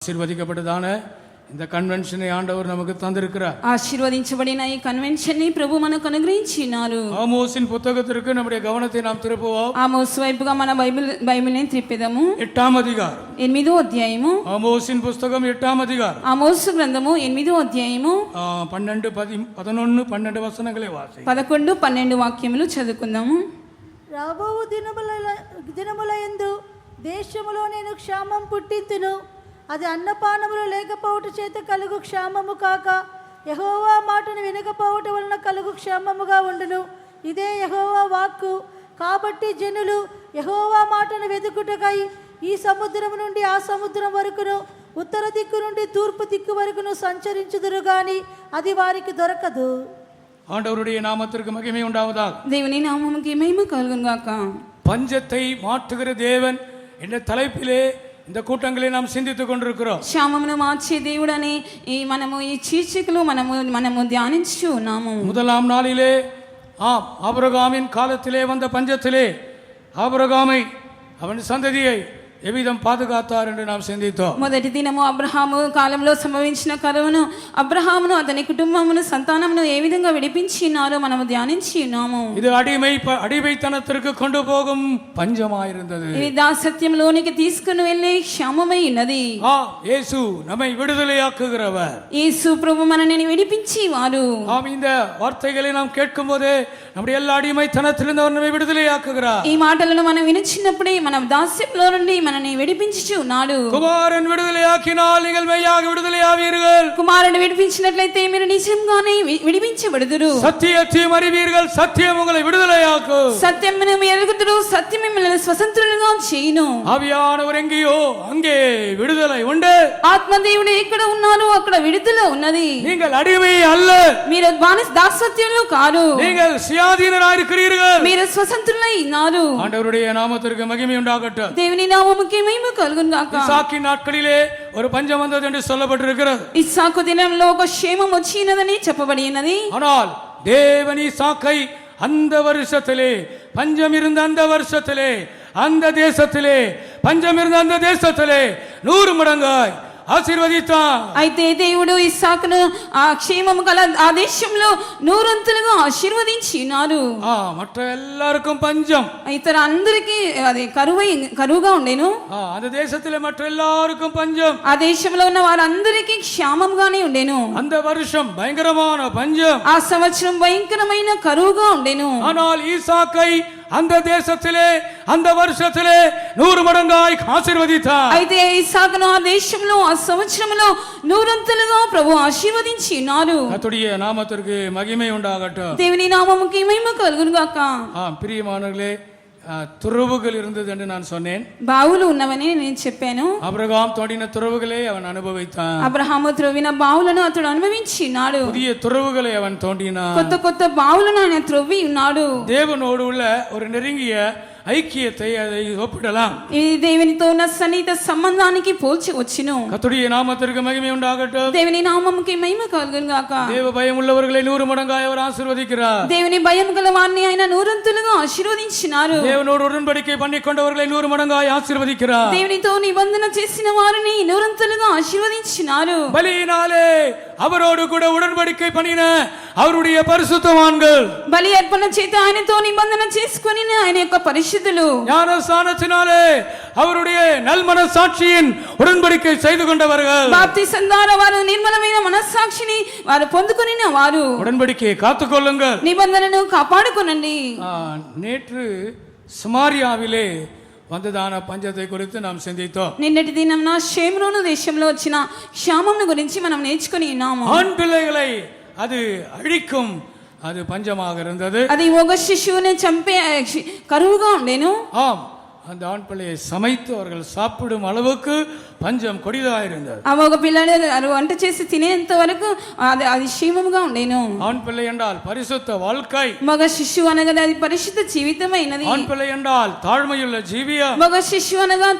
ఆశీర్వదించబడదాన இந்த కన్వెన్షన్ ఆండవర్ நமக்கு தந்திருக்கிறார். ஆசீர்வதிంచబడిన ఈ కన్వెన్షన్ ని ప్రభు మనకు అనుగ్రహించినారు. ஆமோஸின் புத்தகத்திற்கு நம்முடைய கவனத்தை நாம் திருப்புவோம். ఆమోస్ వైపుగా మన బైబిల్ని త్రిప్పెదము. 8వ అధ్యాయం 8వ అధ్యాయము. ఆమోஸின் పుస్తకం 8వ అధ్యాయం. ఆమోస్ గ్రంథము 8వ అధ్యాయము 12 11 12 వచనங்களே వాసి 11 12 వాక్యములు చదువుకుందాము. రాబోవు దినములయందు దేశములో నేను క్షామం పుట్టింతును. అది అన్నపానములు లేకపోవట చేత కలుగు క్షామము కాక యెహోవా మాటను వినకపోవట వలన కలుగు క్షామముగా ఉండును. ఇదే యెహోవా వాక్కు. కాబట్టి జనులు యెహోవా మాటను వెతుకుటకై ఈ సముద్రం నుండి ఆ సముద్రం వరకును ఉత్తర దిక్కు నుండి తూర్పు దిక్కు వరకును సంచరించుదురు గాని అది వారికి దొరకదు. ஆண்டவருடைய நாமத்திற்கு மகிமை உண்டாவதாக. దేవుని నామముకి మహిమ కలుగును గాక. பஞ்சத்தை மாற்றுகிற தேவன் என்ற தலைப்பிலே இந்த கூட்டங்களை நாம் சிந்தித்துக் கொண்டிருக்கிறோம். క్షామమును మార్చే దేవుడని మనము ఈ శీర్షికలో మనము ధ్యానించు ఉన్నాము. முதலாம் நாளிலே ஆபிரகாமின் காலத்திலே வந்த பஞ்சத்திலே ஆபிரகாமை அவன் சந்ததியை எவ்விதம் பாதுகாத்தார் என்று நாம் சிந்தித்தோம். మొదటి దినము అబ్రహాము కాలంలో సంభవించిన కరువును అబ్రహామును అతని కుటుంబమును సంతానమును ఏ విధంగా విడిపించినారో మనము ధ్యానించి ఉన్నాము. இது அடிமைத்தனத்திற்கு கொண்டு போகும் பஞ்சமாயிருந்தது. ఇది దాసత్యంలోనికి తీసుకుని వెళ్ళే క్షామమై ఉన్నది. యేసు நம்மை விடுதலையாக்குகிறவர். యేసు ప్రభు మనల్ని విడిపించి వారు. இந்த வார்த்தைகளை நாம் கேட்கும்போது நம்முடைய எல்லா அடிமைத்தனத்திலிருந்து அவர் நம்மை விடுதலையாக்குகிறார். ఈ మాటలను మనం వినిచినప్పుడే మన దాస్యంలో నుండి మనల్ని విడిపించి ఉన్నాడు. కుమారుని విడుదలయాకినాల్ நீங்கள் மெய்யாக விடுதலையாவீர்கள். కుమారుని విడిపించినట్లయితే మీరు నిజంగానే విడిపించబడుదురు. సత్యத்தையும் அறிவீர்கள், సత్యం உங்களை விடுதலையாக்கும். సత్యమును ఎరుగుదురు, సత్యం మిమ్మల్ని స్వతంత్రులుగా చేయును. ఆవియానవర్ எங்கேயோ அங்கே விடுதலை உண்டு. ఆత్మదేవుడు ఎక్కడ ఉన్నారో అక్కడ విడుదల ఉన్నది. நீங்கள் అడిமை அல்ல, మీరు దాసత్యంలో కారు, நீங்கள் சுயாதீனராய் இருக்கிறீர்கள், మీరు స్వతంత్రులై ఉన్నారు. ஆண்டவருடைய நாமத்திற்கு மகிமை உண்டாகட்டும். దేవుని నామముకి మహిమ కలుగును గాక. இசாக்கின் நாட்களிலே ஒரு பஞ்சம் வந்தது என்று சொல்லப்பட்டிருக்கிறது. ఇస్సాకు దినంలో ఒక క్షేమం వచ్చినదని చెప్పబడినది. ஆனால் தேவன் இசாக்கை அந்த வருஷத்திலே பஞ்சம் இருந்த அந்த வருஷத்திலே அந்த தேசத்திலே பஞ்சம் இருந்த அந்த தேசத்திலே 100 மடங்காய் ఆశీర్వదిస్తాం. అయితే దేవుడు ఇస్సాకును ఆ క్షేమము గల ఆ దేశంలో 100 ఆశీర్వదించినారు. మற்ற எல்லாருக்கும் பஞ்சம், ఇతర అందరికి అది కరువుగా ఉండేను. அந்த தேசத்திலே மற்ற எல்லாருக்கும் பஞ்சம், ఆ దేశంలో ఉన్న వారందరికీ క్షామంగానే ఉండేను. அந்த வருஷம் பயங்கரமான பஞ்சம், ఆ సంవత్సరం భయంకరమైన కరువుగా ఉండేను. ஆனால் ஈசாக்கை அந்த தேசத்திலே அந்த வருஷத்திலே 100 மடங்காய் ஆசீர்வதித்தார். అయితే ఇస్సాకును ఆ దేశంలో ఆ సంవత్సరంలో 100 ప్రభు ఆశీర్వదించినారు. கர்த்தருடைய நாமத்திற்கு மகிமை உண்டாகட்டும். దేవుని నామముకి మహిమ కలుగును గాక. பிரியமானவர்களே, துறவுகள் இருந்தது என்று நான் சொன்னேன். బావులు ఉన్నవని నేను చెప్పాను. అబ్రహాం తోడిన துறவுகளை அவன் அனுபவித்தான். అబ్రహాము త్రవ్విన బావులను అతడు అనుభవించినాడు. புதிய துறவுகளை அவன் தோண்டினான். కొత్త కొత్త బావులను ఆయన త్రవ్వి ఉన్నాడు. தேவனோடு உள்ள ஒரு நெருங்கிய ஐக்கியத்தை அதை ஒப்பிடலாம். ఇది దేవునితో ఉన్న సన్నిహిత సంబంధానికి పోల్చి వచ్చును. கர்த்தருடைய நாமத்திற்கு மகிமை உண்டாகட்டும். దేవుని నామముకి మహిమ కలుగును గాక. தேவ பயம் உள்ளவர்களை 100 மடங்காய் அவர் ஆசீர்வதிக்கிறார். దేవుని భయం గల వారిని ఆయన 100 ఆశీర్వదించినారు. தேவனோடு உடன்படிக்கை பண்ணிக்கொண்டவர்களை 100 மடங்காய் ஆசீர்வதிக்கிறார். దేవునితో నిబంధన చేసిన వారిని 100 ఆశీర్వదించినారు. பலியினாலே அவரோடு கூட உடன்படிக்கை பண்ணின அவருடைய பரிசுத்தவான்கள், బలి అర్పణ చేత ఆయనతో నిబంధన చేసుకొని ఆయన యొక్క పరిశుద్ధులు, ஞானஸ்நானத்தினாலே அவருடைய நல்மனசாட்சியின் உடன்படிக்கை செய்து கொண்டவர்கள், బాప్తిసం ద్వారా వారు నిర్మలమైన మనస్సాక్షిని వారు పొందుకొని వారు உடன்படிக்கையை காத்துக்கொள்ளுங்கள், నిబంధనను కాపాడుకొనండి. நேற்று சமாரியாவிலே வந்ததான பஞ்சத்தை குறித்து நாம் சிந்தித்தோம். నిన్నటి దినం షేమ్రోను దేశంలో వచ్చిన క్షామమును గురించి మనం నేర్చుకొని ఉన్నాము. ஆண் பிள்ளைகளை அது அழிக்கும், அது பஞ்சமாக இருந்தது. అది ఒక శిశువుని చంపే కరువుగా ఉండేను. ஆம், அந்த ஆண் பிள்ளையை சமைத்து அவர்கள் சாப்பிடும் அளவுக்கு பஞ்சம் கொடிதாக இருந்தது. ఆ ఒక పిల్లలు వంట చేసి తినేంత వరకు అది క్షేమముగా ఉండేను. ஆண் பிள்ளை என்றால் பரிசுத்த வாழ்க்கை, మగ శిశువు అనగా అది పరిశుద్ధ జీవితమైనది. ஆண் பிள்ளை என்றால் தாழ்மையுள்ள ஜீவியம், మగ శిశువు అనగా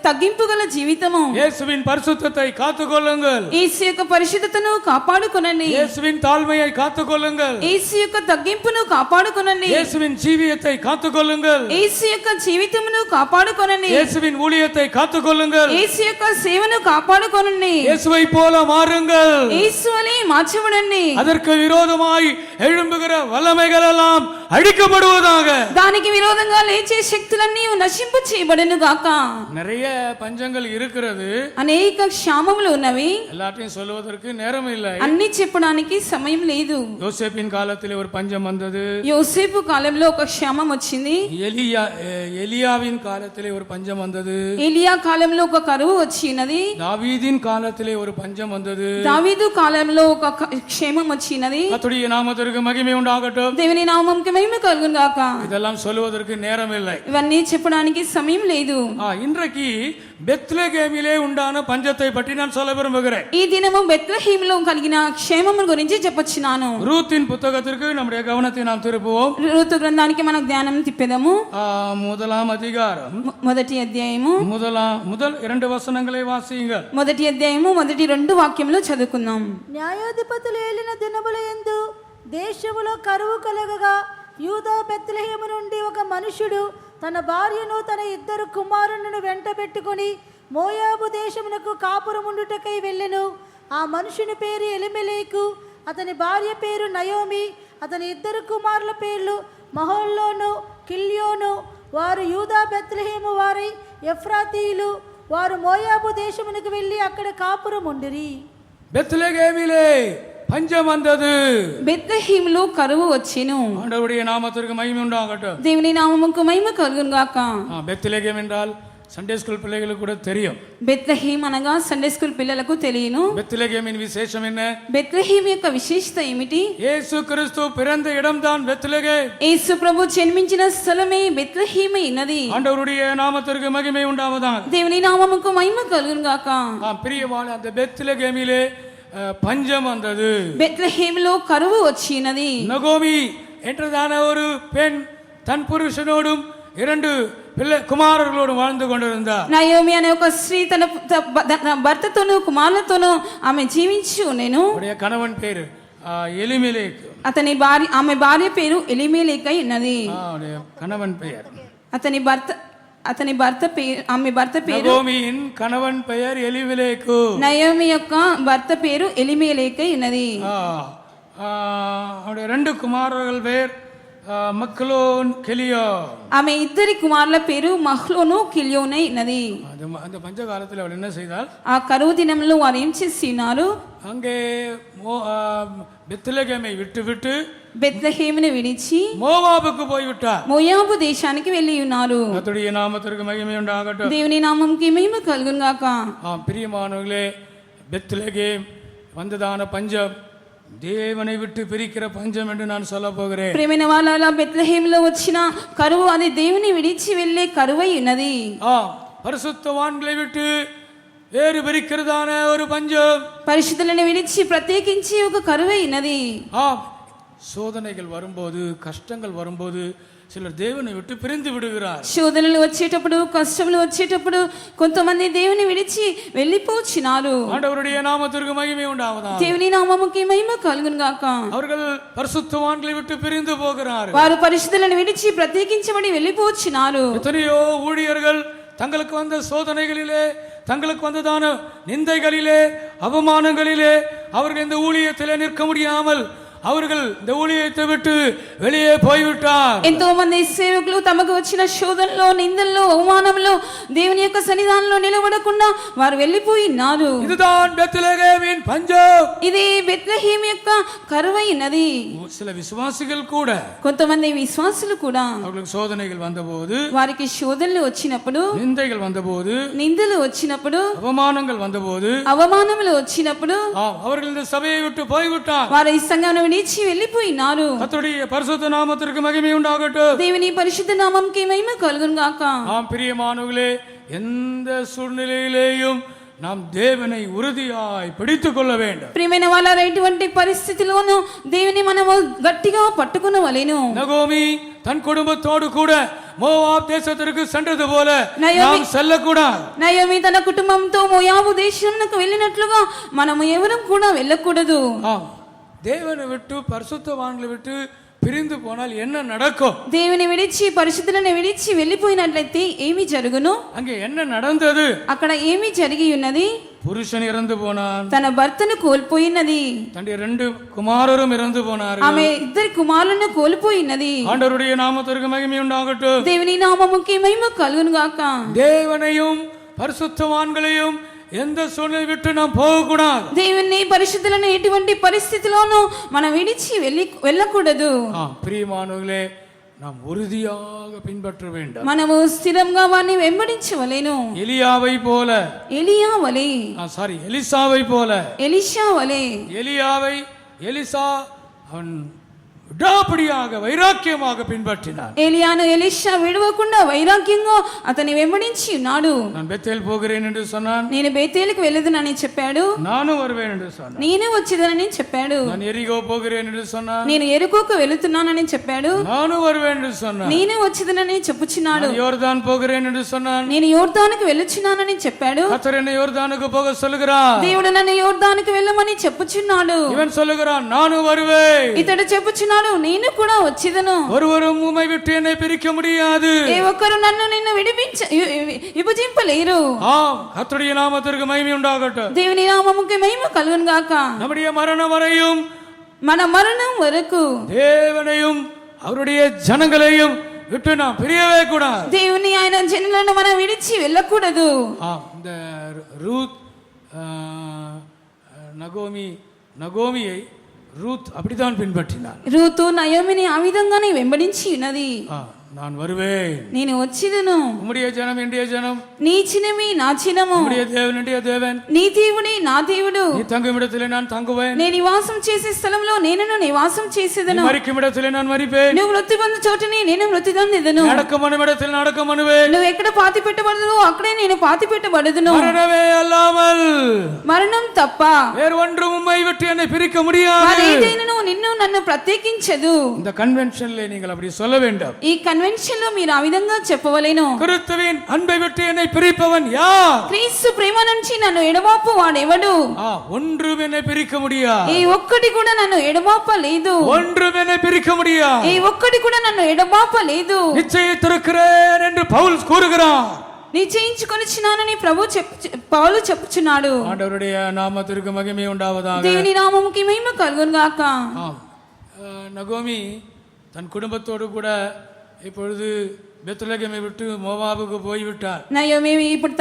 తగ్గింపు గల జీవితము. இயேசுவின் பரிசுத்தத்தை காத்துக்கொள்ளுங்கள், యేసు యొక్క పరిశుద్ధతను కాపాడుకొనండి, இயேசுவின் தாழ்மையை காத்துக்கொள்ளுங்கள், యేసు యొక్క తగ్గింపును కాపాడుకొనండి, இயேசுவின் ஜீவியத்தை காத்துக்கொள்ளுங்கள், యేసు యొక్క జీవితమును కాపాడుకొనండి. இயேசுவின் ஊழியத்தை காத்துக்கொள்ளுங்கள். యేసు యొక్క సేవను కాపాడుకొనండి. இயேசுவை போல மாறுங்கள். యేసు వలె మార్చబడండి. அதற்கு விரோதமாய் எழும்புகிற வல்லமைகள் எல்லாம் அழிக்கப்படுவதாக. దానికి విరోధంగా లేచే శక్తులన్నీ నశింపు చేయబడును గాక. நிறைய பஞ்சங்கள் இருக்கிறது. అనేక క్షామములు ఉన్నవి. எல்லாத்தையும் சொல்வதற்கு நேரம் இல்லை. అన్ని చెప్పడానికి సమయం లేదు. யோசேப்பின் காலத்திலே ஒரு பஞ்சம் வந்தது. యోసేపు కాలంలో ఒక క్షామం వచ్చింది. எலியாவின் காலத்திலே ஒரு பஞ்சம் வந்தது. ఎలియా కాలంలో ఒక కరువు వచ్చినది. தாவீதின் காலத்திலே ஒரு பஞ்சம் வந்தது. దావీదు కాలంలో ఒక క్షేమం వచ్చినది. கர்த்தருடைய நாமத்திற்கு மகிமை உண்டாகட்டும். దేవుని నామముకి మహిమ కలుగును గాక. இதெல்லாம் சொல்வதற்கு நேரம் இல்லை. ఇవన్నీ చెప్పడానికి సమయం లేదు. இன்றைக்கு பெத்லகேமிலே உண்டான பஞ்சத்தை பற்றி நான் சொல்ல விரும்புகிறேன். ఈ దినము బెత్లెహేములో కలిగిన క్షేమము గురించి చెప్పొచ్చున్నాను. ரூத்தின் புத்தகத்திற்கு நம்முடைய கவனத்தை நாம் திருப்புவோம். రూతు గ్రంథానికి మనం ధ్యానం తిప్పెదము. முதலாம் அதிகாரம் మొదటి అధ్యాయము முதல் 2 వచనங்களை వాసిயுங்கள். మొదటి అధ్యాయము మొదటి 2 వాక్యములు చదువుకుందాం. న్యాయాధిపతులు ఏలిన దినముల యందు దేశములో కరువు కలగగా యూదా బెత్లెహేము నుండి ఒక మనుషుడు తన భార్యను తన 2 కుమారులను వెంట పెట్టుకొని మోయాబు దేశమునకు కాపురముండుటకై వెళ్ళెను. ఆ మనుషుని పేరు ఎలిమెలేకు, అతని భార్య పేరు నయోమి. అతని 2 కుమారుల పేర్లు మహోల్లోను కిల్యోను. వారు యూదా బెత్లెహేము వారై ఎఫ్రాతీయులు. వారు మోయాబు దేశమునకు వెళ్ళి అక్కడ కాపురముండిరి. பெத்லகேமிலே பஞ்சம் வந்தது. బెత్లెహేములో కరువు వచ్చెను. ஆண்டவருடைய நாமத்திற்கு மகிமை உண்டாகட்டும். దేవుని నామముకు మహిమ కలుగును గాక. பெத்லகேம் என்றால் சண்டே ஸ்கூல் பிள்ளைகளுக்கு கூட தெரியும். బెత్లెహేమ్ అనగా సండే స్కూల్ పిల్లలకు తెలియను. பெத்லகேமின் விசேஷம் என்ன? బెత్లెహేమ్ యొక్క విశేషత ఏమిటి? இயேசு கிறிஸ்து பிறந்த இடம்தான் பெத்லகேம். యేసు ప్రభు జన్మించిన స్థలమే బెత్లెహేమే ఉన్నది. ஆண்டவருடைய நாமத்திற்கு மகிமை உண்டாவதாக. దేవుని నామముకు మహిమ కలుగును గాక. பிரியமான அந்த பெத்லகேமிலே பஞ்சம் வந்தது. బెత్లెహేములో కరువు వచ్చినది. நகோமி என்றதான ஒரு பெண் தன் புருஷனோடும் 2 కుమారులோடும் வாழ்ந்து கொண்டிருந்தார். నయోమి అనే ఒక స్త్రీ తన భర్తతోను కుమారులతోను ఆమె జీవించి ఉండెను. కணவன் పేరు ఎలిమెలేకు. ఆమె భార్య పేరు ఎలిమెలేకు ఉన్నది. కணவன் பெயர் అతని భర్త పేరు ఆమె భర్త పేరు నగోమిயின் కணவன் பெயர் ఎలిమెలేకు. నయోమి యొక్క భర్త పేరు ఎలిమెలేకు ఉన్నది. அவருடைய 2 కుమారుల పేరు మక్లోన్ కిలియో. ఆమె 2 కుమారుల పేరు మహ్లోను కిలియోనై ఉన్నది. அந்த பஞ்ச காலத்தில் அவள் என்ன செய்தால், ఆ కరువు దినంలో వారు ఏం చేస్తున్నారు? அங்கே பெத்லகேமை விட்டு బెత్లెహేమును విడిచి மோவாபுக்கு போய்விட்டார். మోయాబు దేశానికి వెళ్ళి ఉన్నారు. கர்த்தருடைய நாமத்திற்கு மகிமை உண்டாகட்டும். దేవుని నామముకి మహిమ కలుగును గాక. பிரியமானவர்களே, பெத்லகேம் வந்ததான பஞ்சம் தேவனை விட்டு பிரிக்கிற பஞ்சம் என்று நான் சொல்ல போகிறேன். ప్రియమైన వాళ్ళ బెత్లెహేములో వచ్చిన కరువు అది దేవుని విడిచి వెళ్ళే కరువై ఉన్నది. பரிசுத்தவான்களை விட்டு வேறு பிரிக்கிறதான ஒரு பஞ்சம். పరిశుద్ధులను విడిచి ప్రత్యేకించి ఒక కరువై ఉన్నది. சோதனைகள் வரும்போது, கஷ்டங்கள் வரும்போது சிலர் தேவனை விட்டு பிரிந்து விடுகிறார். శోధనలు వచ్చేటప్పుడు, కష్టములు వచ్చేటప్పుడు కొంతమంది దేవుని విడిచి వెళ్ళిపోచున్నారు. ஆண்டவருடைய நாமத்திற்கு மகிமை உண்டாவதாக. దేవుని నామముకి మహిమ కలుగును గాక. அவர்கள் பரிசுத்தவான்களை விட்டு பிரிந்து போகிறார்கள். వారు పరిశుద్ధులను విడిచి ప్రత్యేకించబడి వెళ్ళిపోచున్నారు. எத்தனையோ ஊழியர்கள் தங்களுக்கு வந்த சோதனைகளிலே, தங்களுக்கு வந்ததான நிந்தைகளிலே, அவமானங்களிலே அவர்கள் இந்த ஊழியத்திலே நிற்க முடியாமல் அவர்கள் இந்த ஊழியத்தை விட்டு வெளியே போய்விட்டார். ఎంతో మంది సేవకులు తమకు వచ్చిన శోధనలో, నిందల్లో, అవమానంలో దేవుని యొక్క సన్నిధానంలో నిలబడకుండా వారు వెళ్ళిపోయినారు. இதுதான் பெத்லகேமின் பஞ்சம். ఇది బెత్లెహేమ్ యొక్క కరువైనది. சில விசுவாசிகள் கூட, కొంతమంది విశ్వాసులు కూడా அவர்களுக்கு சோதனைகள் வந்தபோது, వారికి శోధనలు వచ్చినప్పుడు, நிந்தைகள் வந்தபோது, నిందలు వచ్చినప్పుడు, அவமானங்கள் வந்தபோது, అవమానములు వచ్చినప్పుడు அவர்கள் இந்த சபையை விட்டு போய்விட்டார். వారు ఈ సంఘమును విడిచి వెళ్ళిపోయినారు. கர்த்தருடைய பரிசுத்த நாமத்திற்கு மகிமை உண்டாகட்டும். దేవుని పరిశుద్ధ నామముకి మహిమ కలుగును గాక. பிரியமானவர்களே, எந்த சூழ்நிலையிலேயும் நாம் தேவனை உறுதியாய் பிடித்துக் கொள்ள வேண்டும். ప్రియమైన వాళ్ళ ఎటువంటి పరిస్థితిలోనూ దేవుని మనము గట్టిగా పట్టుకొనవలెను. நகோமி தன் குடும்பத்தோடு கூட மோவாப் தேசத்திற்கு சென்றது போல நயோமி நாம் செல்லக்கூடாது. నయోమి తన కుటుంబంతో మోయాబు దేశమునకు వెళ్ళినట్లుగా మనము ఎవరం కూడా వెళ్ళకూడదు. தேவனை விட்டு, பரிசுத்தவான்களை விட்டு பிரிந்து போனால் என்ன நடக்கும்? దేవుని విడిచి పరిశుద్ధులను విడిచి వెళ్ళిపోయినట్లయితే ఏమి జరుగును? அங்கே என்ன நடந்தது? అక్కడ ఏమి జరిగి ఉన్నది? புருஷன் இறந்து போனான், తన భర్తను కోల్పోయినది, தன்னுடைய 2 குமாரரும் இறந்து போனார்கள். ఆమె 2 కుమారులను కోల్పోయినది. ஆண்டவருடைய நாமத்திற்கு மகிமை உண்டாகட்டும். దేవుని నామముకి మహిమ కలుగును గాక. தேவனையும் பரிசுத்தவான்களையும் எந்த சூழ்நிலை விட்டு நாம் போகக்கூடாது. దేవుని పరిశుద్ధులను ఎటువంటి పరిస్థితిలోనూ మనం విడిచి వెళ్ళకూడదు. பிரியமானவர்களே, நாம் உறுதியாக பின்பற்ற வேண்டும். మనము స్థిరంగా వారిని వెంబడించవలెను. எலியாவை போல, ఎలియా వలె, எலிசாவை போல. ఎలీషా వలె. எலியாவை எலிசா அவன் விடாப்பிடியாக வைராக்கியமாக பின்பற்றினான். ఎలియాను ఎలీషా విడవకుండా వైరాగ్యంగా అతని వెంబడించి ఉన్నాడు. நான் பெத்தேல் போகிறேன் என்று சொன்னான். నేను బేతేలుకు వెళ్ళదునని చెప్పాడు. நானும் வருவேன் என்று சொன்னான். నేను వచ్చేదనని చెప్పాడు. நான் எரிகோ போகிறேன் என்று சொன்னான். నేను ఎరుకోకు వెళుతున్నానని చెప్పాడు. நானும் வருவேன் என்று சொன்னான். నేను వచ్చేదనని చెప్పుచున్నాడు. யோர்தான் போகிறேன் என்று சொன்னான். నేను యోర్దానుకు వెళ్ళుచున్నానని చెప్పాడు. கர்த்தர் என்னை யோர்தானுக்கு போக சொல்லுகிறார். దేవుడు నన్ను యోర్దానుకు వెళ్ళమని చెప్పుచున్నాడు. இவன் சொல்லுகிறான், நானும் வருவேன். ఇతడు చెప్పుచున్నాడు, నేను కూడా వచ్చేదను. ஒருவரும் உம்மை விட்டு என்னை பிரிக்க முடியாது. ఏ ఒక్కరు నన్ను నిన్ను విభజింపలేరు. கர்த்தருடைய நாமத்திற்கு மகிமை உண்டாகட்டும். దేవుని నామముకి మహిమ కలుగును గాక. நம்முடைய மரணம் வரையும், మన మరణం వరకు தேவனையும் அவருடைய ஜனங்களையும் விட்டு நாம் பிரியவே கூடாது. దేవుని ఆయన జనులను మనం విడిచి వెళ్ళకూడదు. இந்த ரூத் நகோமியை ரூத் அப்படித்தான் பின்பற்றினார். రూతు నయోమిని ఆ విధంగానే వెంబడించి ఉన్నది. நான் வருவேன், నేను వచ్చేదను. உம்முடைய ஜனம் என்னுடைய ஜனம், నీ చినమి నా చినము, உம்முடைய தேவன் என்னுடைய தேவன், నీ దేవుడే నా దేవుడు. நீ தங்கும் இடத்திலே நான் தங்குவேன், నేను నివాసం చేసే స్థలంలో నేను నివాసం చేసేదను. மரிக்கும் இடத்திலே நான் மரிப்பேன், నువ్వు మృతి పొందు చోటని నేను మృతి పొందెదను. நடக்கமனும் இடத்தில் நடக்கமனுவேன், నువ్వు ఎక్కడ పాతి పెట్టబడదు అక్కడే నేను పాతి పెట్టబడదును. மரணமே அல்லாமல் మరణం తప్ప வேறு ஒன்றும் உம்மை விட்டு என்னை பிரிக்க முடியாது. మరేదైనను నిన్ను నన్ను ప్రత్యేకించదు. இந்த கன்வென்ஷன்ல நீங்கள் அப்படி சொல்ல வேண்டும். ఈ కన్వెన్షన్ లో మీరు ఆ విధంగా చెప్పవలెను. கிறிஸ்துவின் அன்பை விட்டு என்னை பிரிப்பவன் யார்? క్రీస్తు ప్రేమ నుంచి నన్ను ఎడబాపు వాడెవడు? ஒன்றும் என்னை பிரிக்க முடியாது. ఈ ఒక్కటి కూడా నన్ను ఎడబాప లేదు. ஒன்றும் என்னை பிரிக்க முடியாது. ఈ ఒక్కటి కూడా నన్ను ఎడబాప లేదు. நிச்சயித்திருக்கிறேன் என்று பவுல் கூறுகிறார். నిశ్చయించుకొనిచున్నానని పౌలు చెప్పుచున్నాడు. ஆண்டவருடைய நாமத்திற்கு மகிமை உண்டாவதாக. దేవుని నామముకి మహిమ కలుగును గాక. நகோமி தன் குடும்பத்தோடு கூட இப்பொழுது பெத்லகேமை விட்டு மோவாபுக்கு போய்விட்டார். నయోమి ఇప్పుడు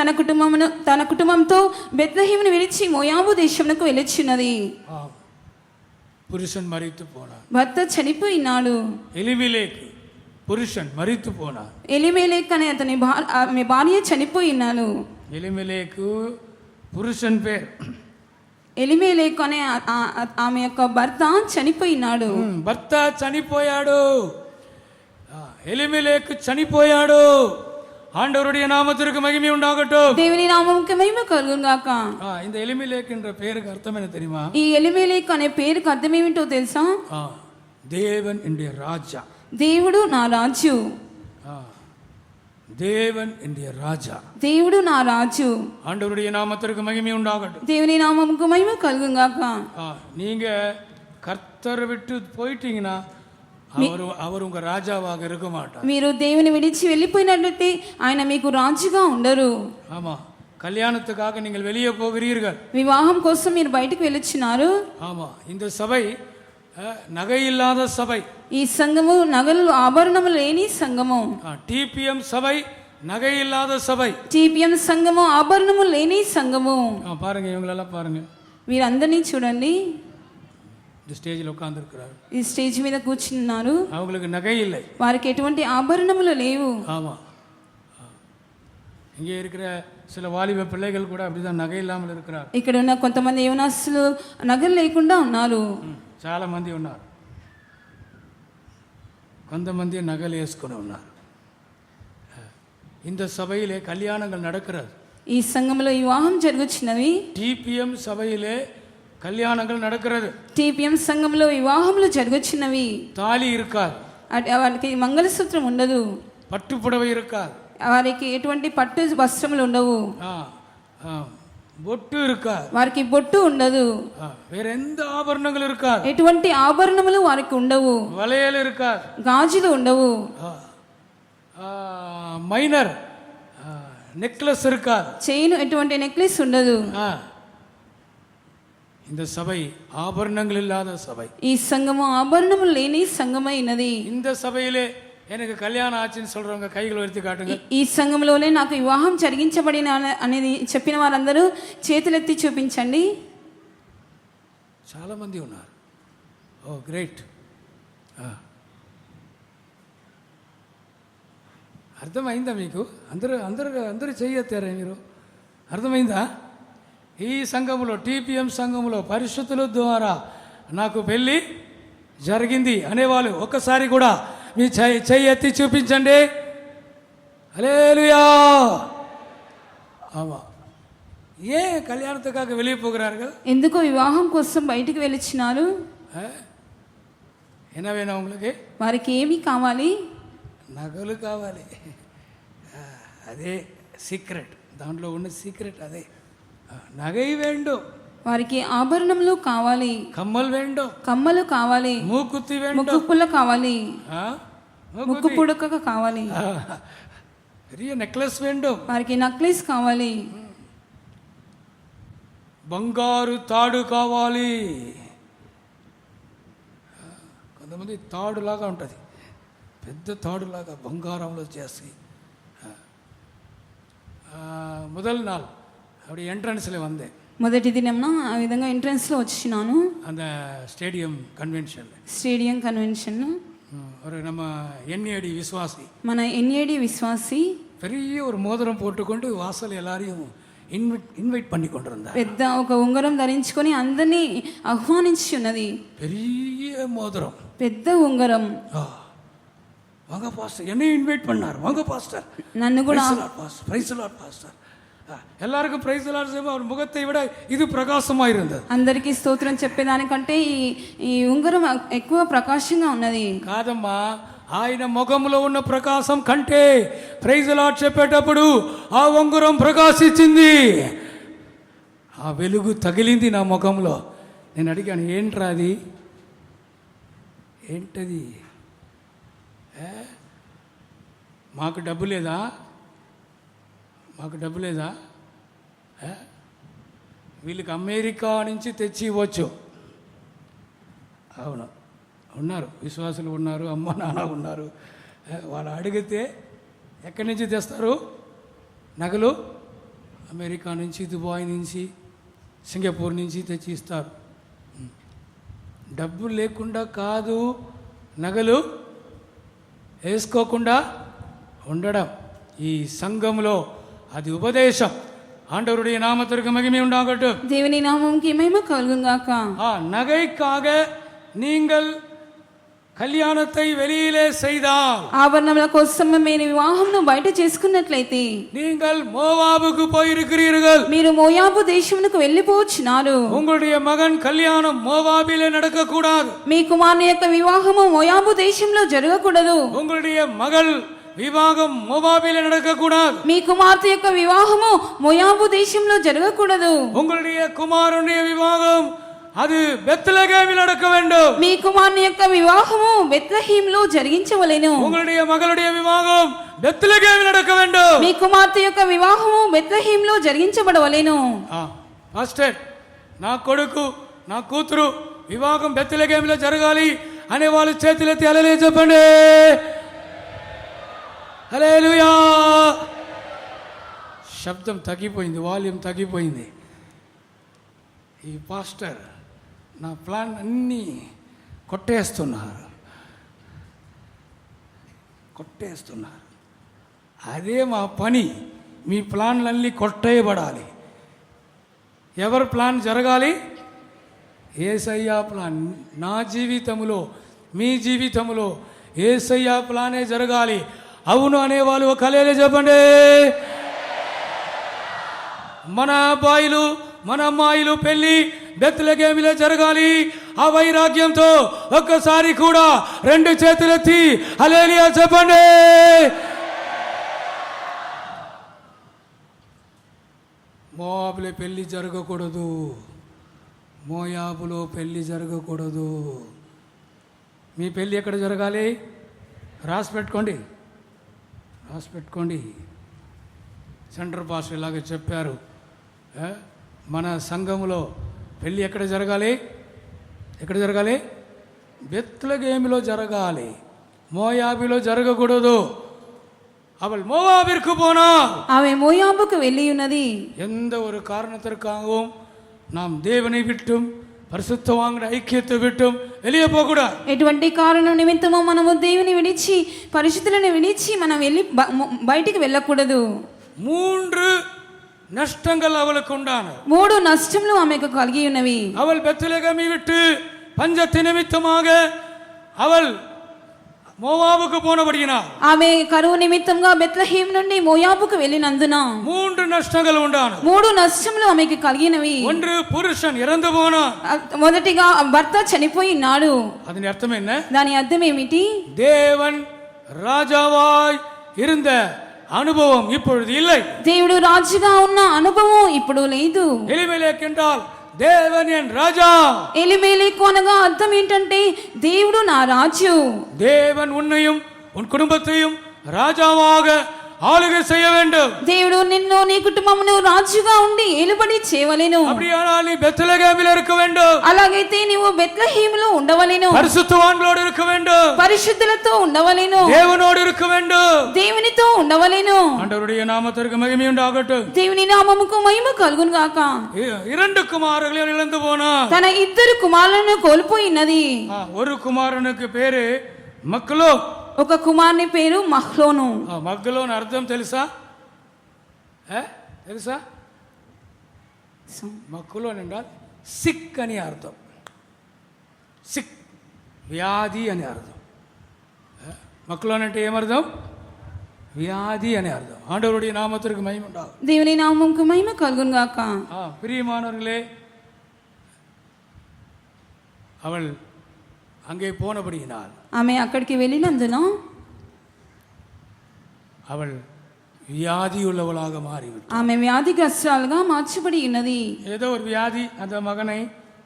తన కుటుంబంతో బెత్లెహేమును విడిచి మోయాబు దేశమునకు వెళ్ళుచున్నది. புருஷன் மரித்து போனார். భర్త చనిపోయినాడు. எலிமெலேக் புருஷன் மரித்து போனார். ఎలిమెలెక్ అనే అతని భార్య చనిపోయినాడు. ఎలిమెలేకు పురుషన్ పేరు. ఎలిమెలెక్ అనే ఆమె యొక్క భర్త చనిపోయినాడు. భర్త చనిపోయాడు. ఎలిమెలేకు చనిపోయాడు. ஆண்டவருடைய நாமத்திற்கு மகிமை உண்டாகட்டும். దేవుని నామముకి మహిమ కలుగును గాక. இந்த எலிமெலேக் என்ற பெயருக்கு அர்த்தம் என்ன தெரியுமா? ఈ ఎలిమెలెక్ అనే పేరుకి అర్థం ఏమిటో తెలుసా? தேவன் என்னுடைய ராஜா. దేవుడు నా రాజు. தேவன் என்னுடைய ராஜா. దేవుడు నా రాజు. ஆண்டவருடைய நாமத்திற்கு மகிமை உண்டாகட்டும். దేవుని నామముకు మహిమ కలుగును గాక. நீங்க கர்த்தரை விட்டு போயிட்டீங்கன்னா அவர் உங்க ராஜாவாக இருக்க மாட்டார். మీరు దేవుని విడిచి వెళ్ళిపోయినట్లయితే ఆయన మీకు రాజుగా ఉండరు. ஆமா, கல்யாணத்துக்காக நீங்கள் வெளியே போகிறீர்கள். వివాహం కోసం మీరు బయటకు వెళ్ళొచ్చున్నారు. ஆமா, இந்த சபை நகை இல்லாத சபை. ఈ సంఘము నగలు ఆభరణములు లేని సంఘము. டிபிஎம் சபை நகை இல்லாத சபை. టిపిఎం సంఘము ఆభరణములు లేని సంఘము. பாருங்க, இவங்களெல்லாம் பாருங்க. వీరందరినీ చూడండి. இந்த ஸ்டேஜில் உட்கார்ந்திருக்கிறார். ఈ స్టేజ్ మీద కూర్చున్నారు. அவங்களுக்கு நகை இல்லை. వారికి ఎటువంటి ఆభరణములు లేవు. ஆமா, இங்கே இருக்கிற சில வாலிப பிள்ளைகள் கூட அப்படிதான் நகை இல்லாமல் இருக்கிறார். ఇక్కడ ఉన్న కొంతమంది యవనస్తులు నగలు లేకుండా ఉన్నారు. చాలా మంది ఉన్నారు. కొంతమంది నగలు వేసుకుని ఉన్నారు. இந்த சபையிலே கல்யாணங்கள் நடக்கிறது. ఈ సంఘంలో వివాహం జరుగుచున్నవి. டிபிஎம் சபையிலே கல்யாணங்கள் நடக்கிறது. టిపిఎం సంఘంలో వివాహములు జరుగుచున్నవి. தாலி இருக்காது. వారికి మంగళసూత్రం ఉండదు. పట్టు புடவை இருக்காது. వారికి ఎటువంటి పట్టు వస్త్రములు ఉండవు. బొట్టు இருக்காது, వారికి బొట్టు ఉండదు, வேற எந்த ஆபரணங்களும் இருக்காது, ఎటువంటి ఆభరణములు వారికి ఉండవు, வளையல் இருக்காது, గాజులు ఉండవు, மைனர் நெக்லஸ் இருக்காது, చైన్ ఎటువంటి నెక్లెస్ ఉండదు. இந்த சபை ஆபரணங்கள் இல்லாத சபை. ఈ సంఘము ఆభరణములు లేని సంఘమైనది. இந்த సభையிலே எனக்கு కళ్యాణం ఆచిని சொல்றவங்க கைகளை ఉయర్తి కాட்டுங்க. ఈ సంఘంలోనే నాకు వివాహం జరిగించబడిన అనేది చెప్పిన వారందరూ చేతులెత్తి చూపించండి. చాలా మంది ఉన్నారు. ఓ గ్రేట్. అర్థమైందా మీకు? అందరూ అందరూ అందరూ చెయ్యెత్తారా మీరు? అర్థమైందా? ఈ సంఘములో టీపీఎం సంఘములో పరిశుద్ధుల ద్వారా నాకు పెళ్ళి జరిగింది అనేవాళ్ళు ఒక్కసారి కూడా మీ చెయ్యి ఎత్తి చూపించండి. హల్లెలూయా. ஆமா. ஏன் கல்யாணத்துக்காக வெளியே போகிறார்கள்? ఎందుకు వివాహం కోసం బయటికి వెళ్ళిచ్చినారు? என்ன வேணும் உங்களுக்கு? వారికి ఏమి కావాలి? నగలు కావాలి. అదే సీక్రెట్, దాంట్లో ఉన్న సీక్రెట్ అదే. నగై வேண்டும், వారికి ఆభరణములు కావాలి, కమ్మలు வேண்டும், కమ్మలు కావాలి, మూకుత్తి வேண்டும், ముక్కు పుల్ల కావాలి, ముక్కు మూకుత్తి, పుడక కావాలి, பெரிய నెక్లెస్ வேண்டும், వారికి నక్లెస్ కావాలి, బంగారు తాడు కావాలి. కొంతమంది తాడులాగా ఉంటుంది, పెద్ద తాడులాగా బంగారంలో చేసి முதல் நாள் அப்படி என்ட்ரன்ஸில் வந்தேன். మొదటి దినంన ఆ విధంగా ఎంట్రన్స్లో వచ్చినాను. அந்த ஸ்டேடியம் கன்வென்ஷன், స్టేడియం కన్వెన్షన్. ஒரு நம்ம என்ஏடி விசுவாசி, మన ఎన్ఏడి విశ్వాసి பெரிய ஒரு மோதிரம் போட்டுக்கொண்டு வாசல் எல்லாரையும் ఇన్వైట్ பண்ணி கொண்டிருந்தார். పెద్ద ఒక ఉంగరం ధరించుకొని అందరినీ ఆహ్వానించి ఉన్నది. பெரிய மோதிரம், పెద్ద ఉంగరం. வாங்க பாஸ்டர், என்னையும் இன்வைட் பண்ணார். வாங்க பாஸ்டர், నన్ను కూడా பிரைஸ் லார்ட் பாஸ்டர். எல்லாருக்கும் பிரைஸ் லார்ட் செய்யும். அவர் முகத்தை விட இது பிரகாசமாக இருந்தது. అందరికీ స్తోత్రం చెప్పేదానికంటే ఈ ఉంగరం ఎక్కువ ప్రకాశంగా ఉన్నది. కాదమ్మా, ఆయన ముఖంలో ఉన్న ప్రకాశం కంటే ప్రైజ్ లార్డ్ చెప్పేటప్పుడు ఆ ఉంగరం ప్రకాశించింది. ఆ వెలుగు తగిలింది నా ముఖంలో. నేను అడిగాను, ఏంట్రా అది, ఏంటది? మాకు డబ్బు లేదా, మాకు డబ్బు లేదా? వీళ్ళకి అమెరికా నుంచి తెచ్చి ఇవ్వచ్చు. అవును, ఉన్నారు, విశ్వాసులు ఉన్నారు, అమ్మ నాన్న ఉన్నారు. వాళ్ళు అడిగితే ఎక్కడి నుంచి తెస్తారు నగలు? అమెరికా నుంచి, దుబాయ్ నుంచి, సింగపూర్ నుంచి తెచ్చి ఇస్తారు. డబ్బు లేకుండా కాదు నగలు వేసుకోకుండా ఉండడం. ఈ సంఘంలో అది ఉపదేశం. ஆண்டவருடைய நாமத்திற்கு மகிமை உண்டாகட்டும். దేవుని నామముకి మహిమ కలుగుగాక. நகைக்காக நீங்கள் కళ్యాణத்தை வெளியிலே செய்தால், ఆభరణముల కోసం మీరు వివాహంను బయట చేసుకున్నట్లయితే, நீங்கள் மோவாபுக்கு போயிருக்கிறீர்கள், మీరు మోయాబు దేశమునకు వెళ్ళిపోవచ్చున్నారు. உங்களுடைய மகன் கல்யாணம் மோவாபிலே நடக்கக்கூடாது. మీ కుమారుని యొక్క వివాహము మోయాబు దేశంలో జరగకూడదు. உங்களுடைய மகள் వివాహం మోవాబిலே நடக்கக்கூடாது. మీ కుమార్తె యొక్క వివాహము మోయాబు దేశంలో జరగకూడదు. உங்களுடைய குமாரனுடைய விவாகம் அது பெத்லகேமில் நடக்க வேண்டும். మీ కుమారుని యొక్క వివాహము బెత్లెహేములో జరిగించవలెను. உங்களுடைய மகளுடைய விவாகம் பெத்லகேமில் நடக்க வேண்டும். మీ కుమార్తె యొక్క వివాహము బెత్లెహేములో జరిగించబడవలెను. పాస్టర్, నా కొడుకు నా కూతురు వివాహం బెత్లెహేమిలో జరగాలి అనే వాళ్ళు చేతులెత్తి హల్లెలూయా చెప్పండి. హల్లెలూయా. శబ్దం తగ్గిపోయింది, వాల్యూమ్ తగ్గిపోయింది. ఈ పాస్టర్ నా ప్లాన్ అన్నీ కొట్టేస్తున్నారు. అదే మా పని. మీ ప్లాన్లన్నీ కొట్టేయబడాలి. ఎవరి ప్లాన్ జరగాలి? యేసయ్య ప్లాన్. నా జీవితంలో, మీ జీవితంలో యేసయ్య ప్లానే జరగాలి. అవును అనేవాళ్ళు ఒక హల్లెలూయా చెప్పండి. మన అబ్బాయిలు మన అమ్మాయిలు పెళ్లి బెత్లెహేములో జరగాలి. ఆ వైరాగ్యంతో ఒక్కసారి కూడా రెండు చేతులెత్తి హల్లెలూయా చెప్పండి. మోయాబులో పెళ్లి జరగకూడదు, మోయాబులో పెళ్లి జరగకూడదు. మీ పెళ్ళి ఎక్కడ జరగాలి? రాసి పెట్టుకోండి, రాసి పెట్టుకోండి. సెంటర్ పాస్ ఇలాగ చెప్పారు. మన సంఘములో పెళ్ళి ఎక్కడ జరగాలి? ఎక్కడ జరగాలి? బెత్లెహేమిలో జరగాలి, మోయాబులో జరగకూడదు. அவள் மோவாபிற்கு போனாள், ఆమె మోయాబుకు వెళ్ళి ఉన్నది. எந்த ஒரு காரணத்திற்காகவும் நாம் தேவனை விட்டும் பரிசுத்தவான்களுடைய ஐக்கியத்தை விட்டும் வெளியே போக கூடாது. ఎటువంటి కారణం నిమిత్తమో మనము దేవుని విడిచి పరిశుద్ధులను విడిచి మనం వెళ్ళి బయటికి వెళ్ళకూడదు. 3 நஷ்டங்கள் அவளுக்கு உண்டான. 3 నష్టములు ఆమెకు కలిగి ఉన్నవి. அவள் பெத்லெகேமை விட்டு பஞ்சத்து நிமித்தமாக அவள் మోవాబుకు పోనబడినాள். ఆమె కరువు నిమిత్తంగా బెత్లెహేమ్ నుండి మోయాబుకు వెళ్ళినందున 3 నష్టங்கள் உண்டான. 3 నష్టములు ఆమెకు కలిగినవి. ஒன்று புருஷன் இறந்து போனான். మొదటిగా భర్త చనిపోయినాడు. அதன் அர்த்தம் என்ன? దాని అర్థం ఏమిటి? தேவன் ராஜாவாய் இருந்த అనుభవం இப்பொழுது இல்லை. దేవుడు రాజుగా ఉన్న అనుభవం ఇప్పుడు లేదు. எலிமெலேக் என்றால் தேவன் என் ராஜா. ఎలిమెలెకు అనగా అర్థం ఏంటంటే దేవుడు నా రాజు. தேவன் உன்னையும் உன் குடும்பத்தையும் ராஜாவாக ஆளுகை செய்ய வேண்டும். దేవుడు నిన్ను నీ కుటుంబమును రాజుగా ఉండి ఏలుబడి చేయవలెను. அப்படியானால் நீ பெத்லெகேமில் இருக்க வேண்டும். అలాగైతే నీవు బెత్లెహేములో ఉండవలెను. பரிசுத்தவான்களோடு இருக்க வேண்டும். పరిశుద్ధులతో ఉండవలెను. தேவனோடு இருக்க வேண்டும். దేవునితో ఉండవలెను. ஆண்டவருடைய நாமத்திற்கு மகிமை உண்டாகட்டும். దేవుని నామముకు మహిమ కలుగును గాక. 2 குமாரர்களை இழந்து போனார். తన 2 కుమారులను కోల్పోయినది. ஒரு குமாரனுக்கு பேரு மக்லோ, ఒక కుమారుని పేరు మహ్లోను. మగ్లోన్ అర్థం తెలుసా? తెలుసా? మగ్లోన్ என்றால் సిక్ అని అర్థం. సిక్ వ్యాధి అని అర్థం. మగ్లోన్ అంటే ఏమర్థం? వ్యాధి అని అర్థం. ஆண்டவருடைய நாமத்திற்கு மகிமை உண்டாகும். దేవుని నామముకు మహిమ కలుగును గాక. பிரியமானவர்களே, அவள் அங்கே போனபடியினால் ఆమె అక్కడికి వెళ్ళినందున அவள் வியாதியுள்ளவளாக மாறிவிட்டாள். ఆమె వ్యాధిగ్రస్తురాలుగా మార్చబడి ఉన్నది. ஏதோ ஒரு வியாதி அந்த மகனை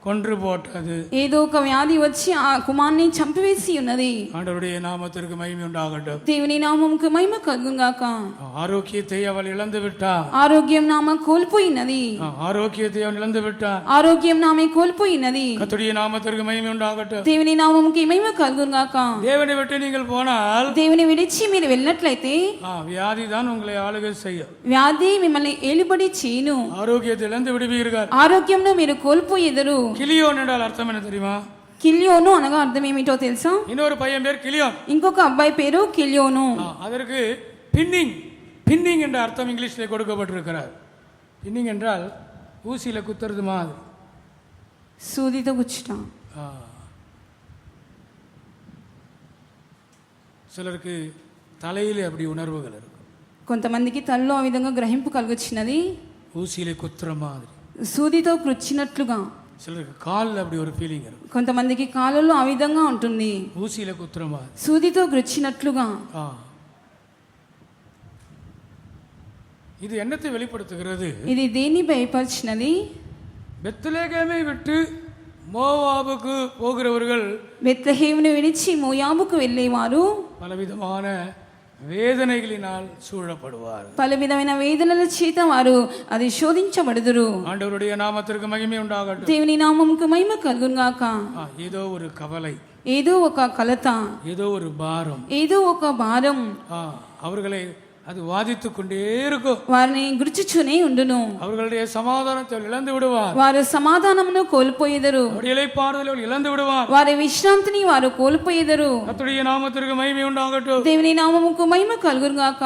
கொன்று போட்டது. ఏదో ఒక వ్యాధి వచ్చి ఆ కుమారుని చంపివేసి ఉన్నది. ஆண்டவருடைய நாமத்திற்கு மகிமை உண்டாகட்டும். దేవుని నామముకు మహిమ కలుగును గాక. ஆரோக்கியத்தை அவள் இழந்து விட்டாள். ఆరోగ్యం నామ కోల్పోయినది. ஆரோக்கியத்தை அவள் இழந்து விட்டாள். ఆరోగ్యం నామే కోల్పోయినది. கர்த்தருடைய நாமத்திற்கு மகிமை உண்டாகட்டும். దేవుని నామముకి మహిమ కలుగును గాక. தேவனை விட்டு நீங்கள் போனால், దేవుని విడిచి మీరు వెళ్ళినట్లయితే வியாதி தான் உங்களை ஆளுகை செய்யும். వ్యాధి మిమ్మల్ని ఏలుబడి చేయును. ஆரோக்கியத்தை இழந்து விடுவீர்கள். ఆరోగ్యంను మీరు కోల్పోయేదరు. கிலியோன் என்றால் அர்த்தம் என்ன தெரியுமா? కిల్యోను అనగా అర్థం ఏమిటో తెలుసా? இன்னொரு பையன் பேர் கிலியோன். ఇంకొక అబ్బాయి పేరు కిల్యోను. அதற்கு பின்னிங், பின்னிங் என்ற அர்த்தம் இங்கிலீஷில் கொடுக்கப்பட்டிருக்கிறார். பின்னிங் என்றால் ஊசியில் குத்துறது மாதிரி, సూదితో గుచ్చుట. சிலருக்கு தலையிலே அப்படி உணர்வுகள் இருக்கும். కొంతమందికి తలలో ఆ విధంగా గ్రహింపు కలుగుచ్చినది, ஊசியிலே குத்துற மாதிரி. సూదితో కృచ్చినట్లుగా. சிலருக்கு காலில் அப்படி ஒரு ஃபீலிங் இருக்கும். కొంతమందికి కాళ్ళలో ఆ విధంగా ఉంటుంది, ஊசியில குத்துற மாதிரி, సూదితో కృచ్చినట్లుగా. இது என்னத்தை வெளிப்படுத்துகிறது? ఇది దేన్ని బయపరిచినది? பெத்லெகேமை விட்டு மோவாபுக்கு போகிறவர்கள், బెత్లెహేమును విడిచి మోయాబుకు వెళ్ళేవారు பலவிதமான வேதனைகளினால் சூழப்படுவார். పలు విధమైన వేదనల చేత వారు అది శోధించబడుదురు. ஆண்டவருடைய நாமத்திற்கு மகிமை உண்டாகட்டும். దేవుని నామముకు మహిమ కలుగును గాక. ஏதோ ஒரு கவலை, ఏదో ఒక కలత, ஏதோ ஒரு பாரம், ఏదో ఒక భారం அவர்களை அது வாதித்துக் கொண்டே இருக்கும். వారిని గుర్చుచునే ఉండును. அவர்களுடைய சமாதானத்தை இழந்து விடுவார். వారు సమాధానమును కోల్పోయేదరు. இளைப்பாறுதலை இழந்து விடுவார். వారి విశ్రాంతిని వారు కోల్పోయేదరు. கர்த்தருடைய நாமத்திற்கு மகிமை உண்டாகட்டும். దేవుని నామముకు మహిమ కలుగును గాక.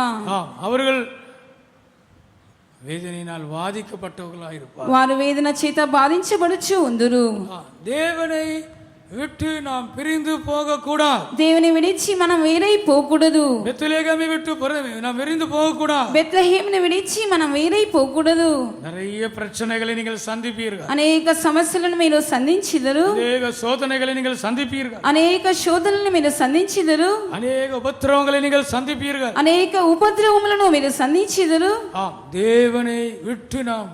அவர்கள் வேதனையினால் வாதிக்கப்பட்டவர்களாக இருப்பார். వారు వేదన చేత బాధించబడుచు ఉందురు. தேவனை விட்டு நாம் பிரிந்து போக கூடாது. దేవుని విడిచి మనం వేరై పోకూడదు. பெத்லெகேமை விட்டு நாம் பிரிந்து போக கூடாது. బెత్లెహేమును విడిచి మనం వేరై పోకూడదు. நிறைய பிரச்சனைகளை நீங்கள் சந்திப்பீர்கள். అనేక సమస్యలను మీరు సంధించిదరు. అనేక சோதனைகளை நீங்கள் சந்திப்பீர்கள். అనేక శోధనలను మీరు సంధించిదరు. అనేక உபத்திரவங்களை நீங்கள் சந்திப்பீர்கள். అనేక ఉపద్రవములను మీరు సంధించిదరు. தேவனை விட்டு நாம்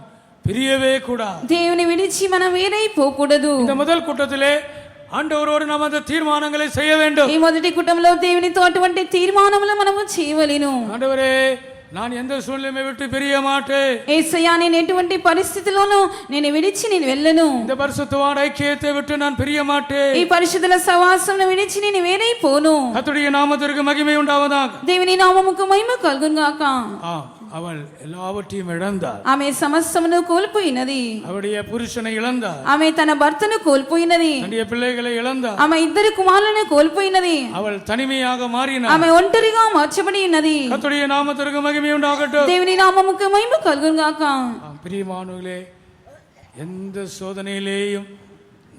பிரியவே கூடாது. దేవుని విడిచి మనం వేరైపోకూడదు. இந்த முதல் கூட்டத்திலே ஆண்டவரோடு நாம் அந்த தீர்மானங்களை செய்ய வேண்டும். ఈ మొదటి కుటుంబంలో దేవునితో అటువంటి తీర్మానములు మనము చేయవలెను. ஆண்டவரே, நான் எந்த சூழ்நிலையை விட்டு பிரிய மாட்டேன். యేసయ్యా, నేను ఎటువంటి పరిస్థితిలోనూ నేను విడిచి నేను వెళ్ళను. இந்த பரிசுத்தவான் ஐக்கியத்தை விட்டு நான் பிரிய மாட்டேன். ఈ పరిశుద్ధుల సహవాసమును విడిచి నేను వేరైపోను. கர்த்தருடைய நாமத்திற்கு மகிமை உண்டாவதாக. దేవుని నామముకు మహిమ కలుగును గాక. அவள் எல்லாவற்றையும் இழந்தாள். ఆమె సమస్తమును కోల్పోయినది. அவருடைய புருஷனை இழந்தாள். ఆమె తన భర్తను కోల్పోయినది. தன்னுடைய பிள்ளைகளை இழந்தாள். ఆమె ఇద్దరు కుమారులను కోల్పోయినది. அவள் தனிமையாக மாறினாள். ఆమె ఒంటరిగా మార్చబడి ఉన్నది. கர்த்தருடைய நாமத்திற்கு மகிமை உண்டாகட்டும். దేవుని నామముకు మహిమ కలుగును గాక. பிரியமானவர்களே, எந்த சோதனையிலேயும்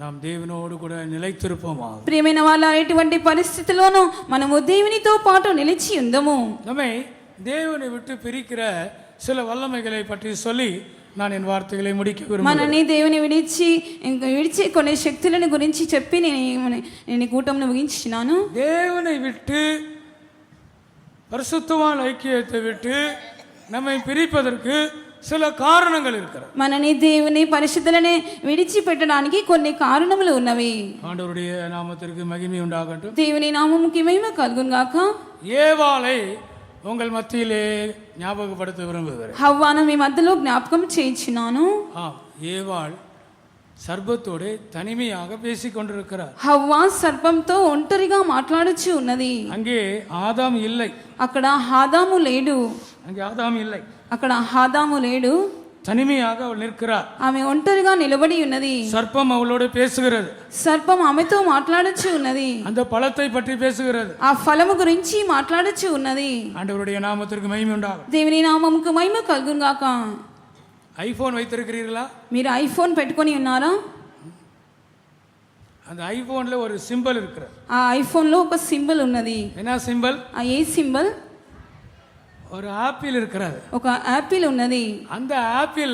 நாம் தேவனோடு கூட நிலைத்திருப்போமா. ప్రియమైన వాళ్ళ ఎటువంటి పరిస్థితిలోనూ మనము దేవునితో పాటు నిలిచి ఉందము. நம்மை தேவனை விட்டு பிரிக்கிற சில வல்லமைகளை பற்றி சொல்லி நான் என் வார்த்தைகளை முடிக்க விரும்புகிறேன். మనని దేవుని విడిచి కొన్ని శక్తులను గురించి చెప్పి నేను కూటంను ముగించినాను. தேவனை விட்டு பரிசுத்தவான் ஐக்கியத்தை விட்டு நம்மை பிரிப்பதற்கு சில காரணங்கள் இருக்கிறது. మనని దేవుని పరిశుద్ధులని విడిచిపెట్టడానికి కొన్ని కారణములు ఉన్నవి. ஆண்டவருடைய நாமத்திற்கு மகிமை உண்டாகட்டும். దేవుని నామముకి మహిమ కలుగును గాక. ஏவாளை உங்கள் மத்தியிலே ஞாபகப்படுத்த விரும்புகிறேன். హవ్వాను మీ మధ్యలో జ్ఞాపకం చేయించినాను. ஏவாள் సర్పతోడే తనిమియాగా பேசிக் கொண்டிருக்கிறார். హవ్వా సర్పంతో ఒంటరిగా మాట్లాడుచు ఉన్నది. அங்கே ஆதாம் இல்லை. అక్కడ ఆదాము లేడు. அங்கே ஆதாம் இல்லை. అక్కడ ఆదాము లేడు. தனிமையாக அவள் நிற்கிறார். ఆమె ఒంటరిగా నిలబడి ఉన్నది. சர்ப்பம் அவளோடு பேசுகிறது. సర్పం ఆమెతో మాట్లాడుచు ఉన్నది. அந்த பழத்தை பற்றி பேசுகிறது. ఆ ఫలము గురించి మాట్లాడుచు ఉన్నది. ஆண்டவருடைய நாமத்திற்கு மகிமை உண்டாகும். దేవుని నామముకు మహిమ కలుగును గాక. ஐபோன் வைத்திருக்கிறீர்களா? మీరు ఐఫోన్ పెట్టుకొని ఉన్నారా? அந்த ஐபோன்ல ஒரு சிம்பல் இருக்கிறது. ఆ ఐఫోన్ లో ఒక సింబల్ ఉన్నది. என்ன சிம்பல்? ఆ ఏ సింబల్? ஒரு ஆப்பிள் இருக்கிறது. ఒక యాపిల్ ఉన్నది. அந்த ஆப்பிள்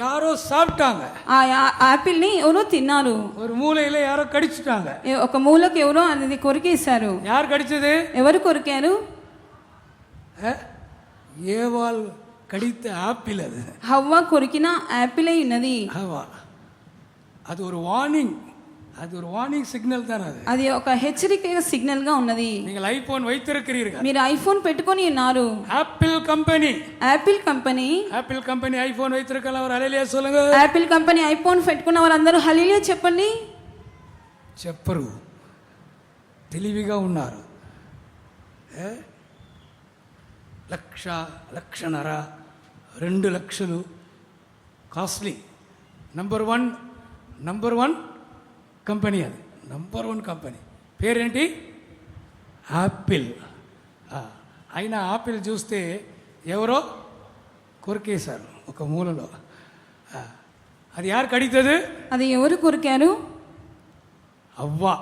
யாரோ சாப்பிட்டாங்க. ఆ యాపిల్ ని ఎవరో తిన్నారు. ஒரு மூலையில யாரோ கடிச்சிட்டாங்க. ఒక మూలకు ఎవరో అది కొరికేశారు. யார் கடிச்சது? ఎవరు కొరికారు? ஏவாள் கடித்த ஆப்பிள் அது. హవ్వ కొరికిన యాపిల్ ఉన్నది. அது ஒரு வார்னிங். அது ஒரு வார்னிங் சிக்னல் தான் அது. అది ఒక హెచ్చరిక సిగ్నల్ గా ఉన్నది. நீங்கள் ஐபோன் வைத்திருக்கிறீர்கள். మీరు ఐఫోన్ పెట్టుకొని ఉన్నారు. Apple company. Apple company. Apple company iPhone வைத்திருக்கலாம். ஒரு ஹல்லேலூயா சொல்லுங்க. యాపిల్ కంపెనీ ఐఫోన్ పెట్టుకున్న వారందరూ హల్లెలూయా చెప్పండి. చెప్పరు. తెలివిగా ఉన్నారు. లక్షన్నర 2 లక్షలు కాస్ట్లీ. నంబర్ వన్ కంపెనీ అది. నంబర్ 1 కంపెనీ పేరేంటి? యాపిల్. అయినా యాపిల్ చూస్తే ఎవరో కొరికేశారు ఒక మూలలో. అది యారు కడిగదు? అది ఎవరు కొరికారు? అవ్వా.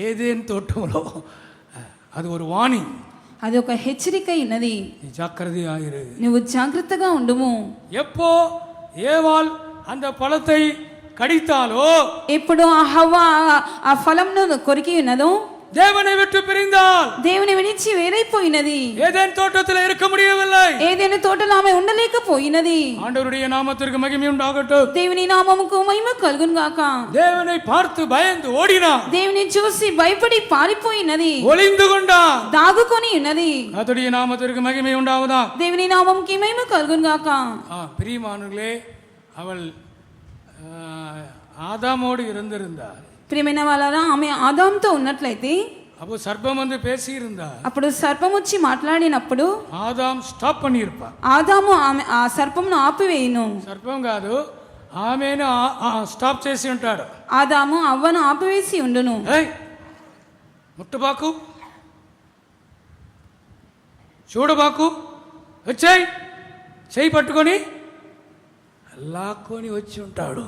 ఏదేని తోటంలో అది ఒక వార్నింగ్. అది ఒక హెచ్చరిక ఉన్నది. జాగ్రత్తగా నువ్వు జాగ్రత్తగా ఉండుము. எப்போ ஏவாள் அந்த பழத்தை கடித்தாலோ, ఎప్పుడు ఆ హవ్వ ఆ ఫలంను కొరికి ఉన్నదో, தேவனை விட்டு பிரிந்தால், దేవుని విడిచి వేరైపోయినది. ஏதேன் தோட்டத்தில் இருக்க முடியவில்லை. ఏదైనా తోటలో ఆమె ఉండలేకపోయినది. ஆண்டவருடைய நாமத்திற்கு மகிமை உண்டாகட்டும். దేవుని నామముకు మహిమ కలుగును గాక. தேவனை பார்த்து பயந்து ஓடினான். దేవుని చూసి భయపడి పారిపోయినది. ஒளிந்து கொண்டான். దాగుకొని ఉన్నది. கர்த்தருடைய நாமத்திற்கு மகிமை உண்டாவதா. దేవుని నామముకి మహిమ కలుగును గాక. பிரியமானவர்களே, அவள் ஆதாமோடு இருந்திருந்தார். ప్రియమైన వాళ్ళారా, ఆమె ఆదాముతో ఉన్నట్లయితే, அப்போ சர்ப்பம் வந்து பேசி இருந்தா, అప్పుడు సర్పం వచ్చి మాట్లాడినప్పుడు ஆதாம் ஸ்டாப் பண்ணியிருப்பா. ఆదాము ఆ సర్పంను ఆపివేయును. సర్పం కాదు, ఆమెను స్టాప్ చేసి ఉంటాడు. ఆదాము అవ్వను ఆపివేసి ఉండును. ముట్టబాకు, చూడబాకు, వచ్చాయి చేయి పట్టుకొని లాక్కొని వచ్చి ఉంటాడు.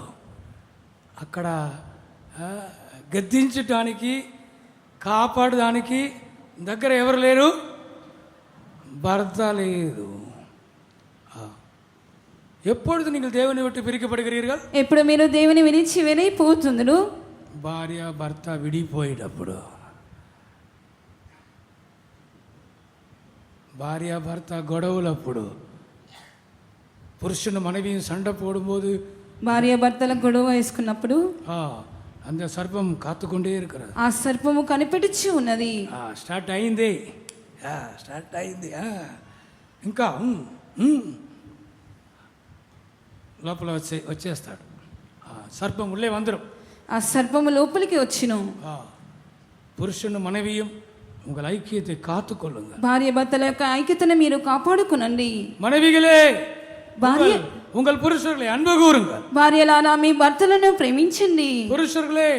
అక్కడ గద్దించడానికి, కాపాడడానికి దగ్గర ఎవరు లేరు, భర్త లేదు. எப்பொழுது நீங்கள் தேவனை விட்டு பிரிக்கப்படுகிறீர்கள்? ఎప్పుడు మీరు దేవుని విడిచి వెళ్ళిపోతుందరు? భార్య భర్త విడిపోయేటప్పుడు, భార్య భర్త గొడవలప్పుడు, புருஷனும் மனைவியும் சண்டை போடும்போது భార్య భర్తల గొడవ వేసుకున్నప్పుడు அந்த சர்ப்பம் காத்துக்கொண்டே இருக்கிறது. ఆ సర్పము కనిపెట్టుచు ఉన్నది. స్టార్ట్ అయింది, స్టార్ట్ అయింది. ఇంకా లోపల వచ్చేస్తాడు. సర్పం உள்ளே வந்துடும். ఆ సర్పము లోపలికి వచ్చును. పురుషుని మనవియం உங்கள் ஐக்கியத்தை காத்துக்கொள்ளுங்கள். భార్య భర్తల యొక్క ఐక్యతను మీరు కాపాడుకునండి. மனைவிகளே, భార్య உங்கள் புருஷர்களை அன்பு கூறுங்கள். భార్యలారా మీ భర్తలను ప్రేమించండి. புருஷர்களே,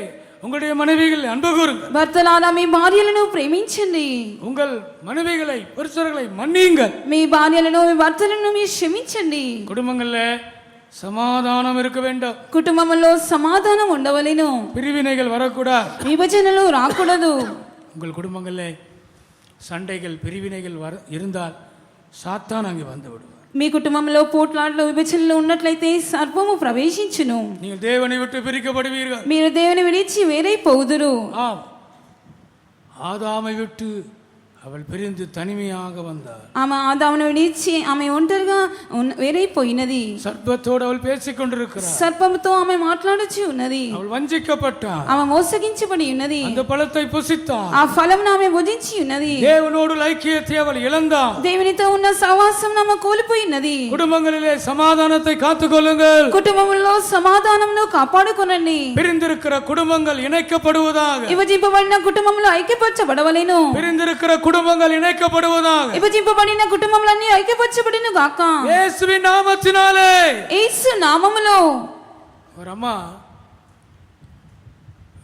உங்களுடைய மனைவிகளை அன்பு கூறுங்கள். భర్తలారా మీ భార్యలను ప్రేమించండి. உங்கள் மனைவிகளை புருஷர்களை மன்னியுங்கள். మీ భార్యలను మీ భర్తలను మీరు క్షమించండి. குடும்பங்கள்ல சமாதானம் இருக்க வேண்டும். కుటుంబంలో సమాధానం ఉండవలెను. பிரிவினைகள் வரக்கூடாது. విభజనలు రాకూడదు. உங்கள் குடும்பங்கள்ல சண்டைகள் பிரிவினைகள் இருந்தால் சாத்தான் அங்கே வந்து விடுவார். మీ కుటుంబంలో పోట్లాటలు విభజనలు ఉన్నట్లయితే సర్పము ప్రవేశించును. நீங்கள் தேவனை விட்டு பிரிக்கப்படுவீர்கள். మీరు దేవుని విడిచి వేరైపోదురు. ஆதாமை விட்டு அவள் பிரிந்து தனிமையாக வந்தாள். ఆమె ఆదామును విడిచి ఆమె ఒంటరిగా వేరైపోయినది. సర్పతోడు அவள் பேசிக் கொண்டிருக்கிறாள். సర్పముతో ఆమె మాట్లాడుచు ఉన్నది. அவள் வஞ்சிக்கப்பட்டாள். ఆమె మోసగించబడి ఉన్నది. அந்த பழத்தை புசித்தாள். ఆ ఫలమును ఆమె భుజించి ఉన్నది. தேவனோடு ஐக்கியத்தை அவள் இழந்தாள். దేవునితో ఉన్న సహవాసం ఆమె కోల్పోయినది. குடும்பங்களிலே சமாதானத்தை காத்துக்கொள்ளுங்கள். కుటుంబంలో సమాధానమును కాపాడుకొనండి. பிரிந்திருக்கிற குடும்பங்கள் இணைக்கப்படுவதாக. విభజింపబడిన కుటుంబంలో ఐక్యపరచబడవలెను. பிரிந்திருக்கிற குடும்பங்கள் இணைக்கப்படுவதாக. విభజింపబడిన కుటుంబములన్నీ ఐక్యపరచబడిన గాక. இயேசுவின் நாமத்தினாலே. యేసు నామములో. ஒரு அம்மா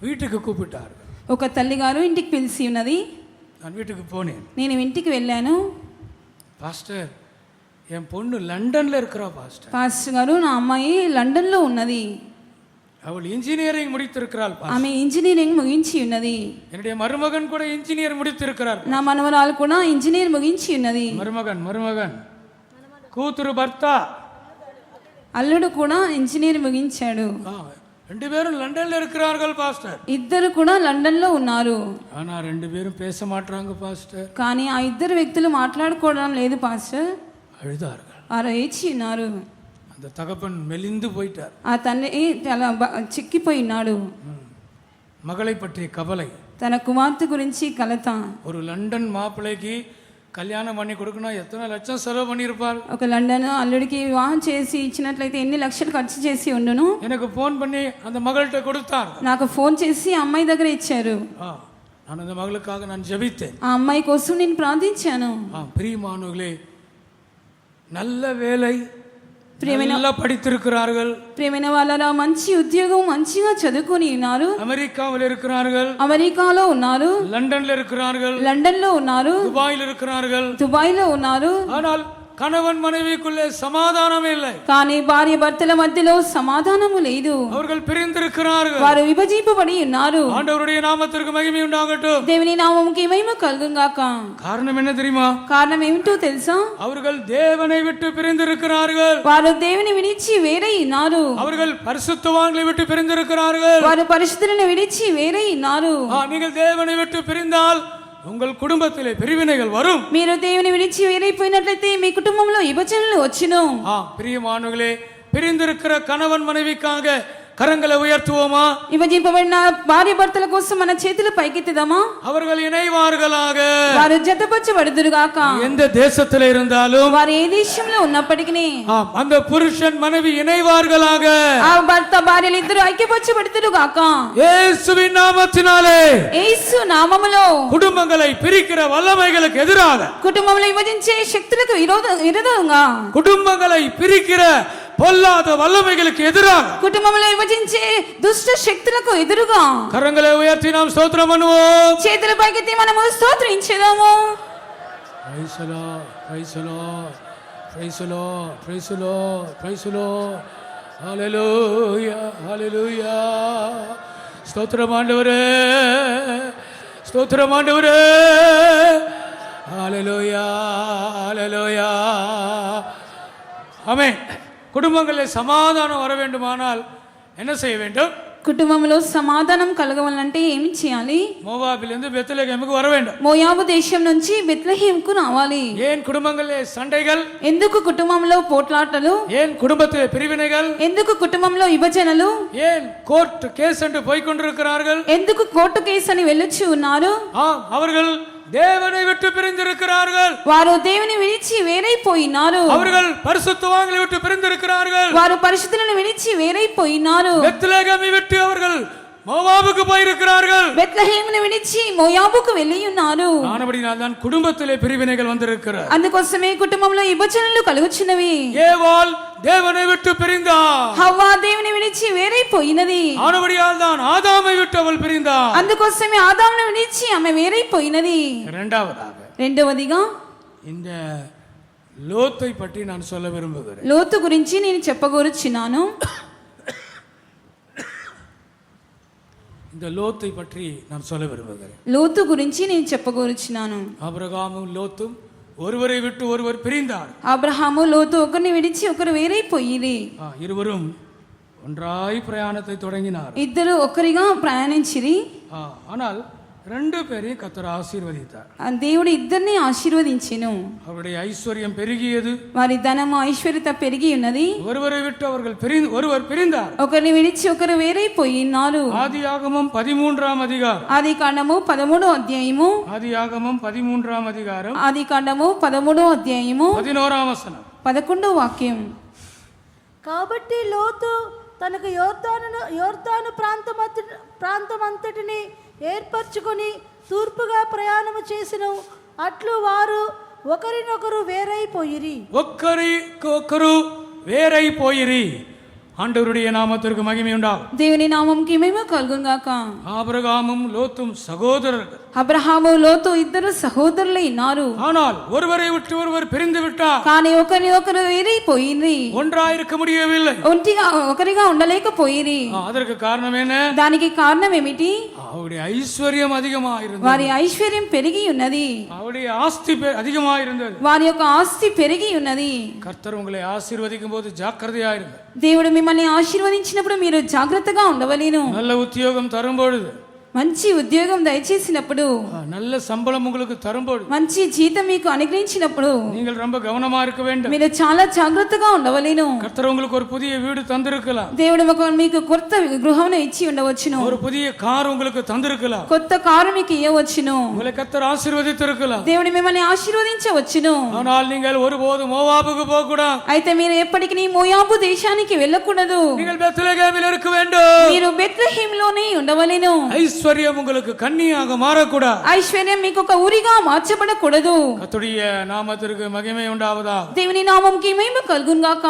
வீட்டுக்கு கூப்பிட்டார். ఒక తల్లి గారు ఇంటికి పిలిచి ఉన్నది. நான் வீட்டுக்கு போனேன். నేను ఇంటికి వెళ్ళాను. பாஸ்டர், என் பொண்ணு லண்டன்ல இருக்கிறா பாஸ்டர். పాస్టర్ గారు, నా అమ్మాయి లండన్ లో ఉన్నది. அவள் இன்ஜினியரிங் முடித்திருக்கிறாள். ఆమె ఇంజనీరింగ్ ముగించి ఉన్నది. என்னுடைய மருமகன் கூட இன்ஜினியர் முடித்திருக்கிறார். నా మనవరాలు కూడా ఇంజనీర్ ముగించి ఉన్నది. மருமகன் கூతురు భర్త అల్లుడు కూడా ఇంజనీర్ ముగించాడు. ரெண்டு பேரும் லண்டன்ல இருக்கிறார்கள் பாஸ்டர். ఇద్దరు కూడా లండన్ లో ఉన్నారు. ஆனா ரெண்டு பேரும் பேச மாட்டாங்க பாஸ்டர். కానీ ఆ ఇద్దరు వ్యక్తులు మాట్లాడుకోవడం లేదు పాస్టర్. அழுதார்கள். వారు ఏడ్చి ఉన్నారు. அந்த தகப்பன் மெலிந்து போயிட்டார். ఆ తండ్రి చాలా చిక్కిపోయి ఉన్నాడు. மகளை பற்றிய கவலை, తన కుమార్తె గురించి కలత. ஒரு லண்டன் மாப்பிள்ளைக்கு கல்யாணம் பண்ணி கொடுக்கணும் எத்தனை லட்சம் செலவு பண்ணியிருப்பார். ఒక లండన్ అల్లుడికి వివాహం చేసి ఇచ్చినట్లయితే ఎన్ని లక్షలు ఖర్చు చేసి ఉండును. எனக்கு ஃபோன் பண்ணி அந்த மகள்கிட்ட கொடுத்தார். నాకు ఫోన్ చేసి అమ్మాయి దగ్గర ఇచ్చారు. நான் அந்த மகளுக்காக நான் ஜெபித்தேன். ఆ అమ్మాయి కోసం నేను ప్రార్థించాను. பிரியமானவர்களே, நல்ல வேலை, நல்லா படித்திருக்கிறார்கள். ప్రియమైన వాళ్ళరా, మంచి ఉద్యోగం, మంచిగా చదువుకొని ఉన్నారు. அமெரிக்காவில் இருக்கிறார்கள், అమెరికాలో ఉన్నారు, லண்டன்ல இருக்கிறார்கள், లండన్ లో ఉన్నారు, துபாயில் இருக்கிறார்கள், దుబాయ్ లో ఉన్నారు. ஆனால் கணவன் மனைவிக்குள்ளே சமாதானம் இல்லை. కానీ భార్య భర్తల మధ్యలో సమాధానము లేదు. அவர்கள் பிரிந்திருக்கிறார்கள். వారు విభజింపబడి ఉన్నారు. ஆண்டவருடைய நாமத்திற்கு மகிமை உண்டாகட்டும். దేవుని నామముకి మహిమ కలుగుగాక. காரணம் என்ன தெரியுமா? కారణం ఏమిటో తెలుసా? அவர்கள் தேவனை விட்டு பிரிந்திருக்கிறார்கள். వారు దేవుని విడిచి వేరై ఉన్నారు. அவர்கள் பரிசுத்தவான்களை விட்டு பிரிந்திருக்கிறார்கள். వారు పరిశుద్ధులను విడిచి వేరై ఉన్నారు. நீங்கள் தேவனை விட்டு பிரிந்தால் உங்கள் குடும்பத்திலே பிரிவினைகள் வரும். మీరు దేవుని విడిచి వేరైపోయినట్లయితే మీ కుటుంబంలో విభజనలు వచ్చును. பிரியமானவர்களே, பிரிந்திருக்கிற கணவன் மனைவிக்காக கரங்களை உயர்த்துவோமா? విభజింపబడిన భార్య భర్తల కోసం మన చేతులు పైకెత్తుదామా? அவர்கள் இணைவார்களாக. వారు జతపరచబడుదురుగాక. எந்த தேசத்திலே இருந்தாலும், వారు ఏ దేశంలో ఉన్నప్పటికీ அந்த புருஷன் மனைவி இணைவார்களாக. ఆ భర్త భార్యలు ఇద్దరు ఐక్యపరచబడుదురుగాక. இயேசுவின் நாமத்தினாலே. యేసు నామములో குடும்பங்களை பிரிக்கிற வல்லமைகளுக்கு எதிராக, కుటుంబంలో విభజించే శక్తులకు విరోధంగా, குடும்பங்களை பிரிக்கிற பொல்லாத வல்லமைகளுக்கு எதிராக, కుటుంబంలో విభజించే దుష్ట శక్తులకు ఎదురుగా கரங்களை உயர்த்தி நாம் ஸ்தோத்திரம் பண்ணுவோம். చేతుల పైకెత్తి మనము స్తోత్రించెదము. Praise the Lord, praise the Lord, praise the Lord, praise the Lord, praise the Lord. Hallelujah, hallelujah. ஸ்தோத்திரம் ஆண்டவரே, ஸ்தோத்திரம் ஆண்டவரே. Hallelujah, hallelujah. ஆமென். குடும்பங்களில் சமாதானம் வர வேண்டுமானால் என்ன செய்ய வேண்டும்? కుటుంబంలో సమాధానం కలగవాలంటే ఏమి చేయాలి? மோவாபிலிருந்து பெத்லகேமுக்கு வர வேண்டும். మోయాబు దేశం నుంచి బెత్లెహేముకు రావాలి. ஏன் குடும்பங்களிலே சண்டைகள்? ఎందుకు కుటుంబంలో పోట్లాటలు? ஏன் குடும்பத்திலே பிரிவினைகள்? ఎందుకు కుటుంబంలో విభజనలు? ஏன் கோர்ட் கேஸ் என்று போய் கொண்டிருக்கிறார்கள்? ఎందుకు కోర్టు కేసు అని వెళ్ళొచ్చి ఉన్నారు? அவர்கள் தேவனை விட்டு பிரிந்திருக்கிறார்கள். వారు దేవుని విడిచి వేరైపోయినారు. அவர்கள் பரிசுத்தவான்களை விட்டு பிரிந்திருக்கிறார்கள். వారు పరిశుద్ధులను విడిచి వేరైపోయినారు. பெத்லகேமை விட்டு அவர்கள் மோவாபுக்கு போயிருக்கிறார்கள். బెత్లెహేమును విడిచి మోయాబుకు వెళ్ళి ఉన్నారు. ஆனபடியால் தான் குடும்பத்திலே பிரிவினைகள் வந்திருக்கிறது. అందుకోసమే కుటుంబంలో విభజనలు కలుగుచున్నవి. ஏவாள் தேவனை விட்டு பிரிந்தாள். హవ్వ దేవుని విడిచి వేరైపోయినది. ஆனபடியால் தான் ஆதாமை விட்டு அவள் பிரிந்தாள். అందుకోసమే ఆదామును విడిచి ఆమె వేరైపోయినది. రెండవదిగా இந்த லோத்தை பற்றி நான் சொல்ல விரும்புகிறேன். లోతు గురించి నేను చెప్పగోరుచున్నాను. இந்த லோத்தை பற்றி நான் சொல்ல விரும்புகிறேன். లోతు గురించి నేను చెప్పగోరుచున్నాను. ஆபிரகாமும் லோத்தும் ஒருவரை விட்டு ஒருவர் பிரிந்தார். అబ్రహాము లోతు ఒకరిని విడిచి ఒకరు వేరైపోయిరి. இருவரும் ஒன்றாய் பிரயாணத்தை தொடங்கினார். ఇద్దరు ఒకరిగా ప్రయాణించిరి. ஆனால் ரெண்டு பேரையும் கர்த்தர் ஆசீர்வதித்தார். దేవుడు ఇద్దరిని ఆశీర్వదించెను. அவருடைய ஐஸ்வர்யம் பெருகியது. వారి ధనము ఐశ్వర్యత పెరిగి ఉన్నది. ஒருவரை விட்டு அவர்கள் ஒருவர் பிரிந்தார். ఒకరిని విడిచి ఒకరు వేరైపోయినారు. ஆதியாகமம் 13ஆம் அதிகாரம். ఆదికాండము 13వ అధ్యాయము. ஆதியாகமம் 13ஆம் அதிகாரம். ఆదికాండము 13వ అధ్యాయము 11వ వచనం. 11వ వాక్యం. కాబట్టి లోతు తనకు యోర్దాను ప్రాంతమంతటిని ఏర్పరచుకొని తూర్పుగా ప్రయాణము చేసిన అట్లు వారు ఒకరినొకరు వేరైపోయిరి. ఒక్కరు వేరైపోయిరి. ஆண்டவருடைய நாமத்திற்கு மகிமை உண்டாகும். దేవుని నామముకి మహిమ కలుగును గాక. ஆபிரகாமும் லோத்தும் சகோதரர்கள். అబ్రహాము లోతు ఇద్దరు సహోదరులై ఉన్నారు. ஆனால் ஒருவரை விட்டு ஒருவர் பிரிந்து விட்டார். కానీ ఒకరిని ఒకరు వేరైపోయిరి. ஒன்றாயிருக்க முடியவில்லை. ఒకరిగా ఉండలేకపోయిరి. அதற்கு காரணம் என்ன? దానికి కారణం ఏమిటి? அவருடைய ஐஸ்வர்யம் அதிகமாயிருந்தது. వారి ఐశ్వర్యం పెరిగి ఉన్నది. அவருடைய ஆஸ்தி அதிகமாயிருந்தது. వారి యొక్క ఆస్తి పెరిగి ఉన్నది. கர்த்தர் உங்களை ஆசீர்வதிக்கும் போது ஜாக்கிரதையாயிருங்க. దేవుడు మిమ్మల్ని ఆశీర్వదించినప్పుడు మీరు జాగ్రత్తగా ఉండవలేను. நல்ல உத்தியோகம் தரும்பொழுது, మంచి ఉద్యోగం దయచేసినప్పుడు, நல்ல சம்பளம் உங்களுக்கு தரும்போது, మంచి జీతం మీకు అనుగ్రహించినప్పుడు நீங்கள் ரொம்ப கவனமா இருக்க வேண்டும். మీరు చాలా జాగ్రత్తగా ఉండవలేను. கர்த்தர் உங்களுக்கு ஒரு புதிய வீடு தந்திருக்கலாம். దేవుడు మీకు కొత్త గృహమును ఇచ్చి ఉండవచ్చును. ஒரு புதிய கார் உங்களுக்கு தந்திருக்கலாம். కొత్త కారు మీకు ఇవ్వవచ్చును. உங்களை கர்த்தர் ஆசீர்வதித்திருக்கலாம். దేవుడు మిమ్మల్ని ఆశీర్వదించవచ్చును. ஆனால் நீங்கள் ஒருபோதும் மோவாபுக்கு போக கூடாது. అయితే మీరు ఎప్పటికీ మోయాబు దేశానికి వెళ్ళకూడదు. நீங்கள் பெத்லகேமில் இருக்க வேண்டும். మీరు బెత్లెహేములోనే ఉండవలెను. ஐஸ்வர்யம் உங்களுக்கு கன்னியாக மாறக்கூடாது. ఐశ్వర్యం మీకు ఒక ఊరిగా మార్చబడకూడదు. கர்த்தருடைய நாமத்திற்கு மகிமை உண்டாவதாக. దేవుని నామముకి మహిమ కలుగును గాక.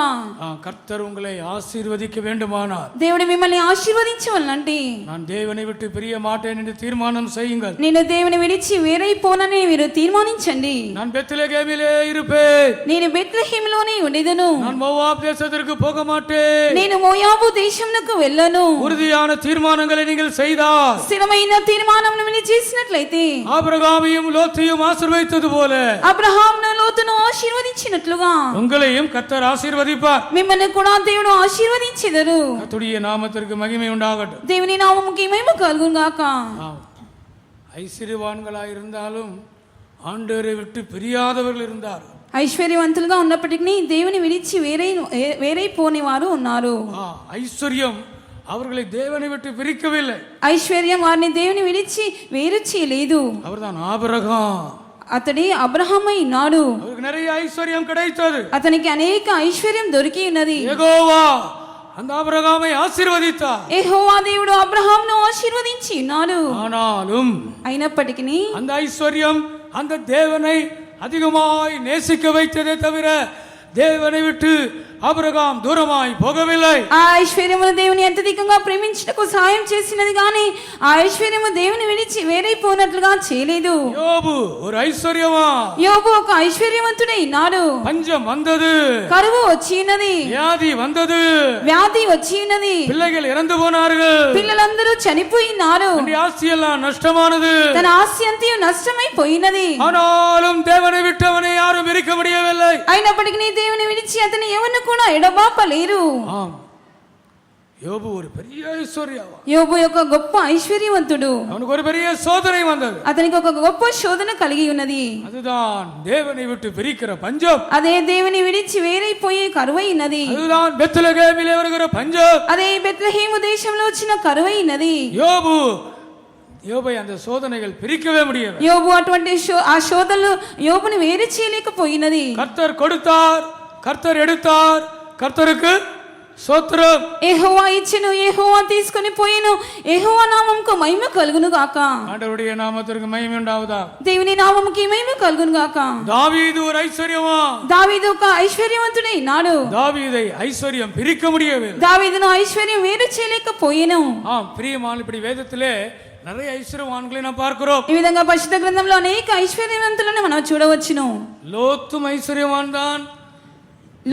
கர்த்தர் உங்களை ஆசீர்வதிக்க வேண்டுமானால், దేవుడు మిమ్మల్ని ఆశీర్వదించవలనంటే, நான் தேவனை விட்டு பிரிய மாட்டேன் என்று தீர்மானம் செய்யுங்கள். నేను దేవుని విడిచి వేరైపోనని మీరు తీర్మానించండి. நான் பெத்லகேமிலே இருப்பேன். నేను బెత్లెహేములోనే ఉండేదను. நான் மோவாப் தேசத்திற்கு போக மாட்டேன். నేను మోయాబు దేశమునకు వెళ్ళను. உறுதியான தீர்மானங்களை நீங்கள் செய்தால், స్థిరమైన తీర్మానమును మీరు చేసినట్లయితే, ஆபிரகாமையும் லோத்தையும் ஆசீர்வதித்தது போல అబ్రహామును లోతును ఆశీర్వదించినట్లుగా உங்களையும் கர்த்தர் ஆசீர்வதிப்பார். మిమ్మల్ని కూడా దేవుడు ఆశీర్వదించెదరు. கர்த்தருடைய நாமத்திற்கு மகிமை உண்டாகட்டும். దేవుని నామముకి మహిమ కలుగును గాక. ஐஸ்வர்யவான்களாய் இருந்தாலும் ஆண்டவரை விட்டு பிரியாதவர்கள் இருந்தார். ఐశ్వర్యవంతులుగా ఉన్నప్పటికీ దేవుని విడిచి వేరైపోని వారు ఉన్నారు. ஐஸ்வர்யம் அவர்களை தேவனை விட்டு பிரிக்கவில்லை. ఐశ్వర్యం వారిని దేవుని విడిచి వేరు చేయలేదు. அவர்தான் ஆபிரகாம். అతడి అబ్రహామై ఉన్నాడు. அவருக்கு நிறைய ஐஸ்வர்யம் கிடைத்தது. అతనికి అనేక ఐశ్వర్యం దొరికి ఉన్నది. యెహోవా அந்த ஆபிரகாமை ஆசீர்வதித்தார். యెహోవా దేవుడు అబ్రహామును ఆశీర్వదించి ఉన్నాడు. ஆனாலும் అయినప్పటికీ அந்த ஐஸ்வர்யம் அந்த தேவனை அதிகமாய் நேசிக்க வைத்ததே தவிர தேவனை விட்டு అబ్రహాం దూరమాయి పోగవిల్లై. ఆ ఐశ్వర్యము దేవుని అత్యధికంగా ప్రేమించుటకు సహాయం చేసినది గాని ఆ ఐశ్వర్యము దేవుని విడిచి వేరైపోనట్లుగా చేయలేదు. యోబు ஒரு ஐஸ்வர்யமா. యోబు ఒక ఐశ్వర్యవంతుడై ఉన్నాడు. பஞ்சம் வந்தது. కరువు వచ్చినది. వ్యాధి வந்தது. వ్యాధి వచ్చినది. పిల్లలు ఇరందు పోనాர்கள். పిల్లలందరూ చనిపోయినారు. ఆస్తి எல்லாம் నష్టமானது. తన ఆస్తి అంతయు నష్టమైపోయినది. ஆனாலும் தேவனை விட்டவனை யாரும் பிரிக்க முடியவில்லை. అయినప్పటికీ దేవుని విడిచి అతని ఎవరు కూడా ఎడబాపలేరు. யோபு ஒரு பெரிய ஐஸ்வர்யவான். యోబు యొక్క గొప్ప ఐశ్వర్యవంతుడు. அவனுக்கு ஒரு பெரிய சோதனை வந்தது. అతనికి ఒక గొప్ప శోధన కలిగి ఉన్నది. அதுதான் தேவனை விட்டு பிரிக்கிற பஞ்சம். అదే దేవుని విడిచి వేరైపోయే కరువైనది. அதுதான் பெத்லகேமிலே வருகிற பஞ்சம். అదే బెత్లెహేము దేశంలో వచ్చిన కరువైనది. யோபை அந்த சோதனைகள் பிரிக்கவே முடியல. యోబు అటువంటి ఆ శోధనలు యోబుని వేరు చేయలేకపోయినది. கர்த்தர் கொடுத்தார், கர்த்தர் எடுத்தார், கர்த்தருக்கு స్తోత్రం. యెహోవా ఇచ్చెను, యెహోవా తీసుకొని పోయెను, యెహోవా నామముకు మహిమ కలుగును గాక. ஆண்டவருடைய நாமத்திற்கு மகிமை உண்டாவதா. దేవుని నామముకి మహిమ కలుగును గాక. தாவீது ஒரு ஐஸ்வர்யவான். దావీదు ఒక ఐశ్వర్యవంతుడై నాడు. தாவீதை ஐஸ்வர்யம் பிரிக்க முடியவில்லை. దావీదును ఐశ్వర్యం వేరు చేయలేకపోయెను. பிரியமான இப்படி வேதத்திலே நிறைய ஐஸ்வர்யவான்களை நாம் பார்க்கிறோம். ఈ విధంగా పరిశుద్ధ గ్రంథంలో అనేక ఐశ్వర్యవంతులను మనం చూడవచ్చును. லோத்தும் ஐஸ்வர்யவான் தான்.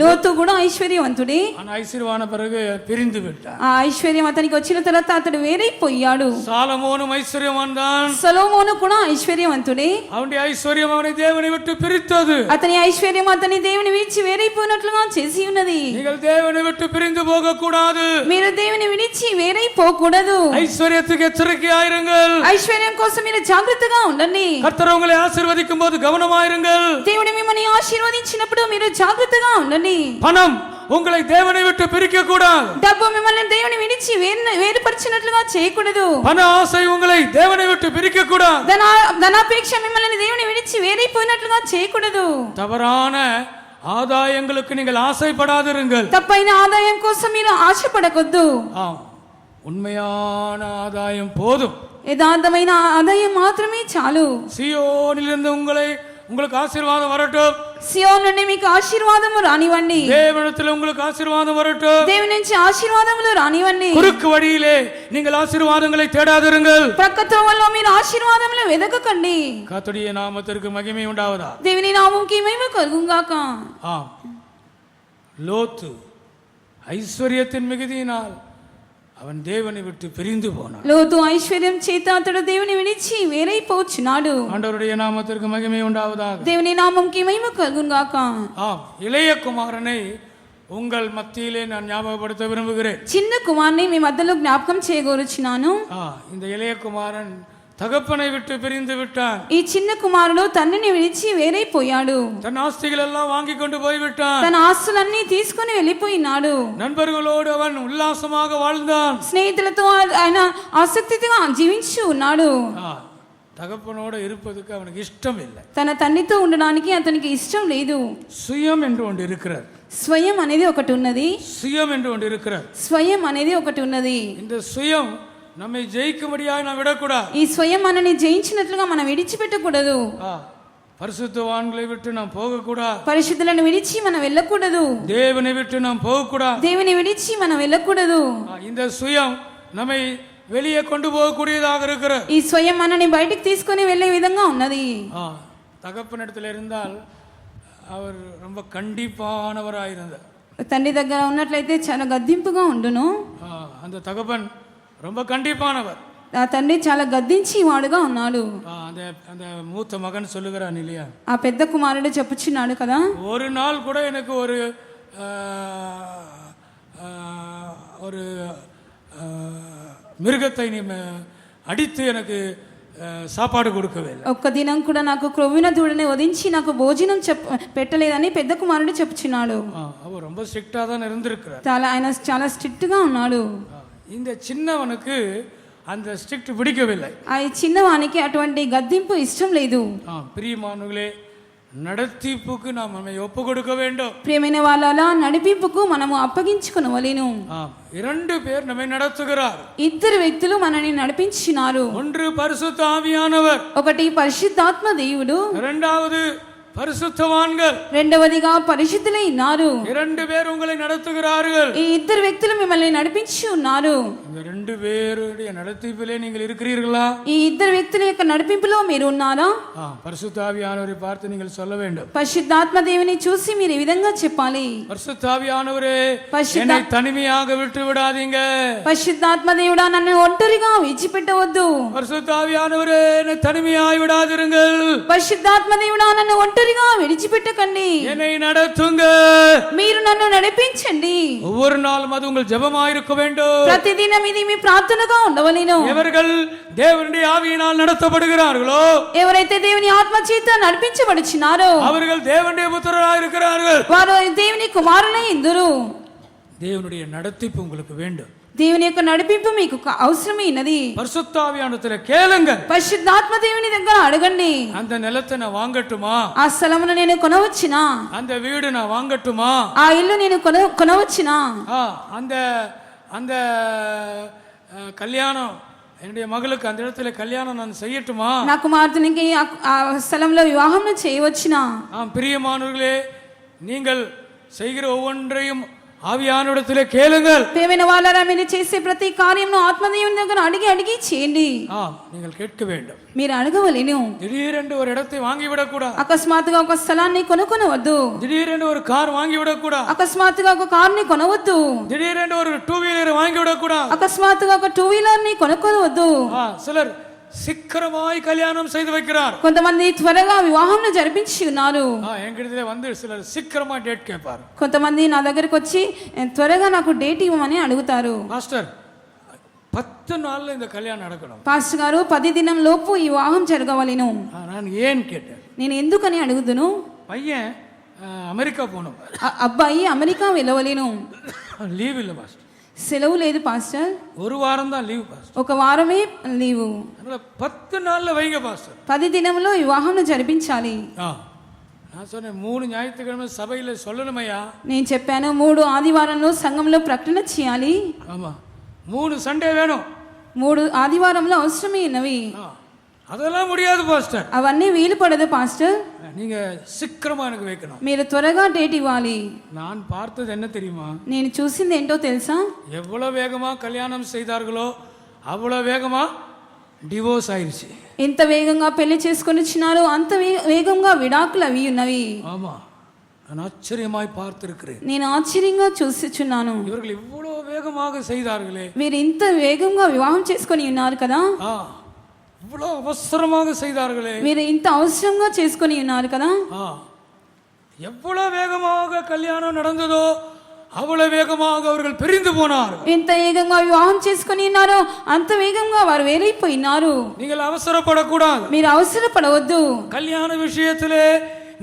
లోతు కూడా ఐశ్వర్యవంతుడే. ఐశ్వర్యవాన பிறகு பிரிந்து விட்டார். ఆ ఐశ్వర్యం అతనికి వచ్చిన తర్వాత అతడు వేరైపోయాడు. சாலமோனும் ஐஸ்வர்யவான் தான். సొలొమోను కూడా ఐశ్వర్యవంతుడే. அவனுடைய ஐஸ்வர்யம் அவனை தேவனை விட்டு பிரித்தது. అతని ఐశ్వర్యం అతని దేవుని విడిచి వేరైపోయినట్లుగా చేసి ఉన్నది. நீங்கள் தேவனை விட்டு பிரிந்து போக கூடாது. మీరు దేవుని విడిచి వేరైపోకూడదు. ஐஸ்வர்யத்துக்கு எச்சரிக்கையாயிருங்கள். ఐశ్వర్యం కోసం మీరు జాగ్రత్తగా ఉండండి. கர்த்தர் உங்களை ஆசீர்வதிக்கும் போது கவனமாயிருங்கள். దేవుడు మిమ్మల్ని ఆశీర్వదించినప్పుడు మీరు జాగ్రత్తగా ఉండండి. பணம் உங்களை தேவனை விட்டு பிரிக்க கூடாது. డబ్బు మిమ్మల్ని దేవుని విడిచి వేరుపరిచినట్లుగా చేయకూడదు. பண ஆசை உங்களை தேவனை விட்டு பிரிக்க கூடாது. ధనాపేక్ష మిమ్మల్ని దేవుని విడిచి వేరైపోయినట్లుగా చేయకూడదు. தவறான ஆதாயங்களுக்கு நீங்கள் ஆசைப்படாதிருங்கள். తప్పైన ఆదాయం కోసం మీరు ఆశపడకొద్దు. உண்மையான ஆதாயம் போதும். యథార్థమైన ఆదాయం మాత్రమే చాలు. சீயோனிலிருந்து உங்களுக்கு ஆசீர்வாதம் வரட்டும். సియోను నుండి మీకు ఆశీర్వాదము రానివ్వండి. தேவனிடத்தில் உங்களுக்கு ஆசீர்வாதம் வரட்டும். దేవుని నుంచి ఆశీర్వాదములు రానివ్వండి. குறுக்கு வழியிலே நீங்கள் ஆசீர்வாதங்களை தேடாதிருங்கள். ప్రక్క త్రోవలో మీరు ఆశీర్వాదములు వెదకకండి. கர்த்தருடைய நாமத்திற்கு மகிமை உண்டாவதா. దేవుని నామముకి మహిమ కలుగుగాక. லோத்து ஐஸ்வர்யத்தின் மிகுதியினால் அவன் தேவனை விட்டு பிரிந்து போனான். లోతు ఐశ్వర్యం చేత అతడు దేవుని విడిచి వేరైపోచున్నాడు. ஆண்டவருடைய நாமத்திற்கு மகிமை உண்டாவதாக. దేవుని నామముకి మహిమ కలుగుగాక. இளைய குமாரனை உங்கள் மத்தியிலே நான் ஞாபகப்படுத்த விரும்புகிறேன். చిన్న కుమారుని మీ మధ్యలో జ్ఞాపకం చేయగోరుచున్నాను. இந்த இளைய குமாரன் தகப்பனை விட்டு பிரிந்து விட்டான். ఈ చిన్న కుమారుడు తండ్రిని విడిచి వేరైపోయాడు. தன் ஆஸ்திகள் எல்லாம் வாங்கி கொண்டு போய் விட்டான். తన ఆస్తులన్నీ తీసుకొని వెళ్ళిపోయినాడు. நண்பர்களோடு அவன் உல்லாசமாக வாழ்ந்தான். స్నేహితులతో ఆయన ఆసక్తిగా జీవించి ఉన్నాడు. தகப்பனோடு இருப்பதுக்கு அவனுக்கு இஷ்டம் இல்லை. తన తండ్రితో ఉండడానికి అతనికి ఇష్టం లేదు. சுயம் என்று ஒன்று இருக்கிறது. స్వయం అనేది ఒకటి ఉన్నది. சுயம் என்று ஒன்று இருக்கிறது. స్వయం అనేది ఒకటి ఉన్నది. இந்த சுயம் நம்மை ஜெயிக்கும்படியாக நாம் விடக்கூடாது. ఈ స్వయం మనని జయించినట్లుగా మనం విడిచిపెట్టకూడదు. பரிசுத்தவான்களை விட்டு நாம் போகக்கூடாது. పరిశుద్ధులను విడిచి మనం వెళ్ళకూడదు. தேவனை விட்டு நாம் போகக்கூடாது. దేవుని విడిచి మనం వెళ్ళకూడదు. இந்த சுயம் நம்மை வெளியே கொண்டு போகக்கூடியதாக இருக்கிறது. ఈ స్వయం మనని బయటికి తీసుకొని వెళ్ళే విధంగా ఉన్నది. தகப்பனிடத்தில் இருந்தால் அவர் ரொம்ப கண்டிப்பானவராயிருந்தார். తండ్రి దగ్గర ఉన్నట్లయితే చాలా గద్దింపుగా ఉండును. அந்த தகப்பன் ரொம்ப கண்டிப்பானவர். ఆ తండ్రి చాలా గద్దించి వాడుగా ఉన్నాడు. அந்த மூத்த மகன் சொல்லுகிறான் இல்லையா, ఆ పెద్ద కుమారుడు చెప్పుచున్నాడు కదా, ஒரு நாள் கூட எனக்கு ஒரு மிருகத்தை நீ அடித்து எனக்கு సాపాడు கொடுக்கவில்லை. ఒక్క దినం కూడా నాకు క్రొవ్విన దూడని వధించి నాకు భోజనం పెట్టలేదని పెద్ద కుమారుడు చెప్పుచున్నాడు. அவர் ரொம்ப ஸ்ட்ரிக்ட்டா தான் இருந்திருக்கிறார். ఆయన చాలా స్ట్రిక్ట్ గా ఉన్నాడు. இந்த சின்னவனுக்கு அந்த ஸ்ட்ரிக்ட் பிடிக்கவில்லை. ఆ చిన్నవానికి అటువంటి గద్దింపు ఇష్టం లేదు. பிரியமானவர்களே, నడిపింపుకు நம்மை ఒప్పు கொடுக்க வேண்டும். ప్రియమైన వాళ్ళ నడిపింపుకు మనము అప్పగించుకొనవలెను. இரண்டு பேர் நம்மை நடத்துகிறார். ఇద్దరు వ్యక్తులు మనల్ని నడిపించినారు. ஒன்று பரிசுத்த ஆவியானவர், ఒకటి పరిశుద్ధాత్మ దేవుడు, இரண்டாவது பரிசுத்தவான்கள், రెండవదిగా పరిశుద్ధులై ఉన్నారు. இரண்டு பேர் உங்களை நடத்துகிறார்கள். ఈ ఇద్దరు వ్యక్తులు మిమ్మల్ని నడిపించి ఉన్నారు. இந்த ரெண்டு பேருடைய நடத்திப்பிலே நீங்கள் இருக்கிறீர்களா? ఈ ఇద్దరు వ్యక్తుల యొక్క నడిపింపులో మీరు ఉన్నారా? பரிசுத்த ஆவியானவரை பார்த்து நீங்கள் சொல்ல வேண்டும். పరిశుద్ధాత్మ దేవుని చూసి మీరు ఈ విధంగా చెప్పాలి, பரிசுத்த ஆவியானவரே, என்னை தனிமையாக விட்டு விடாதீங்க. పరిశుద్ధాత్మ దేవుడా, నన్ను ఒంటరిగా విడిచిపెట్టవద్దు. பரிசுத்த ஆவியானவரே, என்னை தனிமையாய் விடாதிருங்கள். పరిశుద్ధాత్మ దేవుడా, నన్ను ఒంటరిగా ఒంటరిగా విడిచిపెట్టకండి, என்னை நடத்துங்க. మీరు నన్ను నడిపించండి. ஒவ்வொரு நாளும் அது உங்கள் ஜெபமாய் இருக்க வேண்டும். ప్రతిదినం ఇది మీ ప్రార్థనగా ఉండవలెను. எவர்கள் தேவனுடைய ஆவியினால் நடத்தப்படுகிறார்களோ, ఎవరైతే దేవుని ఆత్మ చేత నడిపించబడుచున్నారో அவர்கள் தேவனுடைய புத்திரராய் இருக்கிறார்கள். వారు దేవుని కుమారులై ఇందురు. தேவனுடைய நடத்திப்பு உங்களுக்கு வேண்டும். దేవుని యొక్క నడిపింపు మీకు అవసరమైనది. பரிசுத்த ஆவியானவரிடத்தில் கேளுங்கள். పరిశుద్ధాత్మ దేవుని దగ్గర అడగండి. அந்த நிலத்தை நான் வாங்கட்டுமா, ఆ స్థలమును నేను కొనవచ్చునా, அந்த வீடு நான் வாங்கட்டுமா, ఆ ఇల్లు నేను కొనవచ్చునా, அந்த அந்த கல்யாணம் என்னுடைய மகளுக்கு அந்த இடத்துல கல்யாணம் நான் செய்யட்டுமா, నా కుమార్తెనికి ఆ స్థలంలో వివాహం చేయవచ్చునా. பிரியமானவர்களே, நீங்கள் செய்கிற ஒவ்வொன்றையும் ஆவியானவரிடத்தில் கேளுங்கள். ప్రియమైన వాళ్ళారా, మీరు చేసే ప్రతి కార్యమును ఆత్మదేవుని దగ్గర అడిగి అడిగి చేయండి. நீங்கள் கேட்க வேண்டும். మీరు అడగవలెను. திடீரென்று ஒரு இடத்தை வாங்கிவிடக் கூடாது. అకస్మాత్తుగా ఒక స్థలాన్ని కొనుక్కొనవద్దు. திடீரென்று ஒரு கார் வாங்கிவிடக் கூடாது. అకస్మాత్తుగా ఒక కార్ని కొనవద్దు. திடீரென்று ஒரு 2 வீலர் வாங்கிவிடக் கூடாது. అకస్మాత్తుగా ఒక 2 వీలర్ని కొనుక్కోవద్దు. சிலர் சீக்கிரமாய் கல்யாணம் செய்து வைக்கிறார். కొంతమంది త్వరగా వివాహం జరిపించి ఉన్నారు. என்கிட்ட வந்து சிலர் சீக்கிரமா டேட் கேட்பார். కొంతమంది నా దగ్గరికి వచ్చి త్వరగా నాకు డేట్ ఇవ్వమని అడుగుతారు. మాస్టర్ 10 நாள்ல இந்த கல்யாணம் நடக்கணும். పాస్టర్ గారు 10 దినం లోపు ఈ వివాహం జరగవలెను. நான் ஏன் கேட்டேன். నేను ఎందుకని అడుగుదును. பையன் అమెరికా పోను, అబ్బాయి అమెరికా వెళ్ళవలెను. లీవ్ இல்ல மாஸ்டர், సెలవు లేదు పాస్టర్, ஒரு வாரம் தான் లీవ్ பாஸ்டர், ఒక వారమే లీవు. அதனால 10 நாள்ல வைங்க பாஸ்டர். 10 దినంలో వివాహం జరిపించాలి. நான் சொன்னேன் 3 ஞாயிற்றுக்கிழமை சபையில சொல்லணுமையா. నేను చెప్పాను 3 ఆదివారంలో సంఘంలో ప్రకటన చేయాలి. ஆமா, 3 சண்டே வேணும். 3 ఆదివారంలో అవసరమైనవి. அதெல்லாம் முடியாது பாஸ்டர். అవన్నీ వీలు పడదు పాస్టర్. நீங்க சீக்கிரமா எனக்கு வைக்கணும். మీరు త్వరగా డేట్ ఇవ్వాలి. நான் பார்த்தது என்ன தெரியுமா, నేను చూసింది ఏంటో తెలుసా, எவ்வளவு வேகமா கல்யாணம் செய்தார்களோ அவ்வளவு வேகமா டிவோர்ஸ் ஆயிருச்சு. ఎంత వేగంగా పెళ్లి చేసుకొని వచ్చినారో అంత వేగంగా విడాకులు అవి ఉన్నవి. ஆமா, நான் ஆச்சரியமாய் பார்த்திருக்கிறேன். నేను ఆశ్చర్యంగా చూసిచున్నాను. இவர்கள் இவ்வளவு வேகமாக செய்தார்களே, మీరు ఇంత వేగంగా వివాహం చేసుకొని ఉన్నారు కదా, இவ்வளவு அவசரமாக செய்தார்களே, మీరు ఇంత అవసరంగా చేసుకొని ఉన్నారు కదా, எவ்வளவு வேகமாக கல்யாணம் நடந்ததோ அவ்வளவு வேகமாக அவர்கள் பிரிந்து போனார். ఎంత వేగంగా వివాహం చేసుకొని ఉన్నారో అంత వేగంగా వారు వేరైపోయినారు. நீங்கள் அவசரப்படக்கூடாது. మీరు అవసరపడవద్దు. கல்யாண விஷயத்திலே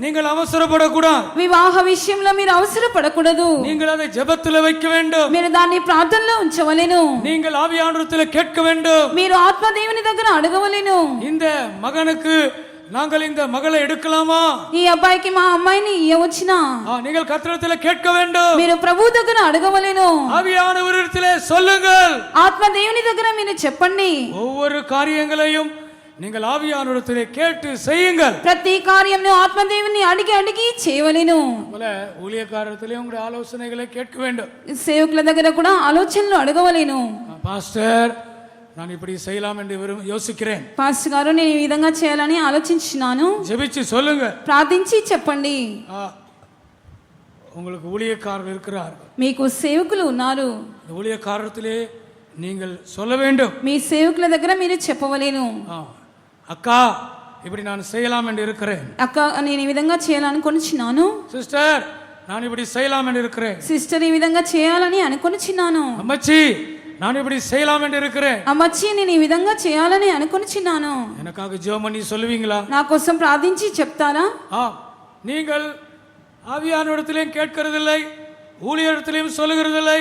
நீங்கள் அவசரப்படக்கூடாது. వివాహ విషయంలో మీరు అవసరపడకూడదు. நீங்கள் அதை ஜெபத்தில் வைக்க வேண்டும். మీరు దాన్ని ప్రార్థనలో ఉంచవలెను. நீங்கள் ஆவியானவரிடத்தில் கேட்க வேண்டும். మీరు ఆత్మ దేవుని దగ్గర అడగవలెను. இந்த மகனுக்கு நாங்கள் இந்த மகளை எடுக்கலாமா, ఈ అబ్బాయికి మా అమ్మాయిని ఇవ్వవచ్చునా, நீங்கள் கர்த்தரிடத்தில் கேட்க வேண்டும். మీరు ప్రభు దగ్గర అడగవలెను. ஆவியானவரிடத்தில் சொல்லுங்கள். ఆత్మ దేవుని దగ్గర మీరు చెప్పండి. ஒவ்வொரு காரியங்களையும் நீங்கள் ஆவியானவரிடத்தில் கேட்டு செய்யுங்கள். ప్రతి కార్యమును ఆత్మ దేవుని అడిగి అడిగి చేయవలెను. போல ஊழியக்காரத்திலே உங்களுடைய ஆலோசனைகளை கேட்க வேண்டும். సేవకుల దగ్గర కూడా ఆలోచనలు అడగవలెను. பாஸ்டர், நான் இப்படி செய்யலாம் என்று யோசிக்கிறேன். పాస్టర్ గారు, నేను ఈ విధంగా చేయాలని ఆలోచించినాను. ஜெபிச்சு சொல்லுங்க, ప్రార్థించి చెప్పండి. உங்களுக்கு ஊழியக்காரர்கள் இருக்கிறார்கள், మీకు సేవకులు ఉన్నారు. ஊழியக்காரத்திலே நீங்கள் சொல்ல வேண்டும். మీ సేవకుల దగ్గర మీరు చెప్పవలేను. அக்கா, இப்படி நான் செய்யலாம் என்று இருக்கிறேன். అక్క, నేను ఈ విధంగా చేయాలనుకొనిచున్నాను. சிஸ்டர், நான் இப்படி செய்யலாம் என்று இருக்கிறேன். సిస్టర్, ఈ విధంగా చేయాలని అనుకొనిచున్నాను. அம்மச்சி, நான் இப்படி செய்யலாம் என்று இருக்கிறேன். అమ్మచ్చి, నేను ఈ విధంగా చేయాలని అనుకొనిచున్నాను. எனக்காக ஜெபம் பண்ணி சொல்லுவீங்களா? నా కోసం ప్రార్థించి చెప్తారా? நீங்கள் ஆவியானவரிடத்திலும் கேட்கிறதில்லை, ஊழியரிடத்திலும் சொல்லுகிறதில்லை,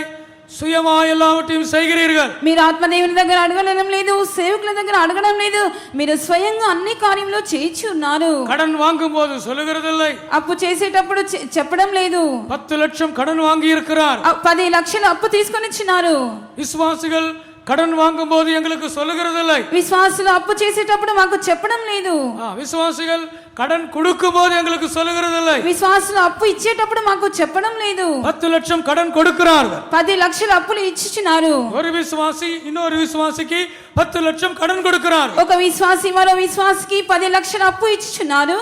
சுயமா எல்லாவற்றையும் செய்கிறீர்கள். మీరు ఆత్మదేవుని దగ్గర అడగడం లేదు, సేవకుల దగ్గర అడగడం లేదు, మీరు స్వయంగా అన్ని కార్యంలో చేయించి ఉన్నారు. கடன் வாங்கும் போது சொல்லுகிறதில்லை, అప్పు చేసేటప్పుడు చెప్పడం లేదు. 10 லட்சம் கடன் வாங்கி இருக்கிறார், 10 లక్షలు అప్పు తీసుకొని ఇచ్చినారు. விசுவாசிகள் கடன் வாங்கும் போது எங்களுக்கு சொல்லுகிறதில்லை, విశ్వాసులు అప్పు చేసేటప్పుడు మాకు చెప్పడం లేదు. விசுவாசிகள் கடன் கொடுக்கும் போது எங்களுக்கு சொல்லுகிறதில்லை, విశ్వాసులు అప్పు ఇచ్చేటప్పుడు మాకు చెప్పడం లేదు. 10 லட்சம் கடன் கொடுக்கிறார்கள், 10 లక్షలు అప్పులు ఇచ్చిచున్నారు. ஒரு விசுவாசி இன்னொரு விசுவாசிக்கு 10 லட்சம் கடன் கொடுக்கிறார். ఒక విశ్వాసి మరో విశ్వాసికి 10 లక్షలు అప్పు ఇచ్చిచున్నారు.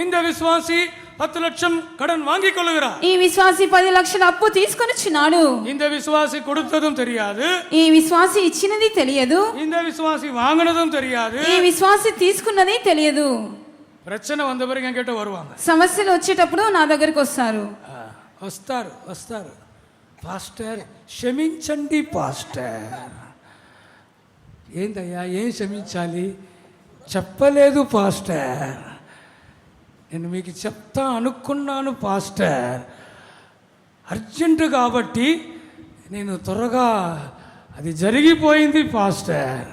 இந்த விசுவாசி 10 லட்சம் கடன் வாங்கிக் கொள்ளுகிறார். ఈ విశ్వాసి 10 లక్షలు అప్పు తీసుకొనిచున్నాడు. இந்த விசுவாசி கொடுத்ததும் தெரியாது, ఈ విశ్వాసి ఇచ్చినది తెలియదు. இந்த விசுவாசி வாங்கினதும் தெரியாது. ఈ విశ్వాసి తీసుకున్నది తెలియదు. பிரச்சனை வந்த பிறகு என்கிட்ட வருவாங்க. సమస్యలు వచ్చేటప్పుడు నా దగ్గరికి వస్తారు. వస్తారు పాస్టర్ క్షమించండి పాస్టర్. ఏందయ్యా ఏం క్షమించాలి? చెప్పలేదు పాస్టర్. నేను మీకు చెప్తా అనుకున్నాను పాస్టర్, అర్జెంటు కాబట్టి నేను త్వరగా అది జరిగిపోయింది పాస్టర్.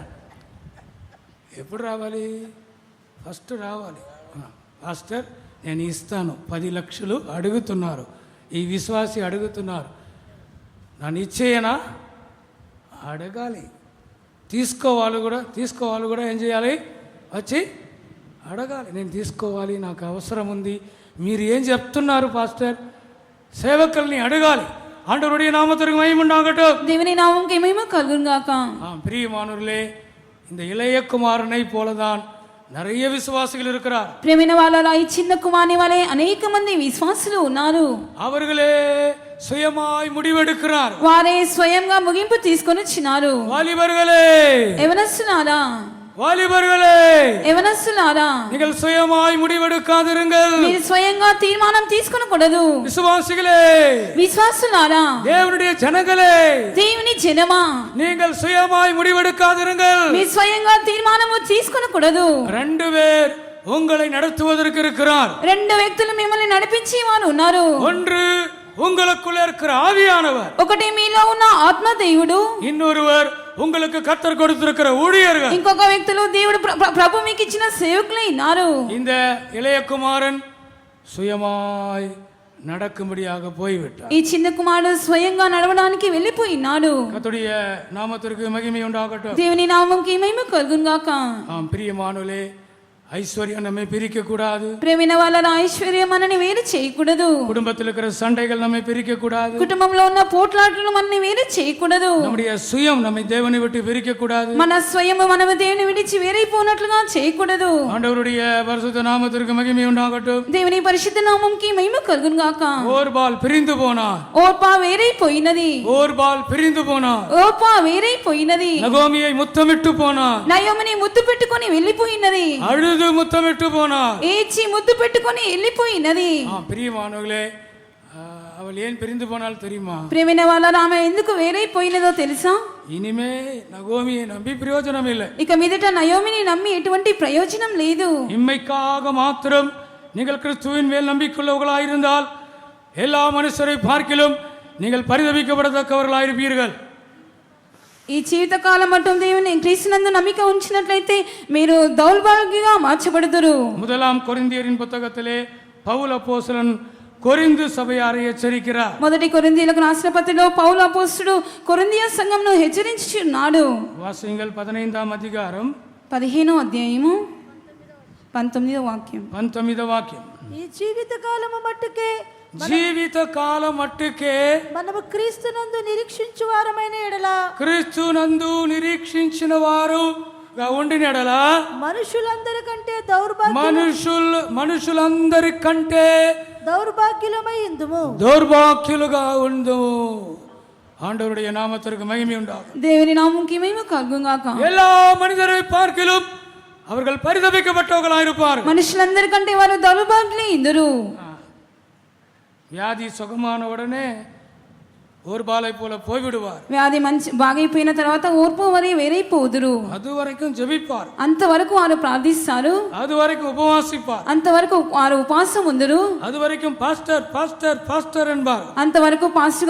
ఎప్పుడు రావాలి? ఫస్ట్ రావాలి. పాస్టర్ నేను ఇస్తాను, 10 లక్షలు అడుగుతున్నారు, ఈ విశ్వాసి అడుగుతున్నారు, నన్ను ఇచ్చేయనా? అడగాలి. తీసుకోవాలి కూడా ఏం చేయాలి? వచ్చి అడగాలి. నేను తీసుకోవాలి, నాకు అవసరం ఉంది. మీరు ఏం చెప్తున్నారు పాస్టర్? సేవకుల్ని అడగాలి. ஆண்டவருடைய நாமத்திற்கு மகிமை உண்டாகட்டும். தேவனுடைய நாமமுக்கு மகிமை கல்குங்காக. பிரியமானவர்களே, இந்த இளைய குமாரனை போலதான் நிறைய விசுவாசிகள் இருக்கிறார். ప్రేమైన వాళ్ళలా ఈ చిన్న కుమారుని వలె అనేక మంది విశ్వాసులు ఉన్నారు. அவர்களே சுயமாய் முடிவெடுக்கிறார். వారే స్వయంగా ముగింపు తీసుకొని వచ్చినారు. వాలిబர்களே, యవనస్తులారా, நீங்கள் சுயமாய் முடிவெடுக்காதிருங்கள். మీరు స్వయంగా తీర్మానం తీసుకొనకూడదు. విశ్వాసులారా, దేవుని జనங்களே, దేవుని జనమా, நீங்கள் சுயமாய் முடிவெடுக்காதிருங்கள். మీరు స్వయంగా తీర్మానము తీసుకొనకూడదు. 2 பேர் உங்களை நடத்துவதற்கு இருக்கிறார். 2 వ్యక్తులు మిమ్మల్ని నడిపించేవారు ఉన్నారు. ஒன்று உங்களுக்குள்ள இருக்கிற ஆவியானவர், ఒకటి మీలో ఉన్న ఆత్మ దేవుడు, இன்னொருவர் உங்களுக்கு கர்த்தர் கொடுத்திருக்கிற ஊழியர்கள், ఇంకొక వ్యక్తులు దేవుడు ప్రభు మీకు ఇచ్చిన సేవకులై ఉన్నారు. இந்த இளைய குமாரன் சுயமாய் நடக்கும்படியாக போய்விட்டார். ఈ చిన్న కుమారుడు స్వయంగా నడవడానికి వెళ్ళిపోయినాడు. கர்த்தருடைய நாமத்திற்கு மகிமை உண்டாகட்டும். దేవుని నామముకి మహిమ కలుగుగాక. பிரியமானவர்களே, ஐஸ்வர்யம் நம்மை பிரிக்க கூடாது. ప్రేమైన వాళ్ళ ఐశ్వర్యం మనని వేరు చేయకూడదు. குடும்பத்தில் இருக்கிற சண்டைகள் நம்மை பிரிக்க கூடாது. కుటుంబంలో ఉన్న పోట్లాటలు మనని వేరు చేయకూడదు. நம்முடைய சுயம் நம்மை தேவனை விட்டு பிரிக்க கூடாது. మన స్వయం మనము దేవుని విడిచి వేరైపోనట్లుగా చేయకూడదు. ஆண்டவருடைய பரிசுத்த நாமத்திற்கு மகிமை உண்டாகட்டும். దేవుని పరిశుద్ధ నామముకి మహిమ కలుగుగాక. ஓர்பால் பிரிந்து போனார். ఓర్పా వేరైపోయినది. ஓர்பால் பிரிந்து போனார். ఓర్పా వేరైపోయినది. நகோமியை முத்தமிட்டு போனார். నయోమిని ముద్దు పెట్టుకొని వెళ్ళిపోయినది. முத்தமிட்டு போனார். ఏచి ముద్దు పెట్టుకొని వెళ్ళిపోయినది. பிரியமானவர்களே, அவள் ஏன் பிரிந்து போனால் தெரியுமா? ప్రేమైన వాళ్ళ ఆమె ఎందుకు వేరైపోయినదో తెలుసా? இனிமே நகோமியை நம்பி பிரயோஜனம் இல்லை. ఇక మీదట నయోమిని నమ్మి ఎటువంటి ప్రయోజనం లేదు. இம்மைக்காக மாத்திரம் நீங்கள் கிறிஸ்துவின் மேல் நம்பிக்கையுள்ளவர்களாயிருந்தால் எல்லா மனுஷரை பார்க்கிலும் நீங்கள் பரிதபிக்கப்படத்தக்கவர்களாயிருப்பீர்கள். ఈ జీవితకాలం మటు దేవుని క్రీస్తునందు నమ్మిక ఉంచినట్లయితే మీరు దౌర్భాగ్యంగా మార్చబడుదురు. 1 కొరింథీయుల పుస్తకத்திலே పౌలు అపోస్తలన్ కొరింథు సభయాரை హెచ్చరిக்கிறார். 1 కొరింథీయులకు రాసిన పత్రికలో పౌలు అపోస్తలుడు కొరింథియ సంఘమును హెచ్చరించుచున్నాడు. వాసింగల్ 15వ అధ్యాయం 15వ అధ్యాయము 19వ వాక్యం. 19వ వాక్యం. ఈ జీవిత కాలము మట్టుకే మనము క్రీస్తునందు నిరీక్షించు వారమైన ఎడల, క్రీస్తునందు నిరీక్షించిన వారుగా ఉండిన ఎడల మనుషులందరికంటే దౌర్భాగ్యులమై ఉందుము. దౌర్భాగ్యులుగా ఉందుము. ஆண்டவருடைய நாமத்திற்கு மகிமை உண்டாகும். దేవుని నామముకి మహిమ కలుగుగాక. எல்லா மனிதரை பார்க்கிலும் அவர்கள் பரிதபிக்கப்பட்டவர்களாக இருப்பார்கள். మనుషులందరికంటే వారు దౌర్భాగ్యులై ఇందురు. వ్యాధి సుఖமான உடனே ஓர்பாலை போல போய்விடுவார். వ్యాధి బాగైపోయిన తర్వాత ఓర్పు వరే వేరైపోదురు. அது வரைக்கும் ஜெபிப்பார். అంతవరకు వారు ప్రార్థిస్తారు. அது வரைக்கும் ఉపవాసిப்பார். అంతవరకు వారు ఉపవాసం ఉందరు. அது வரைக்கும் பாஸ்டர் பாஸ்டர் பாஸ்டர் என்பார். అంతవరకు పాస్టర్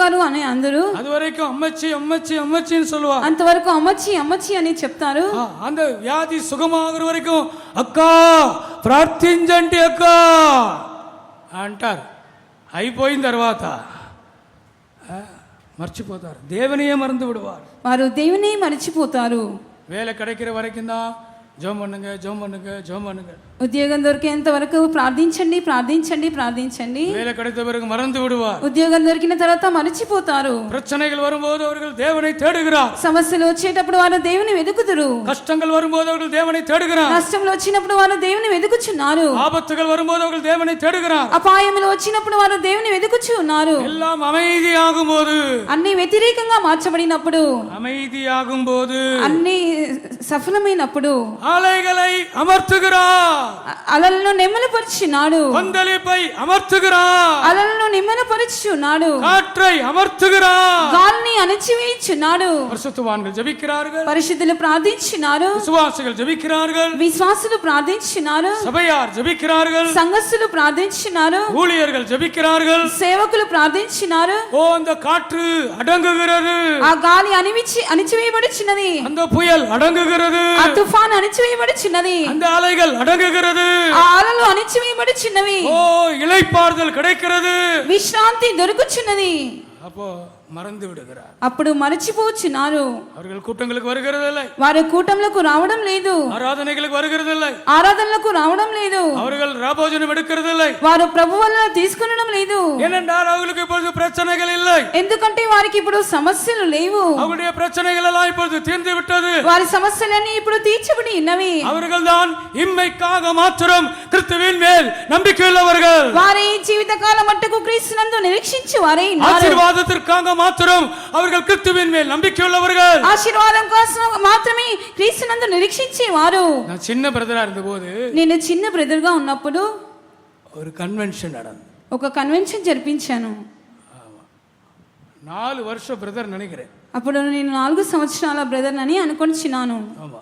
గారు అని అందరూ. அது வரைக்கும் அம்மச்சி அம்மச்சி அம்மச்சின்னு சொல்லுவார். అంతవరకు అమ్మచ్చి అమ్మచ్చి అని చెప్తారు. அந்த వ్యాధి సుఖమాగற వరకు అక్కా ప్రార్థించండి అక్కా అంటారు. అయిపోయిన తర్వాత మర్చిపోతారు. దేవునియే మறந்து விடுவார். వారు దేవుని మర్చిపోతారు. வேலை கிடைக்கிற வரைக்கும் தான் ஜெபம் பண்ணுங்க ஜெபம் பண்ணுங்க ஜெபம் பண்ணுங்க. ఉద్యోగం దొరికేంత వరకు ప్రార్థించండి ప్రార్థించండి ప్రార్థించండి. வேலை கிடைத்த பிறகு மறந்து விடுவார். ఉద్యోగం దొరికిన తర్వాత మర్చిపోతారు. பிரச்சனைகள் வரும்போது அவர்கள் தேவனை தேடுகிறார். సమస్యలు వచ్చేటప్పుడు వారు దేవుని వెతుకుతురు. கஷ்டங்கள் வரும்போது அவர்கள் தேவனை தேடுகிறார். కష్టములు వచ్చినప్పుడు వారు దేవుని వెతుకుచున్నారు. ஆபத்துகள் வரும்போது அவர்கள் தேவனை தேடுகிறார். అపాయములు వచ్చినప్పుడు వారు దేవుని వెతుకుచున్నారు. எல்லாம் அமைதியாகும்போது, అన్ని వ్యతిరేకంగా మార్చబడినప్పుడు, அமைதியாகும்போது, అన్ని సఫలమైనప్పుడు அலைகளை அமர்த்துகிறார். అలలను నెమ్మలపరిచినాడు. கொந்தளிப்பை அமர்த்துகிறார். అలలను నిమ్మలపరిచున్నాడు. காற்றை அமர்த்துகிறார். గాలిని అణచివేయుచున్నాడు. பரிசுத்தவான்கள் ஜெபிக்கிறார்கள். పరిశుద్ధులు ప్రార్థించినారు. விசுவாசிகள் ஜெபிக்கிறார்கள். విశ్వాసులు ప్రార్థించినారు. சபையார் ஜெபிக்கிறார்கள். సంఘస్థులు ప్రార్థించినారు. ஊழியர்கள் ஜெபிக்கிறார்கள். సేవకులు ప్రార్థించినారు. ஓ அந்த காற்று அடங்குகிறது. ఆ గాలి అణిచివేయబడుచున్నది. அந்த புயல் அடங்குகிறது. ఆ తుఫాను అణిచివేయబడుచున్నది. அந்த அலைகள் அடங்குகிறது. ఆ అలలు అణిచివేయబడుచున్నవి. ஓ இளைப்பாறுதல் கிடைக்கிறது. విశ్రాంతి దొరుకుచున్నది. அப்போ மறந்து விடுகிறார். అప్పుడు మరచిపోచున్నారు. அவர்கள் கூட்டங்களுக்கு வருகிறதில்லை. వారు కూటంలకు రావడం లేదు. ஆராதனைகளுக்கு வருகிறதில்லை. ఆరాధనలకు రావడం లేదు. அவர்கள் ராபோஜனம் எடுக்கிறதில்லை. వారు ప్రభు వల్ల తీసుకొనడం లేదు. ஏனென்றால் அவர்களுக்கு இப்பொழுது பிரச்சனைகள் இல்லை. ఎందుకంటే వారికి ఇప్పుడు సమస్యలు లేవు. அவருடைய பிரச்சனைகள் எல்லாம் இப்பொழுது தீர்ந்து விட்டது. వారి సమస్యలన్నీ ఇప్పుడు తీర్చబడి ఉన్నవి. அவர்கள் தான் இம்மைக்காக மாத்திரம் கிறிஸ்துவின் மேல் நம்பிக்கையுள்ளவர்கள். వారి జీవిత కాలం మట్టుకు క్రీస్తునందు నిరీక్షించు వారై ఉన్నారు. ஆசீர்வாదத்திற்காக மாத்திரம் அவர்கள் கிறிஸ்துவின் மேல் நம்பிக்கையுள்ளவர்கள். ఆశీర్వాదం కోసం మాత్రమే క్రీస్తునందు నిరీక్షించేవారు. நான் சின்ன பிரதரா இருந்தபோது నేను చిన్న బ్రదర్ గా ఉన్నప్పుడు ஒரு கன்வென்ஷன் நடந்தது. ఒక కన్వెన్షన్ జరిపించాను. 4 வருஷ பிரதர் நினைக்கிறேன். అప్పుడు నేను 4 సంవత్సరాల బ్రదర్ అని అనుకొనిచ్చినాను. ஆமா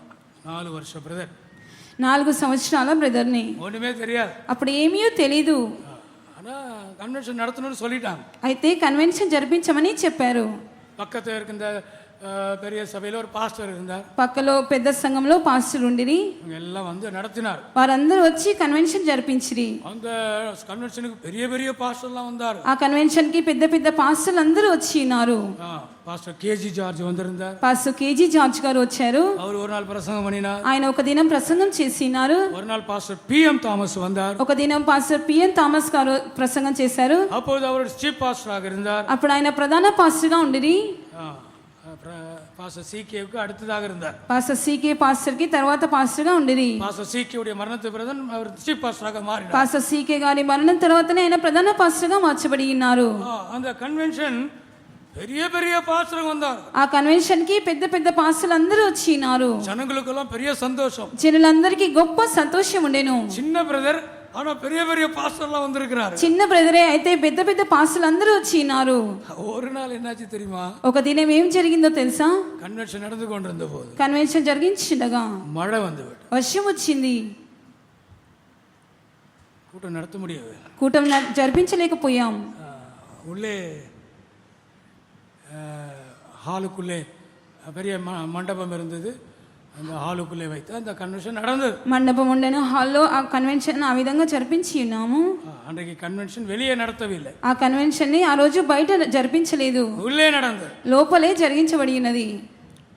4 வருஷ பிரதர். 4 సంవత్సరాల బ్రదర్ని. ஒண்ணுமே தெரியாது. అప్పుడు ఏమీ తెలీదు. ஆனா கன்வென்ஷன் நடத்தணும்னு சொல்லிட்டாங்க. అయితే కన్వెన్షన్ జరిపించమని చెప్పారు. பக்கத்துல இருக்கின்ற பெரிய சபையில ஒரு பாஸ்டர் இருந்தார். పక్కలో పెద్ద సంఘంలో పాస్టర్ ఉండిరి. அவங்க எல்லாம் வந்து நடத்தினார். వారందరూ వచ్చి కన్వెన్షన్ జరిపించిరి. அந்த கன்வென்ஷனுக்கு பெரிய பெரிய பாஸ்டர்லாம் வந்தார். ఆ కన్వెన్షన్ కి పెద్ద పెద్ద పాస్టర్లు అందరూ వచ్చి ఉన్నారు. பாஸ்டர் கேஜி ஜார்ஜ் வந்திருந்தார். పాస్టర్ కేజీ జార్జ్ గారు వచ్చారు. அவர் ஒரு நாள் பிரசங்கம் பண்ணினார். ఆయన ఒక దినం ప్రసంగం చేసినారు. ஒரு நாள் பாஸ்டர் பிஎம் தாமஸ் வந்தார். ఒక దినం పాస్టర్ పిఎన్ థామస్ గారు ప్రసంగం చేశారు. அப்போது அவர் சீஃப் பாஸ்டராக இருந்தார். అప్పుడు ఆయన ప్రధాన పాస్టర్ గా ఉండిరి. பாஸ்டர் சிகேவுக்கு அடுத்ததாக இருந்தார். పాస్టర్ సీకే పాస్టర్ కి తర్వాత పాస్టర్ గా ఉండిరి. பாஸ்டர் சிகேவுடைய மரணத்துக்கு பிறகு அவர் சீஃப் பாஸ்டராக மாறினார். పాస్టర్ సీకే గారి మరణం తర్వాతనే ఆయన ప్రధాన పాస్టర్ గా మార్చబడి ఉన్నారు. அந்த కన్వెన్షన్ பெரிய பெரிய பாஸ்டர் வந்தார். ఆ కన్వెన్షన్ కి పెద్ద పెద్ద పాస్టర్లు అందరూ వచ్చి ఉన్నారు. ஜனங்களுக்கெல்லாம் பெரிய சந்தோஷம். జనులందరికీ గొప్ప సంతోషం ఉండెను. சின்ன பிரதர் ஆனா பெரிய பெரிய பாஸ்டர்லாம் வந்திருக்கிறாரு. చిన్న బ్రదరే అయితే పెద్ద పెద్ద పాస్టర్లు అందరూ వచ్చి ఉన్నారు. ஒரு நாள் என்னாச்சு தெரியுமா? ఒక దినం ఏం జరిగిందో తెలుసా? கன்வென்ஷன் நடந்து கொண்டிருந்த போது కన్వెన్షన్ జరిగించుండగా மழை வந்துவிட்டு వర్షం వచ్చింది. கூட்டம் நடத்த முடியவே. కూటం జరిపించలేకపోయాం. உள்ளே ஹாலுக்குள்ளே பெரிய மண்டபம் இருந்தது. அந்த ஹாலுக்குள்ளே வைத்து அந்த கன்வென்ஷன் நடந்தது. మండపం ఉండెను. హాల్లో ఆ కన్వెన్షన్ ఆ విధంగా జరిపించి ఉన్నాము. அன்றைக்கு கன்வென்ஷன் வெளியே நடத்தவில்லை. ఆ కన్వెన్షన్ ని ఆ రోజు బయట జరిపించలేదు. உள்ளே நடந்தது. లోపలే జరిగించబడి ఉన్నది.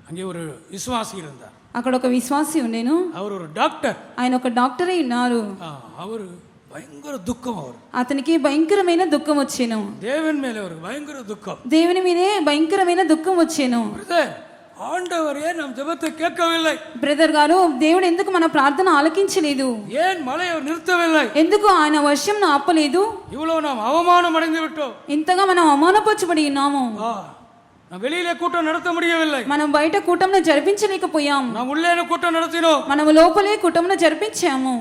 அங்கே ஒரு விசுவாசி இருந்தார். అక్కడ ఒక విశ్వాసి ఉండేను. அவர் ஒரு டாக்டர். ఆయన ఒక డాక్టరే ఉన్నారు. அவர் பயங்கர துக்கம். அவர் అతనికి భయంకరమైన దుఃఖం వచ్చేను. தேவன் மேல ஒரு பயங்கர துக்கம். దేవుని మీదే భయంకరమైన దుఃఖం వచ్చేను. ஆண்டவரே நம் ஜெபத்தை கேட்கவில்லை. బ్రదర్ గారు దేవుడు ఎందుకు మన ప్రార్థన ఆలకించలేదు? ஏன் மழையை நிறுத்தவில்லை? ఎందుకు ఆయన వర్షంను ఆపలేదు? இவ்வளவு நாம் அவமானம் அடைந்து விட்டோம். ఇంతగా మనం అవమానపరచబడి ఉన్నాము. நாம் வெளியிலே கூட்டம் நடத்த முடியவில்லை. మనం బయట కూటంను జరిపించలేకపోయాం. நாம் உள்ளே கூட்டம் நடத்தினோம். మనం లోపలే కూటంను జరిపించాము.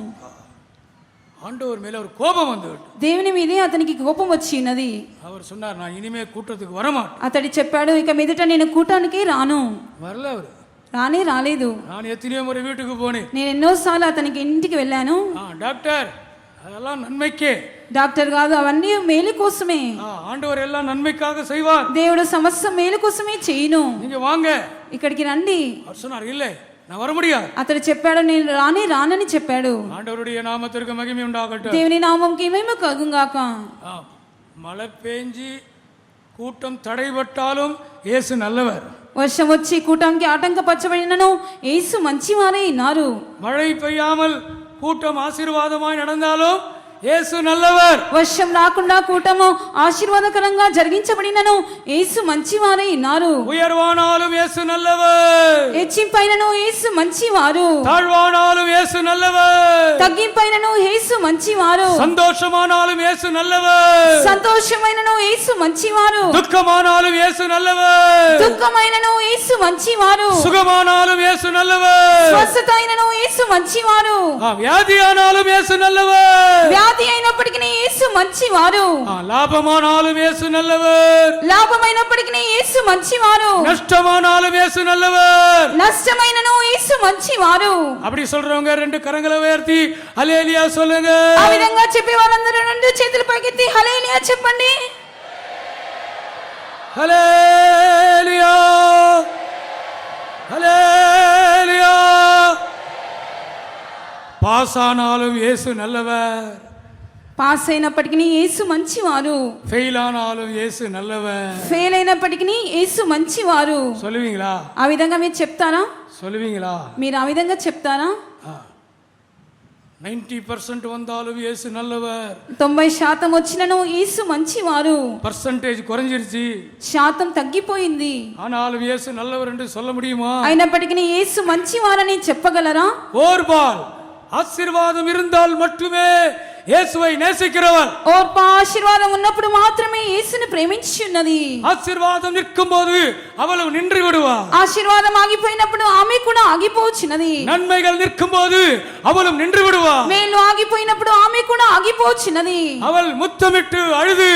ஆண்டவர் மேல ஒரு கோபம் வந்துவிட்டது. దేవుని మీదే అతనికి కోపం వచ్చినది. அவர் சொன்னார், நான் இனிமே கூட்டத்துக்கு வரமாட்டேன். అతడు చెప్పాడు, ఇక మీదట నేను కూటానికి రాను. வரல. அவர் రాలేదు. நான் எத்தனையோ முறை வீட்டுக்கு போனேன். నేను ఎన్నోసార్లు అతనికి ఇంటికి వెళ్ళాను. டாக்டர் அதெல்லாம் நன்மைக்கே. డాక్టర్ కాదు, అవన్నీ మేలు కోసమే. ஆண்டவர் எல்லாம் நன்மைக்காக செய்வார். దేవుడు సమస్త మేలు కోసమే చేయును. நீங்க வாங்க, ఇక్కడికి రండి. அவர் சொன்னார், இல்ல நான் வர முடியாது. అతడు చెప్పాడు, నేను రానని చెప్పాడు. ஆண்டவருடைய நாமத்திற்கு மகிமை உண்டாகட்டும். దేవుని నామంకి మహిమ కలుగుగాక. மழை பெஞ்சி கூட்டம் தடைபட்டாலும் இயேசு நல்லவர். వర్షం వచ్చి కూటానికి ఆటంకపరచబడినను యేసు మంచివారే ఉన్నారు. மழை பெய்யாமல் கூட்டம் ஆசீர்வாதமாய் நடந்தாலும் యేసు நல்லவர். వర్షం రాకుండా కూటము ఆశీర్వాదకరంగా జరిగించబడినను యేసు మంచివారై ఉన్నారు. உயர்வானாலும் యేసు நல்லவர். హెచ్చింపైనను యేసు మంచివారు. தாழ்வானாலும் యేసు நல்லவர். తగ్గింపైనను యేసు మంచివారు. சந்தோஷமானாலும் యేసు நல்லவர். సంతోషమైనను యేసు మంచివారు. துக்கமானாலும் యేసు நல்லவர். దుఃఖమైనను యేసు మంచివారు. சுகமானாலும் యేసు நல்லவர். స్వస్థత అయినను యేసు మంచివారు. வியாதியானாலும் యేసు நல்லவர். వ్యాధి అయినప్పటికీ యేసు మంచివారు. லாபமானாலும் యేసు நல்லவர். లాభమైనప్పటికీ యేసు మంచివారు. நஷ்டமானாலும் యేసు நல்லவர். నష్టమైనను యేసు మంచివారు. அப்படி சொல்றவங்க ரெண்டு கரங்களை உயர்த்தி ஹல்லேலூயா சொல்லுங்க. ఆ విధంగా చెప్పే వారందరూ రెండు చేతులు పైకెత్తి హల్లెలూయా చెప్పండి. ஹல்லேலூயா ஹல்லேலூயா. பாஸ் ஆனாலும் యేసు நல்லவர். పాస్ అయినప్పటికీ యేసు మంచివారు. ஃபெயில் ஆனாலும் యేసు நல்லவர். ఫెయిల్ అయినప్పటికీ యేసు మంచివారు. சொல்லுவீங்களா? ఆ విధంగా మీరు చెప్తారా? சொல்லுவீங்களா? మీరు ఆ విధంగా చెప్తారా? 90% வந்தாலும் యేసు நல்லவர். 90% వచ్చినను యేసు మంచివారు. பர்சன்டேஜ் குறைஞ்சிருச்சு, శాతం తగ్గిపోయింది. ஆனாலும் యేసు நல்லவர் என்று சொல்ல முடியுமா? అయినప్పటికీ యేసు మంచివారని చెప్పగలరా? ஓர்பால் ஆசீர்வாதம் இருந்தால் மட்டுமே இயேசுவை நேசிக்கிறவள். ఓర్పా ఆశీర్వాదం ఉన్నప్పుడు మాత్రమే యేసుని ప్రేమించున్నది. ஆசீர்வாதம் நிற்கும்போது அவள் நின்று விடுவாள். ఆశీర్వాదం ఆగిపోయినప్పుడు ఆమె కూడా ఆగిపోవచ్చున్నది. நன்மைகள் நிற்கும்போது அவளும் நின்று விடுவாள். మేలు ఆగిపోయినప్పుడు ఆమె కూడా ఆగిపోవచ్చున్నది. அவள் முத்தமிட்டு அழுது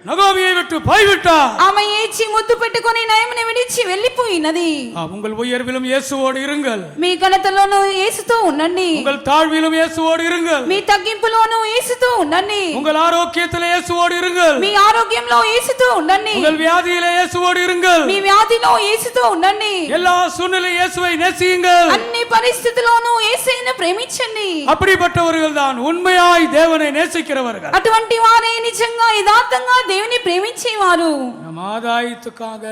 நகோமியை விட்டு போய்விட்டாள். ఆమె ఏడ్చి ముద్దు పెట్టుకొని నయముని విడిచి వెళ్ళిపోయినది. உங்கள் உயர்விலும் இயேசுவோடு இருங்கள். మీ ఘనతలోను యేసుతో ఉండండి. உங்கள் தாழ்விலும் இயேசுவோடு இருங்கள். మీ తగ్గింపులోను యేసుతో ఉండండి. உங்கள் ஆரோக்கியத்திலே இயேசுவோடு இருங்கள். మీ ఆరోగ్యంలో యేసుతో ఉండండి. உங்கள் வியாதியிலே இயேசுவோடு இருங்கள். మీ వ్యాధిలో యేసుతో ఉండండి. எல்லா சூழ்நிலை இயேசுவை நேசியுங்கள். అన్ని పరిస్థితుల్లోనూ యేసుని ప్రేమించండి. அப்படிப்பட்டவர்கள் தான் உண்மையாய் தேவனை நேசிக்கிறவர்கள். అటువంటి వారే నిజంగా యథార్థంగా దేవుని ప్రేమించేవారు. நம் ஆதாயத்துக்காக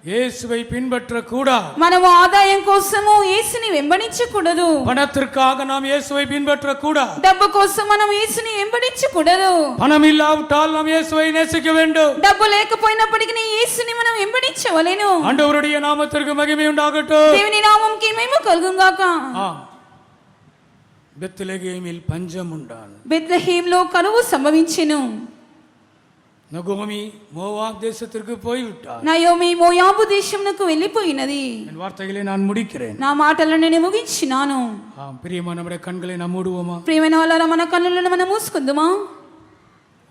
இயேசுவை பின்பற்ற கூடாது. మనము ఆదాయం కోసము యేసుని వెంబడించకూడదు. பணத்திற்காக நாம் இயேசுவை பின்பற்ற கூடாது. డబ్బు కోసం మనం యేసుని వెంబడించకూడదు. பணம் இல்லாவிட்டால் நாம் இயேசுவை நேசிக்க வேண்டும். డబ్బు లేకపోయినప్పటికీ యేసుని మనం వెంబడించవలెను. ஆண்டவருடைய நாமத்திற்கு மகிமை உண்டாகட்டும். దేవుని నామముకి మహిమ కలుగుగాక. பெத்லகேமில் பஞ்சம் உண்டானது. బెత్లెహేంలో కరువు సంభవించెను. நகோமி மோவாப் தேசத்திற்கு போய்விட்டார். నయోమి మోయాబు దేశమునకు వెళ్ళిపోయినది. என் வார்த்தைகளை நான் முடிக்கிறேன். నా మాటలను నేను ముగించినాను. பிரியமான நம்முடைய கண்களை நாம் மூடுவோமா? ప్రియమైన వాళ్ళారా, మన కన్నులను మనం మూసుకుందామా?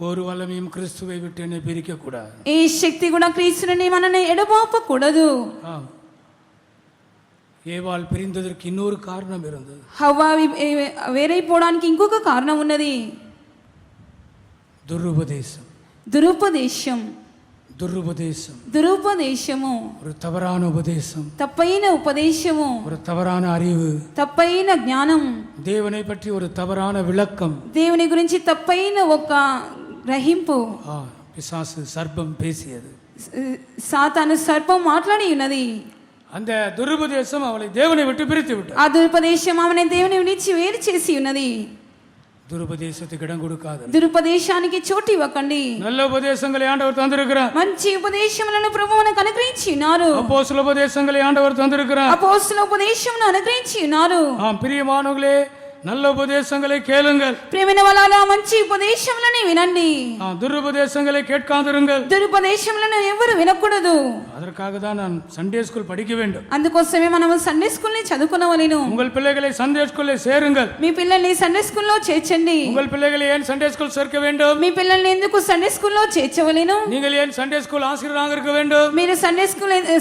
ஒரு வல்லமையும் கிறிஸ்துவை விட்டு என்னை பிரிக்க கூடாது. ఏ శక్తి కూడా క్రీస్తుని మనల్ని ఎడబాపకూడదు. ஏவாள் பிரிந்ததற்கு இன்னொரு காரணம் இருந்தது. హవ్వ వేరైపోవడానికి ఇంకొక కారణం ఉన్నది. துருபதேசம். దురుపదేశం. துருபதேசம். దురుపదేశము. ஒரு தவறான உபதேசம். తప్పైన ఉపదేశము. ஒரு தவறான அறிவு. తప్పైన జ్ఞానం. தேவனை பற்றி ஒரு தவறான விளக்கம். దేవుని గురించి తప్పైన ఒక గ్రహింపు. பிசாசு சர்ப்பம் பேசியது. సాతాను సర్పం మాట్లాడి ఉన్నది. அந்த துருபதேசம் அவளை தேவனை விட்டு பிரித்து விட்டது. ఆ దురుపదేశం ఆమెను దేవుని విడిచి వేరు చేసి ఉన్నది. துருபதேசத்துக்கு இடம் கொடுக்காது. దురుపదేశానికి చోటు ఇవ్వకండి. நல்ல உபதேசங்களை ஆண்டவர் தந்திருக்கிறார். మంచి ఉపదేశములను ప్రభువు మనకు అనుగ్రహించి ఉన్నారు. அப்போஸ்தல உபதேசங்களை ஆண்டவர் தந்திருக்கிறார். అపోస్తల ఉపదేశమును అనుగ్రహించి ఉన్నారు. பிரியமானவர்களே, நல்ல உபதேசங்களை கேளுங்கள். ప్రియమైన వాళ్ళారా, మంచి ఉపదేశములను వినండి. துருபதேசங்களை கேட்காதிருங்கள். దురుపదేశములను ఎవరు వినకూడదు. அதற்காக தான் நான் சண்டே ஸ்கூல் படிக்க வேண்டும். అందుకోసమే మనము సండే స్కూల్ ని చదువుకోవలెను. உங்கள் பிள்ளைகளை சண்டே ஸ்கூலில் சேருங்கள். మీ పిల్లల్ని సండే స్కూల్లో చేర్చండి. உங்கள் பிள்ளைகளை ஏன் சண்டே ஸ்கூல் சேர்க்க வேண்டும்? మీ పిల్లల్ని ఎందుకు సండే స్కూల్లో చేర్చవలెను? நீங்கள் ஏன் சண்டே ஸ்கூல் ஆசிரியராக இருக்க வேண்டும்? మీరు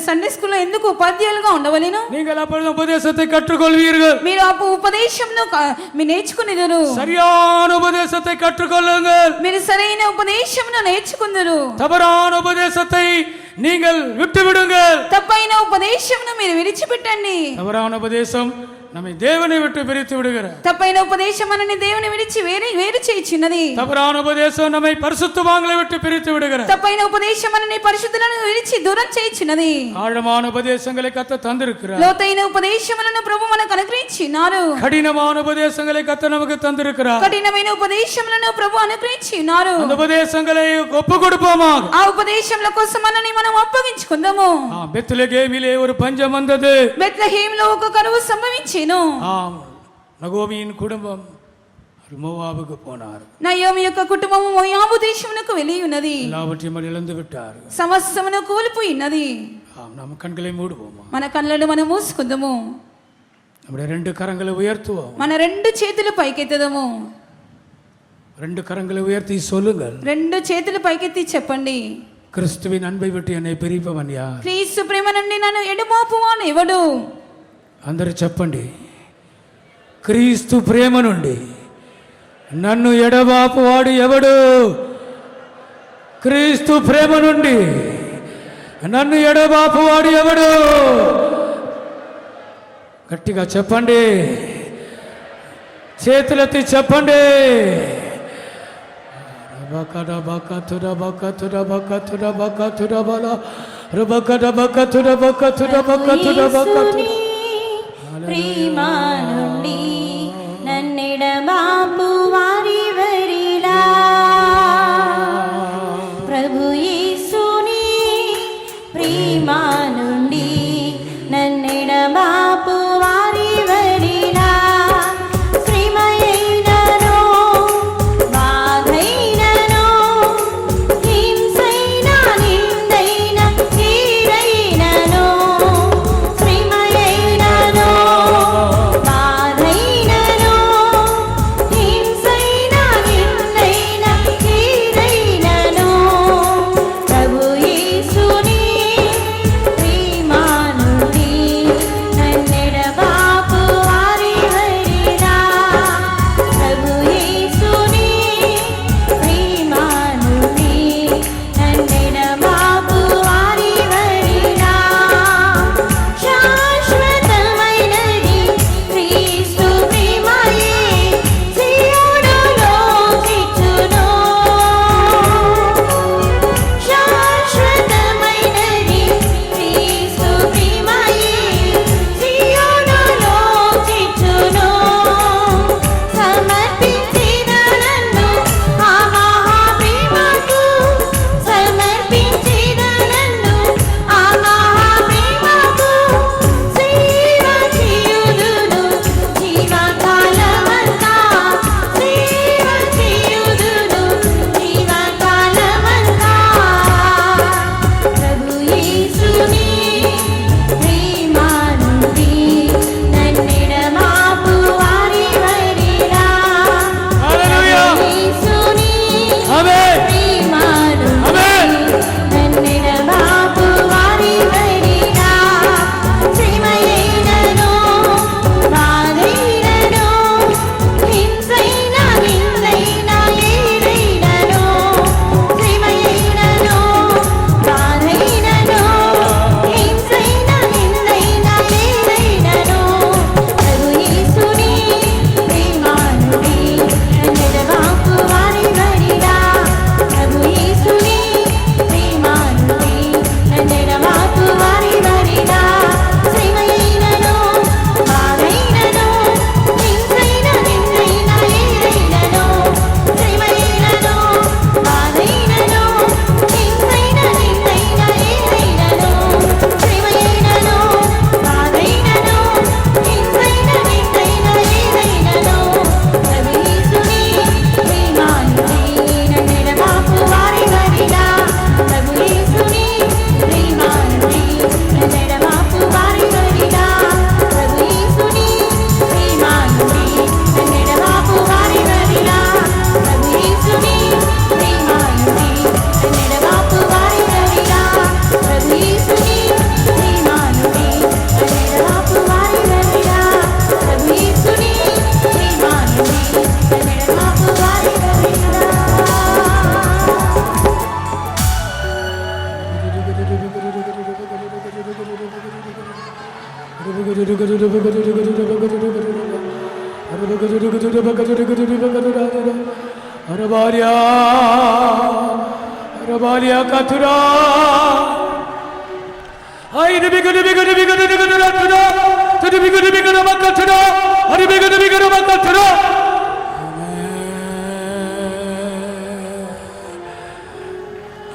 సండే స్కూల్లో ఎందుకు ఉపాధ్యాయులుగా ఉండవలెను? நீங்கள் அப்பொழுது உபதேசத்தை கற்றுக்கொள்வீர்கள். మీరు ఆ ఉపదేశంను మీరు నేర్చుకునేదరు. சரியான உபதேசத்தை கற்றுக்கொள்ளுங்கள். మీరు సరైన ఉపదేశమును నేర్చుకుందరు. தவறான உபதேசத்தை நீங்கள் விட்டு விடுங்கள். తప్పైన ఉపదేశమును మీరు విడిచిపెట్టండి. தவறான உபதேசம் நம்மை தேவனை விட்டு பிரித்து விடுகிறது. తప్పైన ఉపదేశం మనని దేవుని విడిచి వేరు చేయుచున్నది. தவறான உபதேசம் நம்மை பரிசுத்தவான்களை விட்டு பிரித்து விடுகிறது. తప్పైన ఉపదేశం మనని పరిశుద్ధులను విడిచి దూరం చేయుచున్నది. ஆழமான உபதேசங்களை கர்த்தர் தந்திருக்கிறார். లోతైన ఉపదేశములను ప్రభు మనకు అనుగ్రహించినారు. கடினமான உபதேசங்களை கர்த்தர் நமக்கு தந்திருக்கிறார். కఠినమైన ఉపదేశములను ప్రభు అనుగ్రహించినారు. அந்த உபதேசங்களை ஒப்பு கொடுப்போமா? ఆ ఉపదేశముల కోసం మనని మనం అప్పగించుకుందాము. பெத்லகேமிலே ஒரு பஞ்சம் வந்தது. బెత్లెహేములో ఒక కరువు సంభవించెను. నగోమిயின் కుటుంబం మోవాబుకు పోనారు. నయోమి యొక్క కుటుంబము మోయాబు దేశమునకు వెళ్ళి ఉన్నది. எல்லாவற்றையும் இழந்து விட்டார். సమస్తమును కోల్పోయినది. நம்ம கண்களை மூடுவோமா? మన కళ్ళను మనం మూసుకుందాము. நம்முடைய ரெண்டு கரங்களை உயர்த்துவோம். మన రెండు చేతులు పైకెత్తుదాము. ரெண்டு கரங்களை உயர்த்தி சொல்லுங்கள். రెండు చేతులు పైకెత్తి చెప్పండి. கிறிஸ்துவின் அன்பை விட்டு என்னை பிரிப்பவன் யார்? క్రీస్తు ప్రేమ నుండి నన్ను ఎడబాపువాడు ఎవడు? అందరూ చెప్పండి. క్రీస్తు ప్రేమ నుండి నన్ను ఎడబాపువాడు ఎవడు? క్రీస్తు ప్రేమ నుండి నన్ను ఎడబాపువాడు ఎవడు? గట్టిగా చెప్పండి. చేతులెత్తి చెప్పండి. ప్రేమా నుండి నన్నెడబాపు వారివరిలా ప్రభు యేసుని ప్రేమా నుండి నన్నెడబాపు వారివరిలా శ్రీమయైనను బాధైనను హింసైన నిందైన కీడైనను శ్రీమయైనను బాధైనను హింసైన నిందైన కీడైనను ప్రభు యేసుని ప్రేమా నుండి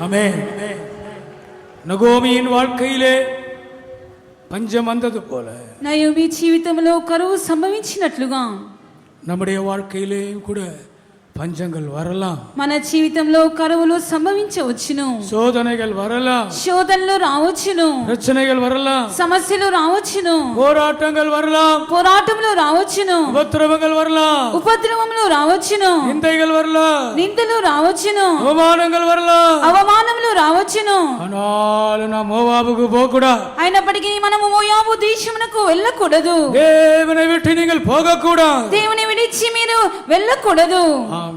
ஆமென். நகோமியின் வாழ்க்கையிலே பஞ்சம் வந்தது போல నయోమి జీవితంలో కరువు సంభవించినట్లుగా நம்முடைய வாழ்க்கையிலேயும் கூட பஞ்சங்கள் வரலாம், మన జీవితంలో కరువులు సంభవించవచ్చును, சோதனைகள் வரலாம், శోధనలు రావచ్చును, பிரச்சனைகள் வரலாம், సమస్యలు రావచ్చును, போராட்டங்கள் வரலாம், పోరాటములు రావచ్చును, உபத்திரவங்கள் வரலாம், ఉపద్రవములు రావచ్చును, நிந்தைகள் வரலாம், నిందలు రావచ్చును, அவமானங்கள் வரலாம். అవమానములు రావచ్చును. ஆனாலும் நாம் மோவாபுக்கு போகக்கூடாது. అయినప్పటికీ మనము మోయాబు దేశమునకు వెళ్ళకూడదు. தேவனை விட்டு நீங்கள் போகக்கூடாது. దేవుని విడిచి మీరు వెళ్ళకూడదు.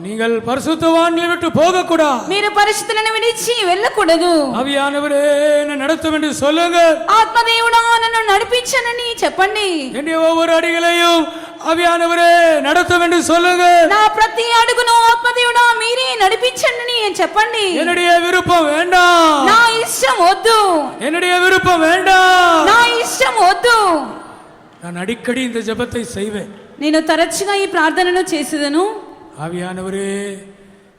நீங்கள் பரிசுத்தவான்களை விட்டு போகக்கூடாது. మీరు పరిశుద్ధులను విడిచి వెళ్ళకూడదు. ஆவியானவரே என்னை நடத்தும் என்று சொல்லுங்க. ఆత్మదేవుడా నన్ను నడిపించనని చెప్పండి. என்னுடைய ஒவ்வொரு அடிகளையும் ஆவியானவரே நடத்தும் என்று சொல்லுங்க. నా ప్రతి అడుగును ఆత్మదేవుడా మీరే నడిపించండి అని చెప్పండి. என்னுடைய விருப்பம் வேண்டாம், నా ఇష్టం వద్దు, என்னுடைய விருப்பம் வேண்டாம், నా ఇష్టం వద్దు. நான் அடிக்கடி இந்த ஜெபத்தை செய்வேன். నేను తరచుగా ఈ ప్రార్థనను చేసేదను. ஆவியானவரே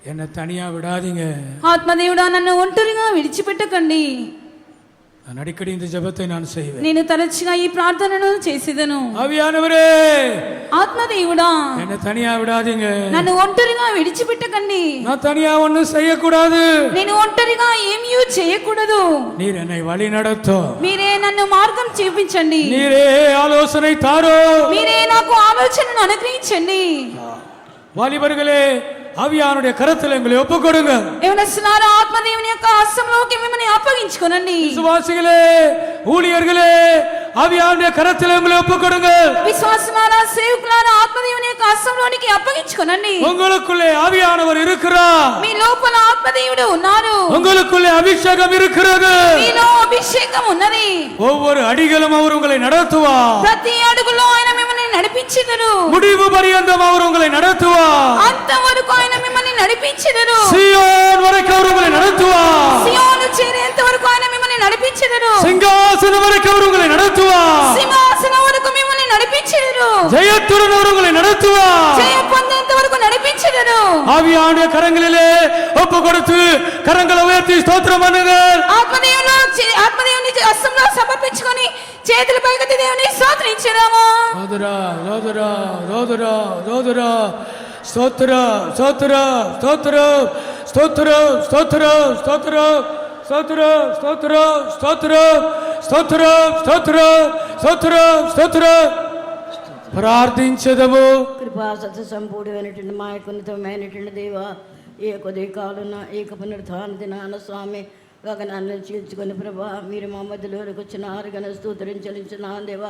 என்னை தனியா விடாதீங்க. ఆత్మదేవుడా నన్ను ఒంటరిగా విడిచిపెట్టకండి. நான் அடிக்கடி இந்த ஜெபத்தை நான் செய்வேன். నేను తరచుగా ఈ ప్రార్థనను చేసేదను. ஆவியானவரே ఆత్మదేవుడా என்னை தனியா விடாதீங்க. నన్ను ఒంటరిగా విడిచిపెట్టకండి. நான் தனியா ஒண்ணும் செய்யக்கூடாது. నేను ఒంటరిగా ఏమీ చేయకూడదు. நீர் என்னை வழி நடத்தும். మీరే నన్ను మార్గం చూపించండి. நீரே ஆலோசனை தாரோ. మీరే నాకు ఆలోచనను అనుగ్రహించండి. வாலிபர்களே ஆவியானுடைய கரத்தில் எங்களை ஒப்புக் கொடுங்க. యవనస్తులారా ఆత్మదేవుని యొక్క హస్తంలోకి మిమ్మల్ని అప్పగించుకోనండి. விசுவாசிகளே ஊழியர்களே ஆவியானுடைய கரத்தில் எங்களை ஒப்புக் கொடுங்க. విశ్వాసులారా సేవకులారా ఆత్మదేవుని యొక్క హస్తంలోనికి అప్పగించుకోనండి. உங்களுக்குள்ளே ஆவியானவர் இருக்கிறார். మీ లోపల ఆత్మదేవుడు ఉన్నారు. உங்களுக்குள்ளே அபிஷேகம் இருக்கிறது. మీలో అభిషేకం ఉన్నది. ஒவ்வொரு அடிகளும் அவர் உங்களை நடத்துவார். ప్రతి అడుగులో ఆయన మిమ్మల్ని నడిపించెదరు. முடிவு பரியந்தம் அவர் உங்களை நடத்துவார். అంతవరకు ఆయన మిమ్మల్ని నడిపించెదరు. சீயோன் வரைக்கும் அவர் உங்களை நடத்துவார். సియోను చేరేంత వరకు ఆయన మిమ్మల్ని నడిపించెదరు. சிங்காசனம் வரைக்கும் அவர் உங்களை நடத்துவார். సింహాసనం వరకు మిమ్మల్ని నడిపించెదరు. ஜெயத்துடன் அவர் உங்களை நடத்துவார். జయం పొందేంత వరకు నడిపించెదరు. ஆவியானுடைய கரங்களிலே ஒப்பு கொடுத்து கரங்களை உயர்த்தி ஸ்தோத்திரம் பண்ணுங்கள். ఆత్మదేవుని హస్తంలో సమర్పించుకొని చేతులు పైకెత్తి దేవుని స్తోత్రించుదాము. స్తోత్ర స్తోత్ర స్తోత్ర స్తోత్ర స్తోత్ర స్తోత్ర స్తోత్ర స్తోత్ర స్తోత్ర స్తోత్ర స్తోత్ర స్తోత్ర స్తోత్ర స్తోత్ర స్తోత్ర స్తోత్ర స్తోత్ర ప్రార్థించదము. కృపా సత్య సంపూర్ణమైనటువంటి మా యొక్క ఉన్నతమైనటువంటి దేవ ఏకొదే కాలున్న ఏక పునరుత్థాన దినాన స్వామి గగనాన్ని చీల్చుకొని ప్రభా మీరు మా మధ్యలోకి వచ్చినారు గన స్తోత్రం చెల్లించిన దేవా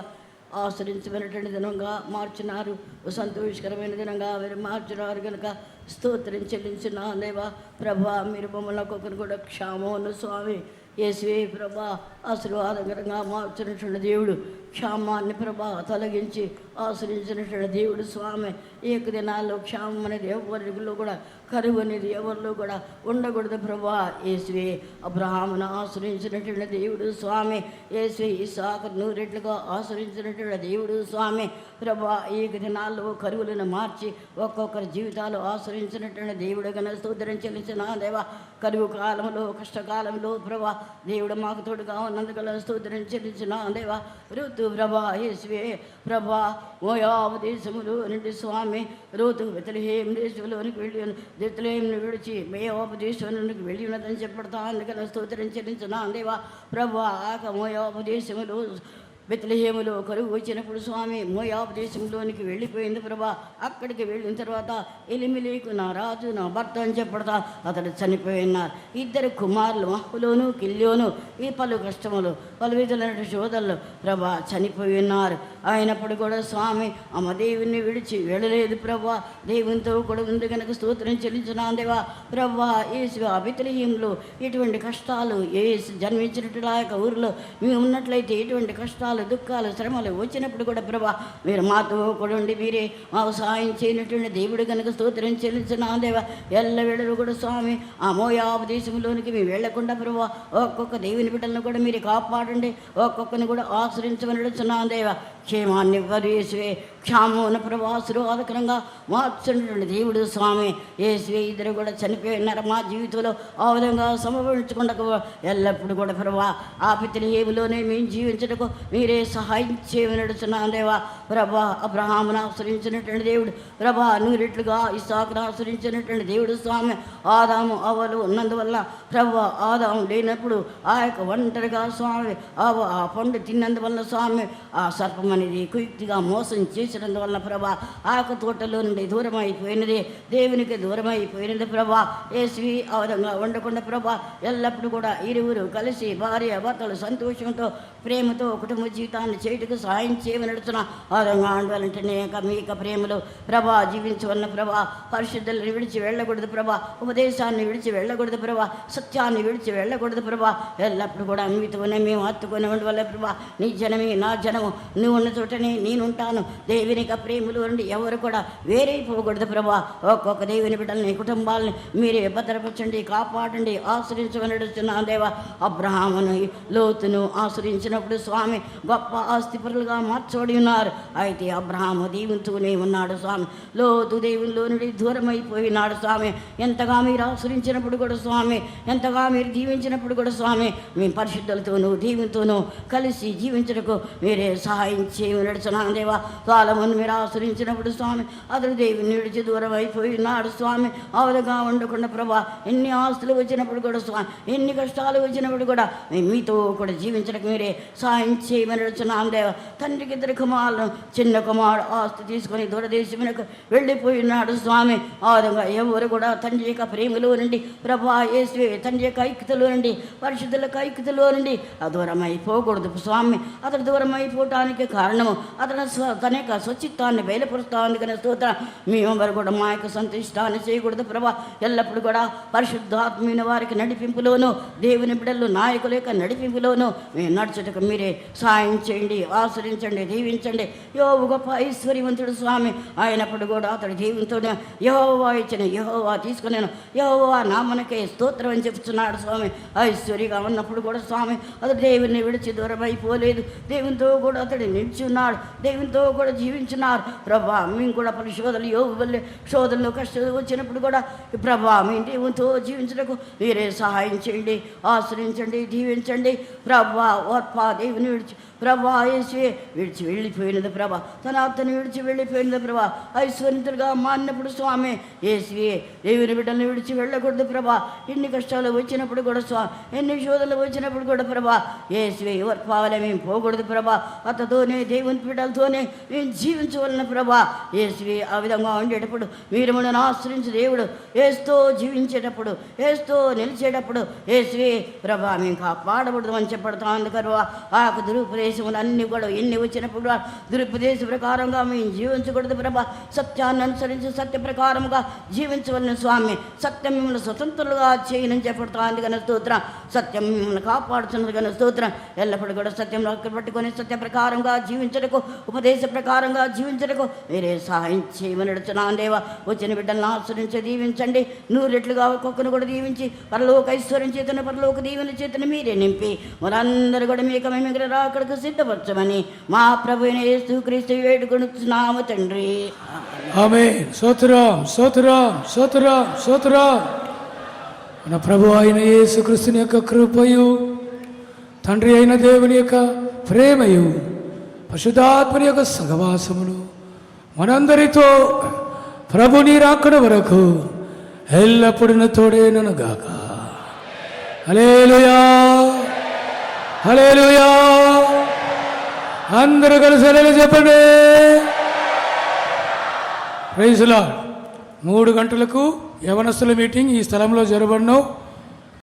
ఆశ్రయించబడినటువంటి దినంగా మార్చినారు, సంతోషకరమైన దినంగా మీరు మార్చినారు కనుక స్తోత్రం చెల్లించిన దేవా ప్రభా మీరు మమ్మల్ని ఒక్కొక్కరు కూడా క్షామోను స్వామి యేసువే ప్రభా ఆశీర్వాదకరంగా మార్చినటువంటి దేవుడు, క్షామాన్ని ప్రభా తొలగించి ఆశ్రయించినటువంటి దేవుడు స్వామి. ఏక దినాల్లో క్షామం అనేది ఎవరిలో కూడా కరువు అనేది ఎవరిలో కూడా ఉండకూడదు ప్రభా. యేసువే అబ్రహామును ఆశ్రయించినటువంటి దేవుడు స్వామి, యేసువే ఇస్సాకు 100 రెట్లుగా ఆశ్రయించినటువంటి దేవుడు స్వామి ప్రభా. ఏక దినాల్లో కరువులను మార్చి ఒక్కొక్కరి జీవితాలు ఆశ్రయించినటువంటి దేవుడు కన్నా స్తోత్రం చెల్లించిన దేవా. కరువు కాలంలో కష్టకాలంలో ప్రభా దేవుడు మాకు తోడుగా ఉన్నందుకలా స్తోత్రం చెల్లించిన దేవా. ఋతు ప్రభా యేసువే ప్రభా మోయాబు దేశములో నుండి స్వామి ఋతు బెత్లెహేము దేశంలోనికి వెళ్ళి బెత్లెహేమును విడిచి మోయాబు దేశంలోనికి వెళ్ళి ఉన్నదని చెప్పడతా అందుకలా స్తోత్రం చెల్లించిన దేవా ప్రభా. మోయాబు దేశములో బెత్లెహేములో కరువు వచ్చినప్పుడు స్వామి మోయాబు దేశంలోనికి వెళ్ళిపోయింది ప్రభా. అక్కడికి వెళ్ళిన తర్వాత ఎలిమెలెకు నా రాజు నా భర్త అని చెప్పడతా అతడు చనిపోయినారు. 2 కుమారులు మహులోను కిల్యోను ఈ పలు కష్టములు పలు విధులైన శోధనలు ప్రభా చనిపోయి ఉన్నారు. అయినప్పుడు కూడా స్వామి అమ్మ దేవుని విడిచి వెళ్ళలేదు ప్రభా. దేవునితో కూడా ఉంది కనుక స్తోత్రం చెల్లించున్నాం దేవా. ప్రభా యేసు బెత్లెహేములో ఎటువంటి కష్టాలు యేసు జన్మించినట్టు ఆ యొక్క ఊరిలో మేము ఉన్నట్లయితే ఎటువంటి కష్టాలు దుఃఖాలు శ్రమలు వచ్చినప్పుడు కూడా ప్రభా మీరు మాతో కూడా ఉండి మీరే మాకు సహాయం చేయనటువంటి దేవుడు కనుక స్తోత్రం చెల్లించున్నాం దేవా. ఎల్లవేళలు కూడా స్వామి ఆ మోయాబు దేశంలోనికి మేము వెళ్లకుండా ప్రభా ఒక్కొక్క దేవుని బిడ్డలను కూడా మీరు కాపాడండి. ఒక్కొక్కరిని కూడా ఆశ్రయించమని నడుచున్నాం దేవా. క్షేమాన్ని యేసువే క్షామోన ప్రభాసురోధకరంగా మార్చినటువంటి దేవుడు స్వామి యేసువే. ఇద్దరు కూడా చనిపోయినారు మా జీవితంలో ఆ విధంగా సమర్పించకుండా ఎల్లప్పుడు కూడా ప్రభా ఆ బెత్లెహేములోనే మేము జీవించటకు మీరే సహాయం చేయమని నడుచున్నాం దేవా. ప్రభా అబ్రహామును ఆశ్రయించినటువంటి దేవుడు ప్రభా నూరెట్లుగా ఇస్సాకును ఆశ్రయించినటువంటి దేవుడు స్వామి. ఆదాము అవ్వలు ఉన్నందువల్ల ప్రభా ఆదాము లేనప్పుడు ఆ యొక్క ఒంటరిగా స్వామి ఆ పండు తిన్నందువల్ల స్వామి ఆ సర్పం అనేది కుయుక్తిగా మోసం చేసినందువల్ల ప్రభా ఆ యొక్క తోటలో నుండి దూరం అయిపోయినది, దేవునికి దూరం అయిపోయినది ప్రభా. యేసువి ఆ విధంగా ఉండకుండా ప్రభా ఎల్లప్పుడూ కూడా ఇరువురు కలిసి భార్య భర్తలు సంతోషంతో ప్రేమతో కుటుంబ జీవితాన్ని చేయుటకు సహాయం చేయమని నడుచున్నా. ఆ విధంగా ఉండాలంటే మీ యొక్క ప్రేమలో ప్రభా జీవించవన్న ప్రభా. పరిశుద్ధులను విడిచి వెళ్ళకూడదు ప్రభా. ఉపదేశాన్ని విడిచి వెళ్ళకూడదు ప్రభా. సత్యాన్ని విడిచి వెళ్ళకూడదు ప్రభా. ఎల్లప్పుడు కూడా మీతోనే మేము హత్తుకొని ఉండవల్ల ప్రభా. నీ జనమే నా జనము, నువ్వు ఉన్న చోటనే నేనుంటాను. దేవుని యొక్క ప్రేమలో నుండి ఎవరు కూడా వేరైపోకూడదు ప్రభా. ఒక్కొక్క దేవుని బిడ్డల్ని కుటుంబాలని మీరే భద్రపరచండి, కాపాడండి, ఆశ్రయించమని నడుస్తున్నాను దేవా. అబ్రహామును లోతును ఆశ్రయించినప్పుడు స్వామి గొప్ప ఆస్తిపరులుగా మార్చబడి ఉన్నారు. అయితే అబ్రహాము దేవునితోనే ఉన్నాడు స్వామి. లోతు దేవునిలో నుండి దూరం అయిపోయినాడు స్వామి. ఎంతగా మీరు ఆశ్రయించినప్పుడు కూడా స్వామి, ఎంతగా మీరు జీవించినప్పుడు కూడా స్వామి మీ పరిశుద్ధులతోనూ దేవునితోనూ కలిసి జీవించటకు మీరే సహాయం చేయమని నడుచున్నాను దేవా. కాలమును మీరు ఆశ్రయించినప్పుడు స్వామి అతడు దేవుని విడిచి దూరం అయిపోయినాడు స్వామి. ఆ విధంగా ఉండకుండా ప్రభా ఎన్ని ఆస్తులు వచ్చినప్పుడు కూడా స్వామి, ఎన్ని కష్టాలు వచ్చినప్పుడు కూడా మీతో కూడా జీవించడానికి మీరే సహాయం చేయమని నడుచున్నాను దేవా. తండ్రికి ఇద్దరు కుమారులు, చిన్న కుమారుడు ఆస్తి తీసుకొని దూరదేశమునకు వెళ్ళిపోయినాడు స్వామి. ఆ విధంగా ఎవరు కూడా తండ్రి యొక్క ప్రేమలో నుండి ప్రభా యేసువే తండ్రి యొక్క ఐక్యతలో నుండి పరిశుద్ధులకు ఐక్యతలో నుండి దూరం అయిపోకూడదు స్వామి. అతడు దూరం అయిపోవటానికి కారణము అతను తన యొక్క స్వచిత్తాన్ని బయలుపరుస్తా ఉంది కానీ స్తోత్రం. మేమెవరు కూడా మా యొక్క సంతుష్టాన్ని చేయకూడదు ప్రభా. ఎల్లప్పుడు కూడా పరిశుద్ధాత్మైన వారికి నడిపింపులోను దేవుని బిడ్డలు నాయకుల యొక్క నడిపింపులోను మేము నడుచుటకు మీరే సహాయం చేయండి, ఆశ్రయించండి, దీవించండి. యోబు గొప్ప ఐశ్వర్యవంతుడు స్వామి. అయినప్పుడు కూడా అతడు దేవునితోనే యెహోవా ఇచ్చిన యెహోవా తీసుకున్నాను, యెహోవా నామనకే స్తోత్రం అని చెప్తున్నాడు స్వామి. ఐశ్వర్యగా ఉన్నప్పుడు కూడా స్వామి అతడు దేవుని విడిచి దూరం అయిపోలేదు. దేవునితో కూడా అతడు నిలిచి ఉన్నాడు, దేవునితో కూడా జీవించున్నారు ప్రభా. మేము కూడా పరిశోధనలు యోగు వల్లే శోధనలు కష్టాలు వచ్చినప్పుడు కూడా ప్రభా మీ దేవునితో జీవించడానికి మీరే సహాయం చేయండి, ఆశ్రయించండి, దీవించండి ప్రభా. ఓర్పా దేవుని విడిచి ప్రభా యేసువే విడిచి వెళ్ళిపోయినది ప్రభా. తన అతను విడిచి వెళ్ళిపోయినది ప్రభా. ఐశ్వర్యంతులుగా మారినప్పుడు స్వామి యేసువే దేవుని బిడ్డలను విడిచి వెళ్ళకూడదు ప్రభా. ఎన్ని కష్టాలు వచ్చినప్పుడు కూడా స్వామి, ఎన్ని శోధనలు వచ్చినప్పుడు కూడా ప్రభా యేసువే ఎవరు పావలే మేము పోకూడదు ప్రభా. అతతోనే దేవుని బిడ్డలతోనే మేము జీవించవలన ప్రభా. యేసువే ఆ విధంగా ఉండేటప్పుడు మీరు మనల్ని ఆశ్రయించే దేవుడు. ఏసుతో జీవించేటప్పుడు, ఏసుతో నిలిచేటప్పుడు యేసువే ప్రభా మేము కాపాడకూడదు అని చెప్పడతా ఉంది కరువా. ఆ యొక్క దురుపదేశములు అన్నీ కూడా ఎన్ని వచ్చినప్పుడు దురుపదేశ ప్రకారంగా మేము జీవించకూడదు ప్రభా. సత్యాన్ని అనుసరించి సత్య ప్రకారంగా జీవించవలన స్వామి. సత్యం మిమ్మల్ని స్వతంత్రులుగా చేయనని చెప్పడతా ఉంది కానీ స్తోత్రం. సత్యం మిమ్మల్ని కాపాడుతున్నది కానీ స్తోత్రం. ఎల్లప్పుడు కూడా సత్యంలో పట్టుకొని సత్య ప్రకారంగా జీవించటకు, ఉపదేశ ప్రకారంగా జీవించటకు మీరే సహాయం చేయమని నడుచున్నాను దేవా. వచ్చిన బిడ్డలను ఆశ్రయించి దీవించండి, నూరెట్లుగా ఒక్కొక్కరు కూడా దీవించి పరలోక ఐశ్వర్యం చేతను పరలోక దీవెన చేతను మీరే నింపి మనందరూ కూడా మీకు మేము రాకడకు సిద్ధపరచమని మా ప్రభువైన యేసుక్రీస్తు వేడుకొనుచున్నాము తండ్రి. ఆమేన్. స్తోత్రం, స్తోత్రం, స్తోత్రం, స్తోత్రం. మన ప్రభు అయిన యేసుక్రీస్తుని యొక్క కృపయు, తండ్రి అయిన దేవుని యొక్క ప్రేమయు, పరిశుద్ధాత్మని యొక్క సహవాసమును మనందరితో ప్రభుని రాకడ వరకు ఎల్లప్పుడూ తోడేనను గాక. హల్లెలూయా, హల్లెలూయా. అందరూ కలిసి హల్లెలూయా చెప్పండి. Praise lord. 3 గంటలకు యవనస్తుల మీటింగ్ ఈ స్థలంలో జరగబడను.